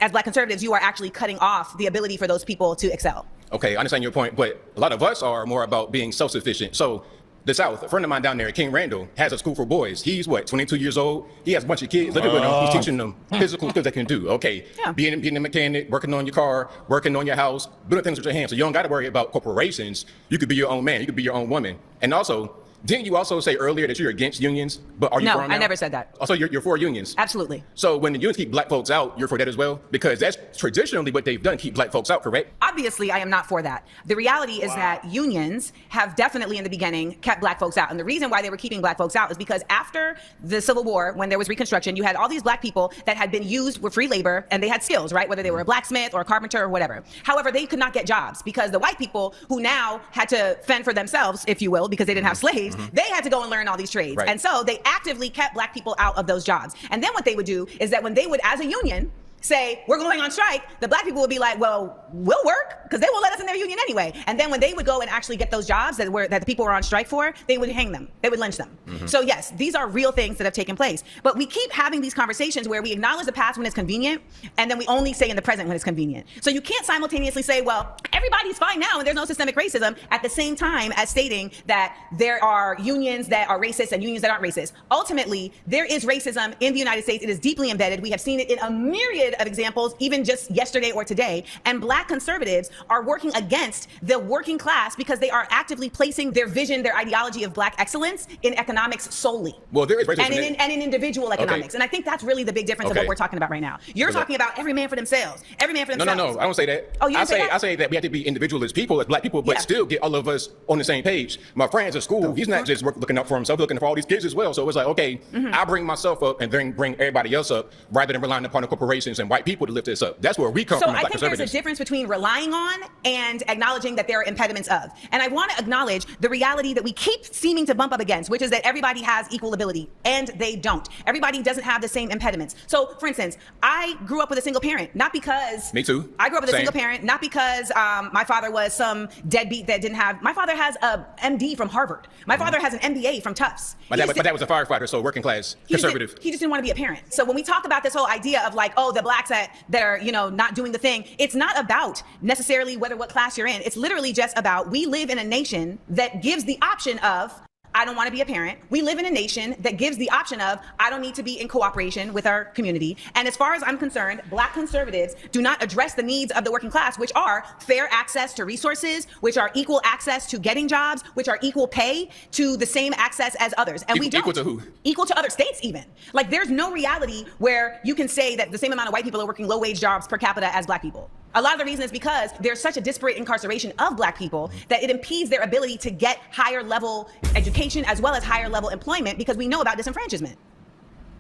as Black conservatives, you are actually cutting off the ability for those people to excel. Okay, I understand your point, but a lot of us are more about being self-sufficient. So the South, a friend of mine down there, King Randall, has a school for boys. He's 22 years old. He has a bunch of kids. Look at what he's teaching them physical skills they can do. Okay, being a mechanic, working on your car, working on your house, doing things with your hands. So you don't got to worry about corporations. You could be your own man. You could be your own woman. And also, didn't you also say earlier that you're against unions? But are you for them now? I never said that. Also, you're for unions. Absolutely. So when the unions keep Black folks out, you're for that as well? Because that's traditionally what they've done, keep Black folks out, correct? Obviously, I am not for that. The reality is that unions have definitely in the beginning kept Black folks out. And the reason why they were keeping Black folks out is because after the Civil War, when there was Reconstruction, you had all these Black people that had been used with free labor and they had skills, right? Whether they were a blacksmith or a carpenter or whatever. However, they could not get jobs because the white people who now had to fend for themselves, if you will, because they didn't have slaves, they had to go and learn all these trades. Right. And so they actively kept Black people out of those jobs. And then what they would do is that when they would, as a union, say, we're going on strike, the Black people would be like, well, we'll work because they won't let us in their union anyway. And then when they would go and actually get those jobs that the people were on strike for, they would hang them. They would lynch them. So yes, these are real things that have taken place. But we keep having these conversations where we acknowledge the past when it's convenient, and then we only say in the present when it's convenient. So you can't simultaneously say, well, everybody's fine now and there's no systemic racism at the same time as stating that there are unions that are racist and unions that aren't racist. Ultimately, there is racism in the United States. It is deeply embedded. We have seen it in a myriad of examples, even just yesterday or today. And Black conservatives are working against the working class because they are actively placing their vision, their ideology of Black excellence in economics solely. Well, there is racism and in individual economics. And I think that's really the big difference of what we're talking about right now. You're talking about every man for themselves. Every man for themselves. No, I don't say that. Oh, you I say that we have to be individual as people, as Black people, but still get all of us on the same page. My friend's at school, he's not just looking out for himself, looking for all these kids as well. So it's like, okay, I bring myself up and then bring everybody else up rather than relying upon the corporations and white people to lift this up. That's where we come from. So I think there's a difference between relying on and acknowledging that there are impediments of. And I want to acknowledge the reality that we keep seeming to bump up against, which is that everybody has equal ability, and they don't. Everybody doesn't have the same impediments. So, for instance, I grew up with a single parent, not because... Me too. I grew up with a single parent, not because my father was some deadbeat that didn't have... My father has a MD from Harvard. My father has an MBA from Tufts. My dad was a firefighter, so working class, conservative. He just didn't want to be a parent. So when we talk about this whole idea of like, oh, the Blacks that are, you know, not doing the thing, it's not about necessarily what class you're in. It's literally just about we live in a nation that gives the option of I don't want to be a parent. We live in a nation that gives the option of I don't need to be in cooperation with our community. And as far as I'm concerned, Black conservatives do not address the needs of the working class, which are fair access to resources, which are equal access to getting jobs, which are equal pay to the same access as others. And we don't. Equal to who? Equal to other states even. Like there's no reality where you can say that the same amount of white people are working low wage jobs per capita as Black people. A lot of the reason is because there's such a disparate incarceration of Black people that it impedes their ability to get higher level education as well as higher level employment because we know about disenfranchisement.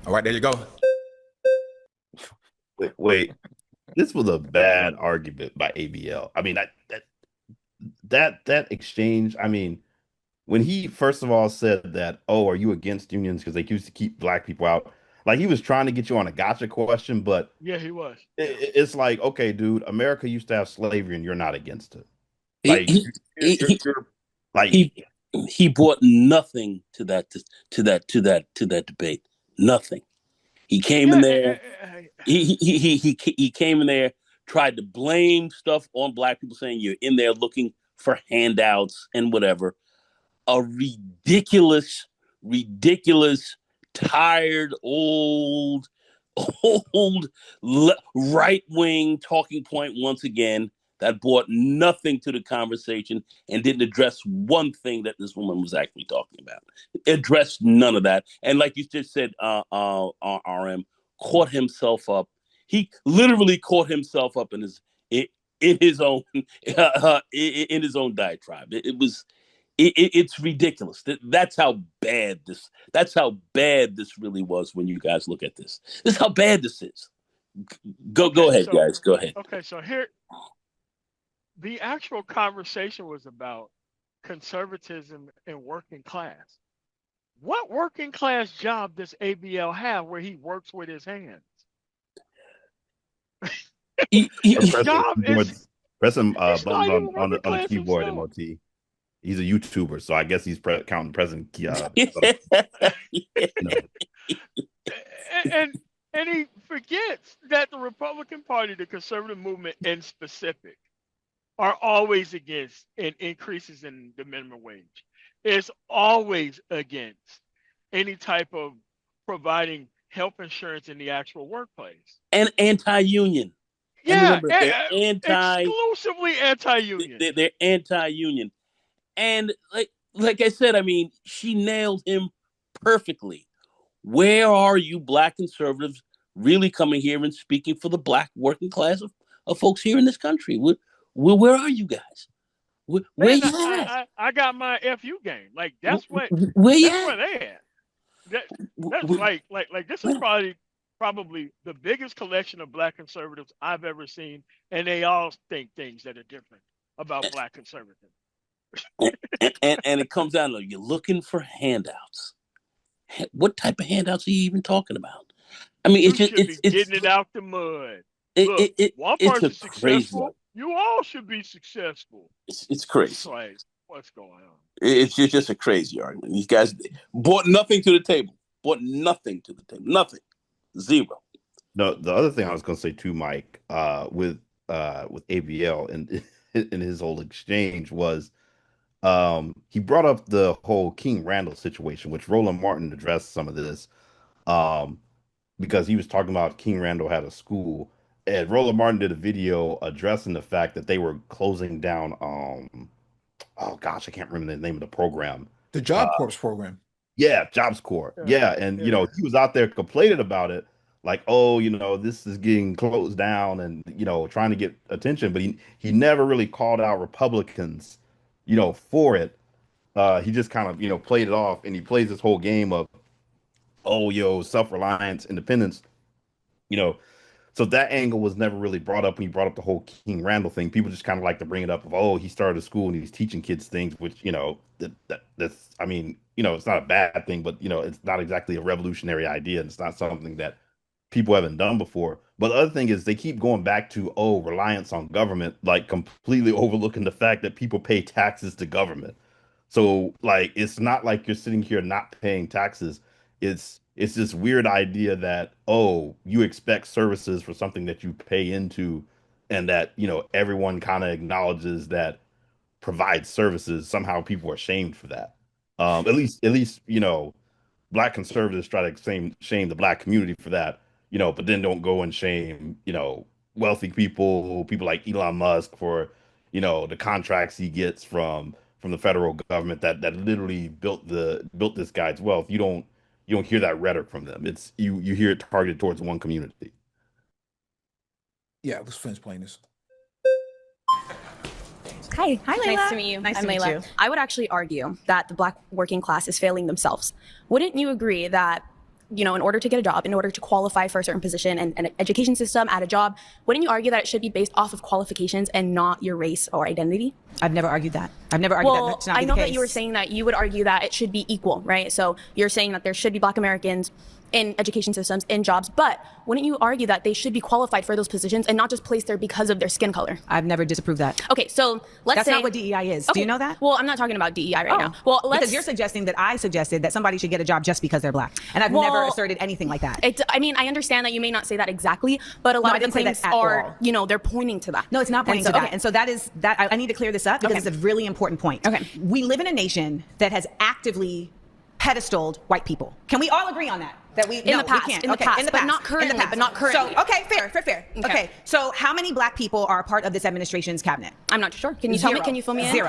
All right, there you go. Wait. This was a bad argument by ABL. I mean, that exchange, I mean, when he first of all said that, oh, are you against unions because they used to keep Black people out? Like he was trying to get you on a gotcha question, but yeah, he was. It's like, okay, dude, America used to have slavery, and you're not against it. Like, he brought nothing to that debate. Nothing. He came in there. He came in there, tried to blame stuff on Black people, saying you're in there looking for handouts and whatever. A ridiculous tired, old right-wing talking point once again that brought nothing to the conversation and didn't address one thing that this woman was actually talking about. Addressed none of that. And like you just said, RM caught himself up. He literally caught himself up in his own diatribe. It's ridiculous. That's how bad this really was when you guys look at this. This is how bad this is. Go ahead, guys. Go ahead. Okay, so here, the actual conversation was about conservatism and working class. What working class job does ABL have where he works with his hands? Pressing buttons on the keyboard, MOT. He's a YouTuber, so I guess he's counting present key. And he forgets that the Republican Party, the conservative movement in specific, are always against increases in the minimum wage. It's always against any type of providing health insurance in the actual workplace. And anti-union. Yeah, and exclusively anti-union. They're anti-union. And like I said, I mean, she nailed him perfectly. Where are you black conservatives really coming here and speaking for the black working class of folks here in this country? Where are you guys? Where you at? I got my FU game. Like that's where they at. That's like this is probably the biggest collection of black conservatives I've ever seen, and they all think things that are different about black conservatives. and it comes down to you're looking for handouts. What type of handouts are you even talking about? I mean, it's getting it out the mud. One person's successful. You all should be successful. It's crazy. It's like, what's going on? It's just a crazy argument. These guys brought nothing to the table. Nothing. Zero. No, the other thing I was going to say too, Mike, with ABL and in his whole exchange was he brought up the whole King Randall situation, which Roland Martin addressed some of this because he was talking about King Randall had a school, and Roland Martin did a video addressing the fact that they were closing down oh gosh, I can't remember the name of the program. The Job Corps program. Yeah, Jobs Corps. Yeah, and you know, he was out there complaining about it, like, oh, you know, this is getting closed down, and you know, trying to get attention, but he never really called out Republicans, you know, for it. He just kind of, you know, played it off, and he plays this whole game of, oh, yo, self-reliance, independence, you know. So that angle was never really brought up when he brought up the whole King Randall thing. People just kind of like to bring it up of, oh, he started a school and he's teaching kids things, which, you know, that's, I mean, you know, it's not a bad thing, but, you know, it's not exactly a revolutionary idea. It's not something that people haven't done before. But the other thing is they keep going back to, oh, reliance on government, like completely overlooking the fact that people pay taxes to government. So, like, it's not like you're sitting here not paying taxes. It's this weird idea that, oh, you expect services for something that you pay into, and that, you know, everyone kind of acknowledges that provides services. Somehow people are shamed for that. At least, you know, black conservatives try to shame the black community for that, you know, but then don't go and shame, you know, wealthy people like Elon Musk for, you know, the contracts he gets from the federal government that literally built this guy's wealth. You don't hear that rhetoric from them. It's you hear it targeted towards one community. Yeah, let's finish playing this. Hi, Layla. Nice to meet you. Nice I'm to meet Layla. you. I would actually argue that the black working class is failing themselves. Wouldn't you agree that, you know, in order to get a job, in order to qualify for a certain position and an education system at a job, wouldn't you argue that it should be based off of qualifications and not your race or identity? I've never argued that. I've never argued that. Well, That's not I the know that case. you were saying that you would argue that it should be equal, right? So you're saying that there should be black Americans in education systems, in jobs, but wouldn't you argue that they should be qualified for those positions and not just placed there because of their skin color? I've never disapproved that. Okay, so let's That's say... not what DEI is. Okay. Do you know that? Well, I'm not talking about DEI right now. Well, because you're suggesting that I suggested that somebody should get a job just because they're black. And I've never asserted anything like that. I mean, I understand that you may not say that exactly, but a lot of the things are, you know, they're pointing to that. No, it's not pointing to that. And so that is that. I need to clear this up because Okay. it's a really important point. Okay. We live in a nation that has actively pedestaled white people. Can we all agree on that? That we In the past, we can't. in the Okay, past, in the but past, not currently, in the past. but not currently. So, okay, fair. Okay, so how many black people are a part of this administration's cabinet? I'm not sure. Can you tell me? Can you fill me in? Zero.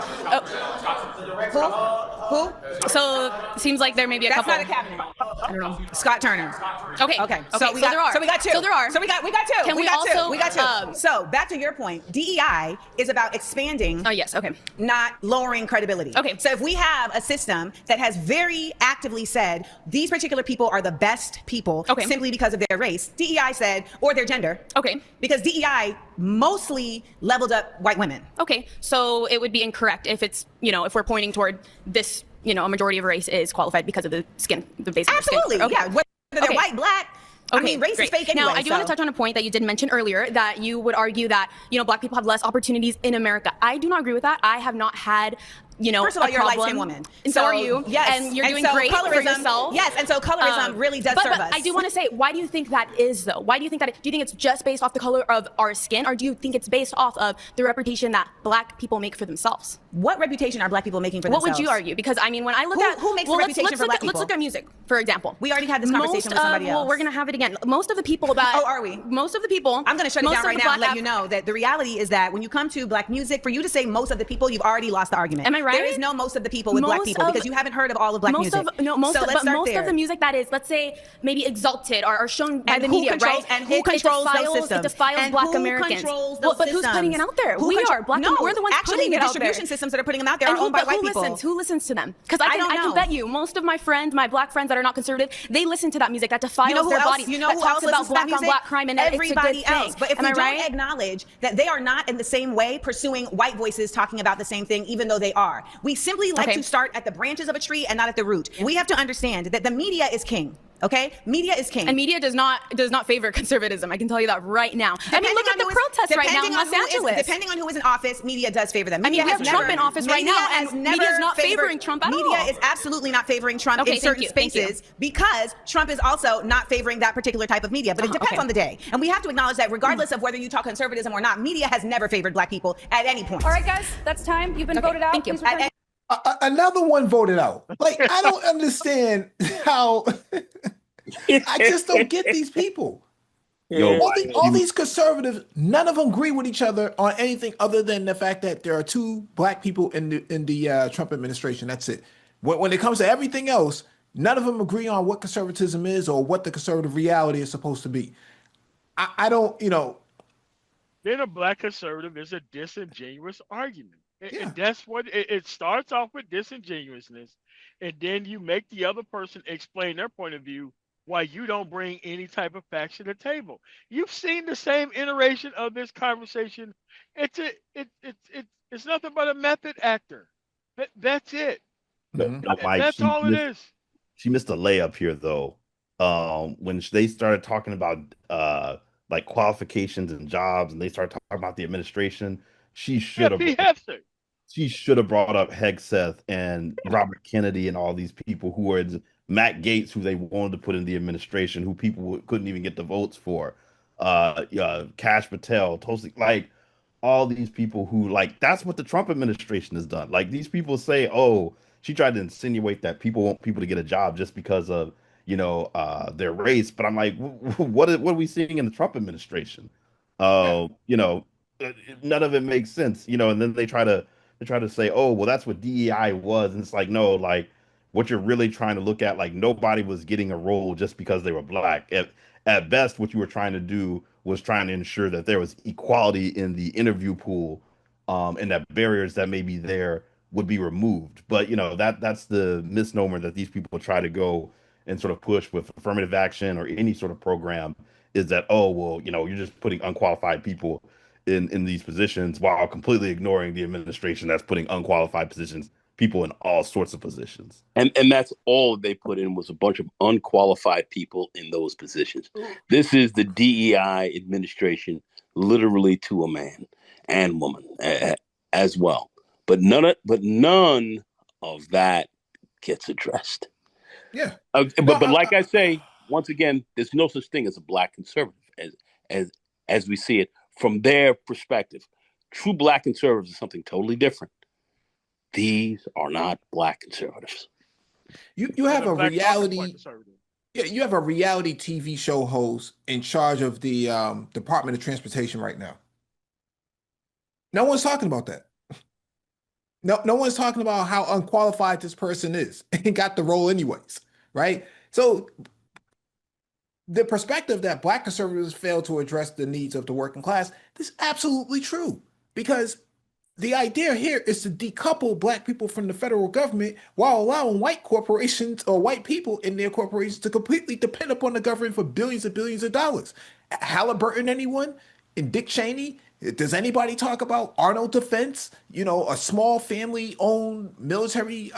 Who? So seems like there may be a couple. That's not a cabinet. I don't know. Scott Turner. Okay. So we got, there are. So we got two. So there are. So we got two. Can we got two. also? We got two. So back to your point, DEI is about expanding. Oh yes. Okay. Not lowering credibility. Okay. So if we have a system that has very actively said these particular people are the best people simply because of their race, DEI said, or their gender. Okay. Because DEI mostly leveled up white women. Okay. So it would be incorrect if it's, if we're pointing toward this, a majority of race is qualified because of the skin, the base of the skin. Absolutely. Yeah. Whether they're white, black. I mean, race is fake anyway. Now, I do want to touch on a point that you did mention earlier, that you would argue that, black people have less opportunities in America. I do not agree with that. I have not had, First of all, you're a light-skinned woman. And so are you. Yes. And you're doing great for yourself. Yes, and so colorism really does serve us. I do want to say, why do you think that is, though? Why do you think that? Do you think it's just based off the color of our skin, or do you think it's based off of the reputation that black people make for themselves? What reputation are black people making for themselves? What would you argue? Because, I mean, when I look at... Who makes the reputation for black people? Let's look at music, for example. We already had this conversation with somebody else. Well, we're going to have it again. Most of the people that... Oh, are we? Most of the people... I'm going to shut it down right now and let you know that the reality is that when you come to black music, for you to say most of the people, you've already lost the argument. Am I right? There is no most of the people with black people because you haven't heard of all of black music. Most of the music that is, let's say, maybe exalted or shown by the media, right? And who controls those systems? It defiles black Americans. But who's putting it out there? We are. Black people. We're the ones putting it out there. Actually, the distribution systems that are putting them out there are owned by white people. Who listens to them? Because I can bet you, most of my friends, my black friends that are not conservative, they listen to that music that defiles their bodies. That talks about black on black crime and everybody else. But if we don't acknowledge that they are not in the same way pursuing white voices talking about the same thing, even though they are, we simply like to start at the branches of a tree and not at the root. We have to understand that the media is king. Okay, media is king, and media does not favor conservatism. I can tell you that right now. I mean, look at the protests right now in Los Angeles. Depending on who is in office, media does favor them. I mean, we have Trump in office right now, and media is not favoring Trump at all. Media is absolutely not favoring Trump in certain spaces because Trump is also not favoring that particular type of media. But it depends on the day, and we have to acknowledge that regardless of whether you talk conservatism or not, media has never favored black people at any point. All right, guys, that's time. You've been voted out. Thank you. Another one voted out. Like, I don't understand how. I just don't get these people. All these conservatives, none of them agree with each other on anything other than the fact that there are two black people in the Trump administration. That's it. When it comes to everything else, none of them agree on what conservatism is or what the conservative reality is supposed to be. I don't, Being a black conservative is a disingenuous argument. And that's what it starts off with, disingenuousness. And then you make the other person explain their point of view why you don't bring any type of facts to the table. You've seen the same iteration of this conversation. It's nothing but a method actor. That's it. That's all it is. She missed a layup here, though. When they started talking about like qualifications and jobs, and they started talking about the administration, she should have brought up Hegseth and Robert Kennedy and all these people who were Matt Gaetz, who they wanted to put in the administration, who people couldn't even get the votes for. Kash Patel, Tulsi, like all these people who, like, that's what the Trump administration has done. Like, these people say, oh, she tried to insinuate that people want people to get a job just because of, their race. But I'm like, what are we seeing in the Trump administration? None of it makes sense, and then they try to say, oh, well, that's what DEI was. And it's like, no, like, what you're really trying to look at, like, nobody was getting a role just because they were black. At best, what you were trying to do was trying to ensure that there was equality in the interview pool, and that barriers that may be there would be removed. But, that's the misnomer that these people try to go and sort of push with affirmative action or any sort of program, is that, oh, well, you're just putting unqualified people in these positions while completely ignoring the administration that's putting unqualified people in all sorts of positions. And that's all they put in, was a bunch of unqualified people in those positions. This is the DEI administration, literally to a man and woman as well. But none of that gets addressed. Yeah. But like I say, once again, there's no such thing as a black conservative as we see it from their perspective. True black conservatives is something totally different. These are not black conservatives. You have a Black Caucus reality. weren't conservative. Yeah, you have a reality TV show host in charge of the Department of Transportation right now. No one's talking about that. No one's talking about how unqualified this person is and got the role anyways, right? So the perspective that Black conservatives fail to address the needs of the working class is absolutely true, because the idea here is to decouple Black people from the federal government while allowing white corporations or white people in their corporations to completely depend upon the government for billions and billions of dollars. Halliburton, anyone? And Dick Cheney? Does anybody talk about Arnold Defense? A small family-owned military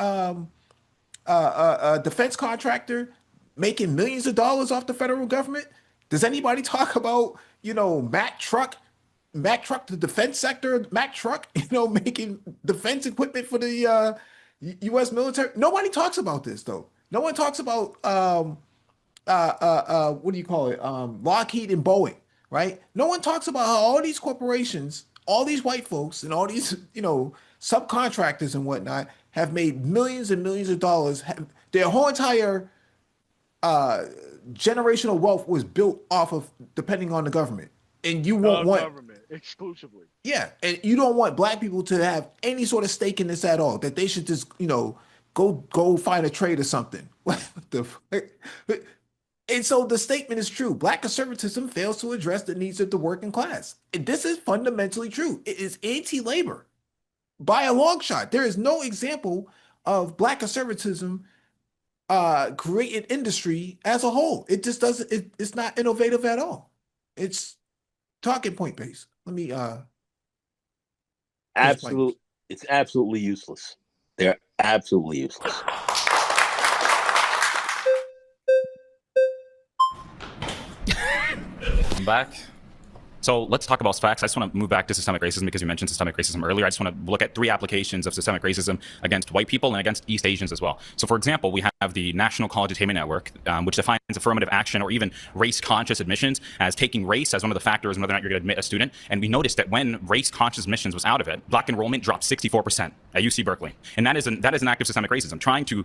defense contractor making millions of dollars off the federal government? Does anybody talk about, Mack Truck, the defense sector, Mack Truck, making defense equipment for the U.S. military? Nobody talks about this, though. No one talks about, what do you call it? Lockheed and Boeing, right? No one talks about how all these corporations, all these white folks, and all these, subcontractors and whatnot have made millions and millions of dollars. Their whole entire generational wealth was built off of depending on the government. And you won't want government exclusively. Yeah, and you don't want Black people to have any sort of stake in this at all. That they should just, go find a trade or something. And so the statement is true. Black conservatism fails to address the needs of the working class. And this is fundamentally true. It is anti-labor by a long shot. There is no example of Black conservatism creating industry as a whole. It just doesn't. It's not innovative at all. It's talking point based. Let me it's absolutely useless. They're absolutely useless. I'm back. So let's talk about facts. I just want to move back to systemic racism because you mentioned systemic racism earlier. I just want to look at 3 applications of systemic racism against white people and against East Asians as well. So for example, we have the National College Attainment Network, which defines affirmative action or even race-conscious admissions as taking race as one of the factors in whether or not you're going to admit a student. And we noticed that when race-conscious admissions was out of it, Black enrollment dropped 64% at UC Berkeley. And that is an act of systemic racism. Trying to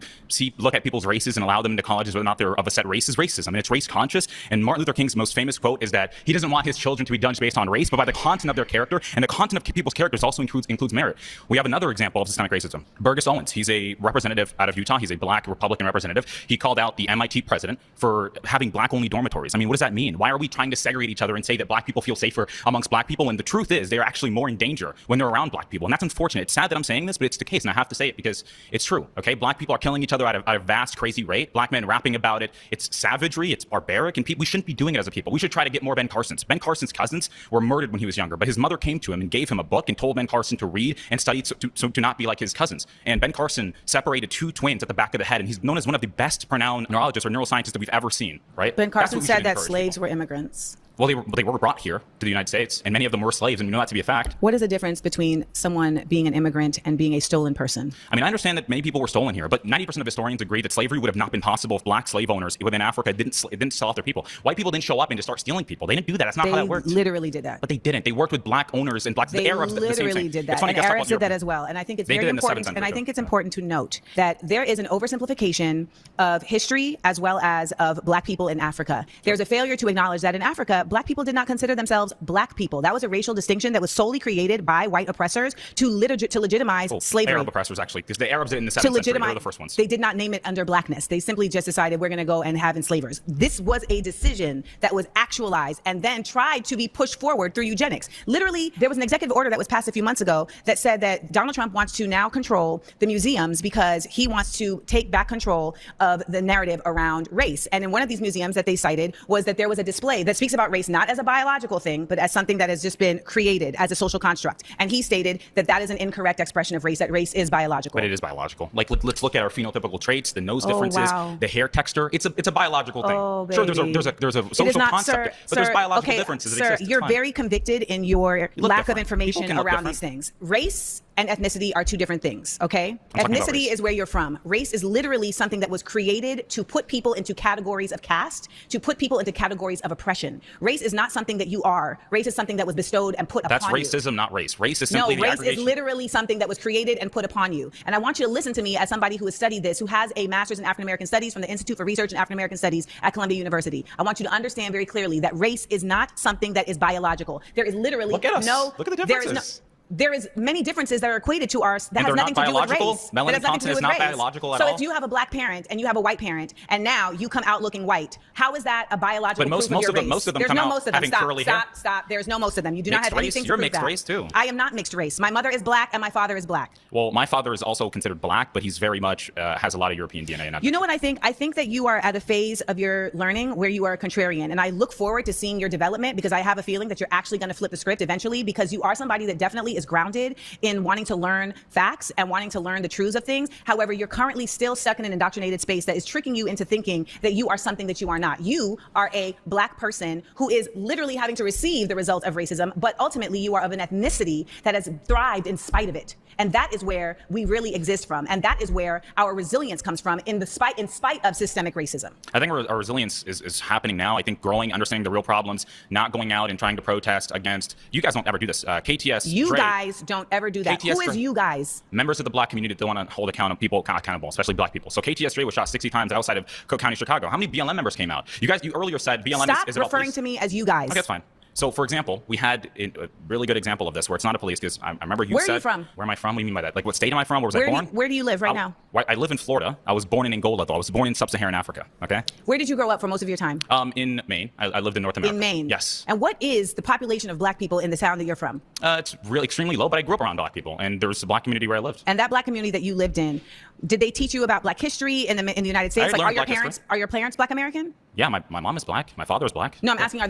look at people's races and allow them into colleges whether or not they're of a set race is racism. I mean, it's race-conscious. And Martin Luther King's most famous quote is that he doesn't want his children to be judged based on race, but by the content of their character, and the content of people's characters also includes merit. We have another example of systemic racism. Burgess Owens, he's a representative out of Utah. He's a Black Republican representative. He called out the MIT president for having Black-only dormitories. I mean, what does that mean? Why are we trying to segregate each other and say that Black people feel safer amongst Black people? And the truth is, they're actually more in danger when they're around Black people. And that's unfortunate. It's sad that I'm saying this, but it's the case, and I have to say it because it's true, okay? Black people are killing each other at a vast, crazy rate. Black men rapping about it. It's savagery. It's barbaric, and we shouldn't be doing it as a people. We should try to get more Ben Carsons. Ben Carson's cousins were murdered when he was younger, but his mother came to him and gave him a book and told Ben Carson to read and study so to not be like his cousins. And Ben Carson separated 2 twins at the back of the head, and he's known as one of the best renowned neurologists or neuroscientists that we've ever seen, right? Ben Carson said that slaves were immigrants. Well, they were brought here to the United States, and many of them were slaves, and we know that to be a fact. What is the difference between someone being an immigrant and being a stolen person? I mean, I understand that many people were stolen here, but 90% of historians agree that slavery would have not been possible if Black slave owners within Africa didn't sell off their people. White people didn't show up and just start stealing people. They didn't do that. That's not how that worked. They literally did that. But they didn't. They worked with Black owners and the Arabs. Literally did that. And Arabs did that as well. And I think it's very important. And I think it's important to note that there is an oversimplification of history as well as of Black people in Africa. There's a failure to acknowledge that in Africa, Black people did not consider themselves Black people. That was a racial distinction that was solely created by white oppressors to legitimize slavery. Arab oppressors, actually, because the Arabs did it in the 7th century. They were the first ones. They did not name it under Blackness. They simply just decided we're going to go and have enslavers. This was a decision that was actualized and then tried to be pushed forward through eugenics. Literally, there was an executive order that was passed a few months ago that said that Donald Trump wants to now control the museums because he wants to take back control of the narrative around race. And in one of these museums that they cited was that there was a display that speaks about race not as a biological thing, but as something that has just been created as a social construct. And he stated that that is an incorrect expression of race, that race is biological. But it is biological. Like, let's look at our phenotypical traits, the nose differences, the hair texture. It's a biological thing. Sure, there's a social concept, but there's biological differences that exist. You're very convicted in your lack of information around these things. Race and ethnicity are two different things, okay? Ethnicity is where you're from. Race is literally something that was created to put people into categories of caste, to put people into categories of oppression. Race is not something that you are. Race is something that was bestowed and put upon you. That's racism, not race. Race is simply the race aggregation. is literally something that was created and put upon you. And I want you to listen to me as somebody who has studied this, who has a master's in African American Studies from the Institute for Research in African American Studies at Columbia University. I want you to understand very clearly that race is not something that is biological. There is literally Look at us. no. Look at the there is differences. There is many differences that are equated to ours that And has they're nothing not to do with biological? race. Melanin That has nothing to do content is with not race. biological at so all? if you have a black parent and you have a white parent, and now you come out looking white, how is that a biological But most- proof of most your of them- race? most of them There's come no out most of them. having Stop, curly hair. stop. There's no most of them. You do not Mixed have race? anything to You're prove mixed that. race, too. I am not mixed race. My mother is black and my father is black. Well, my father is also considered black, but he's very much has a lot of European DNA. And You know what I think? I think that you are at a phase of your learning where you are a contrarian. And I look forward to seeing your development because I have a feeling that you're actually going to flip the script eventually because you are somebody that definitely is grounded in wanting to learn facts and wanting to learn the truths of things. However, you're currently still stuck in an indoctrinated space that is tricking you into thinking that you are something that you are not. You are a black person who is literally having to receive the result of racism, but ultimately you are of an ethnicity that has thrived in spite of it. And that is where we really exist from. And that is where our resilience comes from in spite of systemic racism. I think our resilience is happening now. I think growing, understanding the real problems, not going out and trying to protest against. You guys don't ever do this. KTS. You Dre, guys don't ever do that. KTS Who is you guys? Members of the black community that want to hold people accountable, especially black people. So KTS Dre was shot 60 times outside of Cook County, Chicago. How many BLM members came out? You earlier said BLM Stop is about referring police. to me as you guys. Okay, that's fine. So, for example, we had a really good example of this where it's not a police because I remember you Where said. are you from? Where am I from? What do you mean by that? Like, what state am I from? Where was I born? Where do you live right now? I live in Florida. I was born in Angola, though. I was born in sub-Saharan Africa. Okay. Where did you grow up for most of your time? In Maine. I lived in North America. In Maine. Yes. And what is the population of black people in the town that you're from? It's really extremely low, but I grew up around black people, and there was a black community where I lived. And that black community that you lived in, did they teach you about black history in the United States? I Like, learned black history. are your parents black American? Yeah, my mom is black. My father is black. No, I'm asking,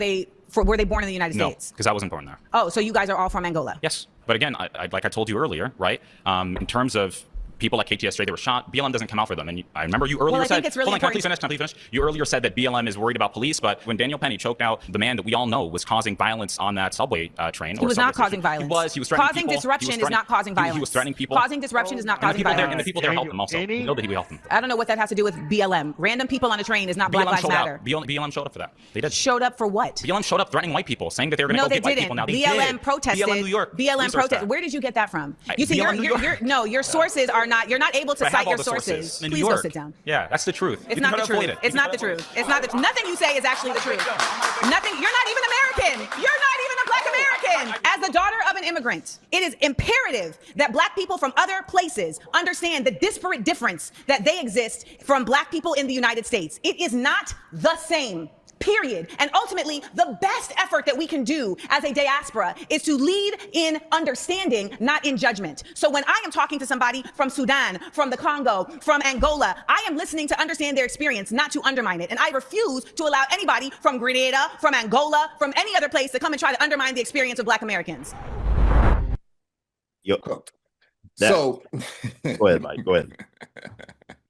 were they born in the United No, States? because I wasn't born there. Oh, so you guys are all from Angola? Yes. But again, like I told you earlier, right? In terms of people like KTS Dre, they were shot. BLM doesn't come out for them. And I remember you earlier I said, think it's really hold on, can I important. please finish? You earlier said that BLM is worried about police, but when Daniel Penny choked out the man that we all know was causing violence on that subway train. He was not causing violence. He was threatening Causing people. disruption is not causing violence. He was threatening people. Causing disruption is not causing violence. And the people there helped him also. You know that he helped them. I don't know what that has to do with BLM. Random people on a train is not Black Lives Matter. BLM showed up for that. They did. Showed up for what? BLM showed up threatening white people, saying that they were going to go get white people. Now they BLM did. protested. BLM New York. BLM protested. Where did you get that from? You see, your sources are not. You're not able to cite your sources. In Please New York. go sit down. Yeah, that's the truth. It's not the truth. It's not the truth. It's not the Nothing you say is actually the truth. Nothing. You're not even American. You're not even a black American. As the daughter of an immigrant, it is imperative that black people from other places understand the disparate difference that they exist from black people in the United States. It is not the same. Period. And ultimately, the best effort that we can do as a diaspora is to lead in understanding, not in judgment. So when I am talking to somebody from Sudan, from the Congo, from Angola, I am listening to understand their experience, not to undermine it. And I refuse to allow anybody from Grenada, from Angola, from any other place to come and try to undermine the experience of black Americans. Yo, So go ahead, Mike. Go ahead.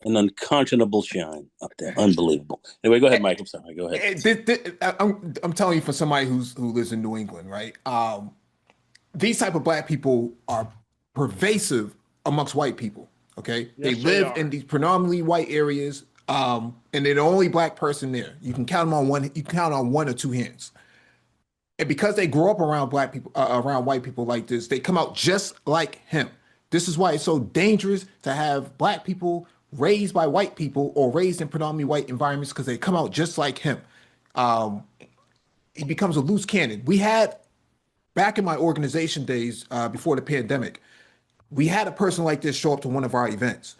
An unconscionable shine up there. Unbelievable. Anyway, go ahead, Mike. I'm sorry. Go ahead. I'm telling you, for somebody who lives in New England, right? These type of black people are pervasive amongst white people. Okay, Yes, they live in these predominantly white areas, and they're the only black person there. You can count them on one. You can count on one or two hands. And because they grow up around black people, around white people like this, they come out just like him. This is why it's so dangerous to have black people raised by white people or raised in predominantly white environments, because they come out just like him. He becomes a loose cannon. We had, back in my organization days, before the pandemic, we had a person like this show up to one of our events.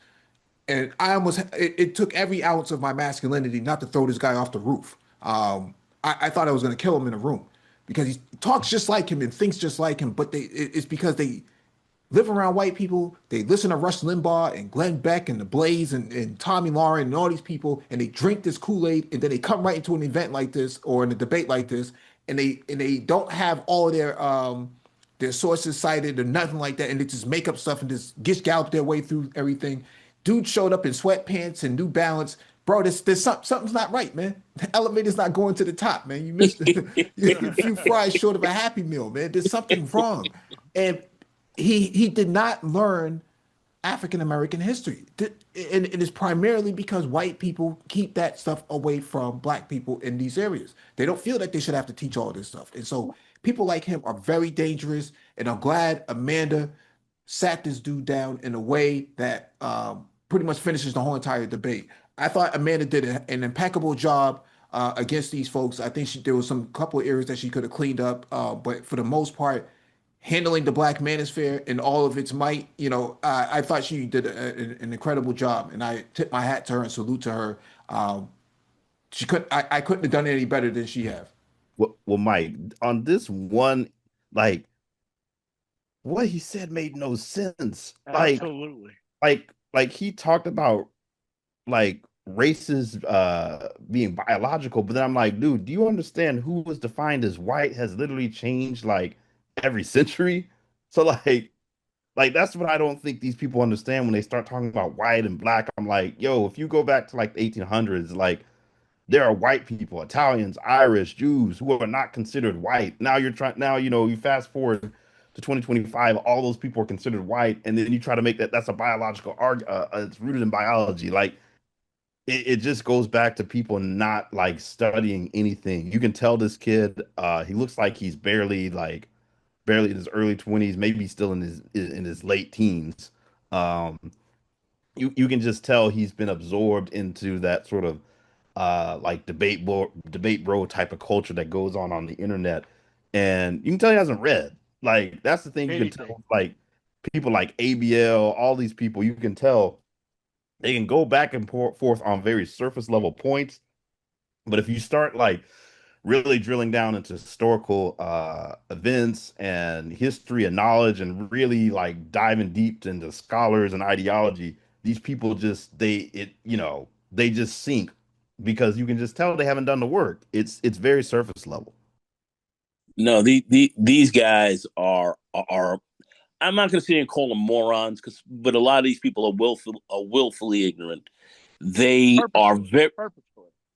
And it took every ounce of my masculinity not to throw this guy off the roof. I thought I was going to kill him in the room, because he talks just like him and thinks just like him, but it's because they live around white people. They listen to Rush Limbaugh and Glenn Beck and The Blaze and Tommy Lauren and all these people, and they drink this Kool-Aid, and then they come right into an event like this or in a debate like this, and they don't have all of their sources cited or nothing like that, and they just make up stuff and just gallop their way through everything. Dude showed up in sweatpants and New Balance. Bro, something's not right, man. The elevator's not going to the top, man. You missed a few fries short of a Happy Meal, man. There's something wrong. And he did not learn African American history. And it is primarily because white people keep that stuff away from black people in these areas. They don't feel that they should have to teach all this stuff. And so people like him are very dangerous. And I'm glad Amanda sat this dude down in a way that pretty much finishes the whole entire debate. I thought Amanda did an impeccable job against these folks. I think there was some couple of areas that she could have cleaned up, but for the most part, handling the Black Manosphere in all of its might, I thought she did an incredible job, and I tip my hat to her and salute to her. I couldn't have done it any better than she have. Well, Mike, on this one, like what he said made no sense. Absolutely. Like he talked about like races being biological, but then I'm like, dude, do you understand who was defined as white has literally changed like every century? So like that's what I don't think these people understand when they start talking about white and black. I'm like, yo, if you go back to like the 1800s, like there are white people, Italians, Irish, Jews who are not considered white. Now you fast forward to 2025, all those people are considered white, and then you try to make that's a biological argument. It's rooted in biology. Like it just goes back to people not like studying anything. You can tell this kid, he looks like he's barely in his early 20s, maybe still in his late teens. Um, you can just tell he's been absorbed into that sort of like debate bro type of culture that goes on the internet, and you can tell he hasn't read. Like that's the thing you can tell. Like people like ABL, all these people, you can tell they can go back and forth on very surface level points, but if you start like really drilling down into historical events and history and knowledge and really like diving deep into scholars and ideology, these people they just sink because you can just tell they haven't done the work. It's very surface level. No, these guys are I'm not going to sit here and call them morons, but a lot of these people are willfully ignorant. They are very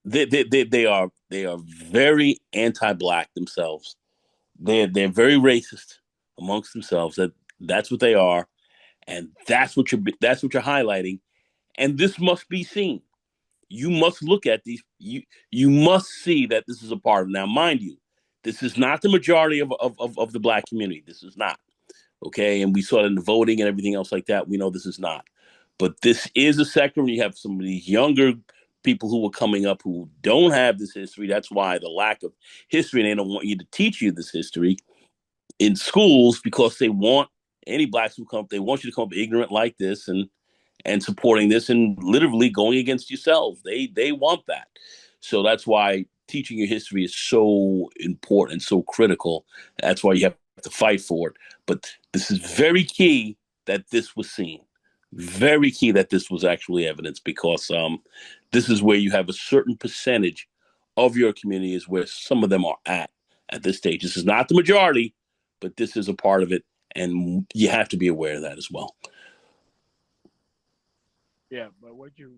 they are very anti-black themselves. They're very racist amongst themselves. That's what they are, and that's what you're highlighting. And this must be seen. You must look at these. You must see that this is a part of. Now, mind you, this is not the majority of the black community. This is not. Okay, and we saw it in the voting and everything else like that. We know this is not, but this is a sector when you have some of these younger people who are coming up who don't have this history. That's why the lack of history, and they don't want you to teach you this history in schools because they want any blacks who come up, they want you to come up ignorant like this and supporting this and literally going against yourselves. They want that. So that's why teaching your history is so important, so critical. That's why you have to fight for it. But this is very key that this was seen. Very key that this was actually evidence, because this is where you have a certain percentage of your community is where some of them are at this stage. This is not the majority, but this is a part of it, and you have to be aware of that as well. Yeah, but what you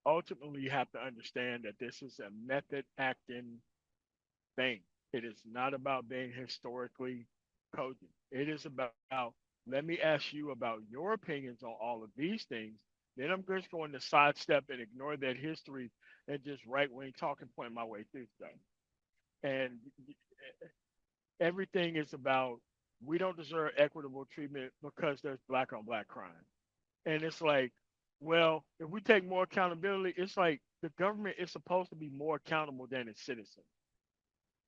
ultimately have to understand that this is a method acting thing. It is not about being historically cogent. It is about, let me ask you about your opinions on all of these things. Then I'm just going to sidestep and ignore that history and just right wing talking point my way through stuff. And everything is about, we don't deserve equitable treatment because there's black on black crime. And it's like, well, if we take more accountability, it's like the government is supposed to be more accountable than its citizens.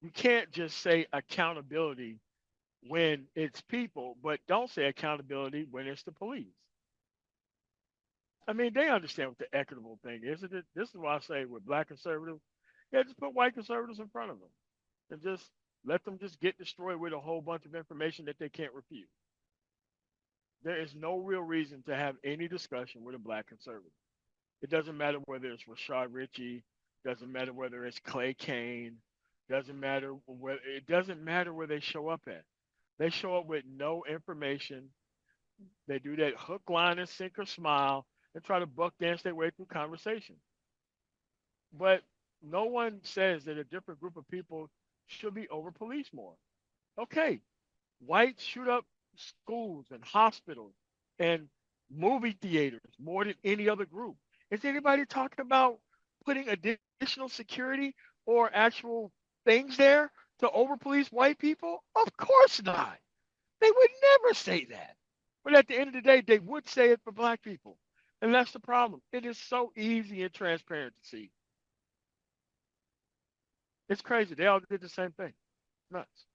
You can't just say accountability when it's people, but don't say accountability when it's the police. I mean, they understand what the equitable thing is. This is why I say with black conservatives, yeah, just put white conservatives in front of them and just let them just get destroyed with a whole bunch of information that they can't refute. There is no real reason to have any discussion with a black conservative. It doesn't matter whether it's Rashad Ritchie, doesn't matter whether it's Clay Kane, doesn't matter where they show up at. They show up with no information. They do that hook, line, and sinker smile and try to buck dance their way through conversation. But no one says that a different group of people should be over policed more. Okay, whites shoot up schools and hospitals and movie theaters more than any other group. Is anybody talking about putting additional security or actual things there to over-police white people? Of course not. They would never say that. But at the end of the day, they would say it for black people. And that's the problem. It is so easy and transparent to see. It's crazy. They all did the same thing. Nuts.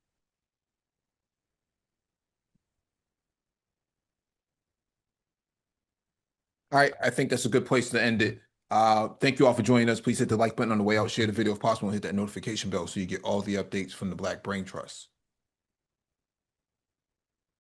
All right, I think that's a good place to end it. Thank you all for joining us. Please hit the like button on the way out, share the video if possible, and hit that notification bell so you get all the updates from the Black Brain Trust.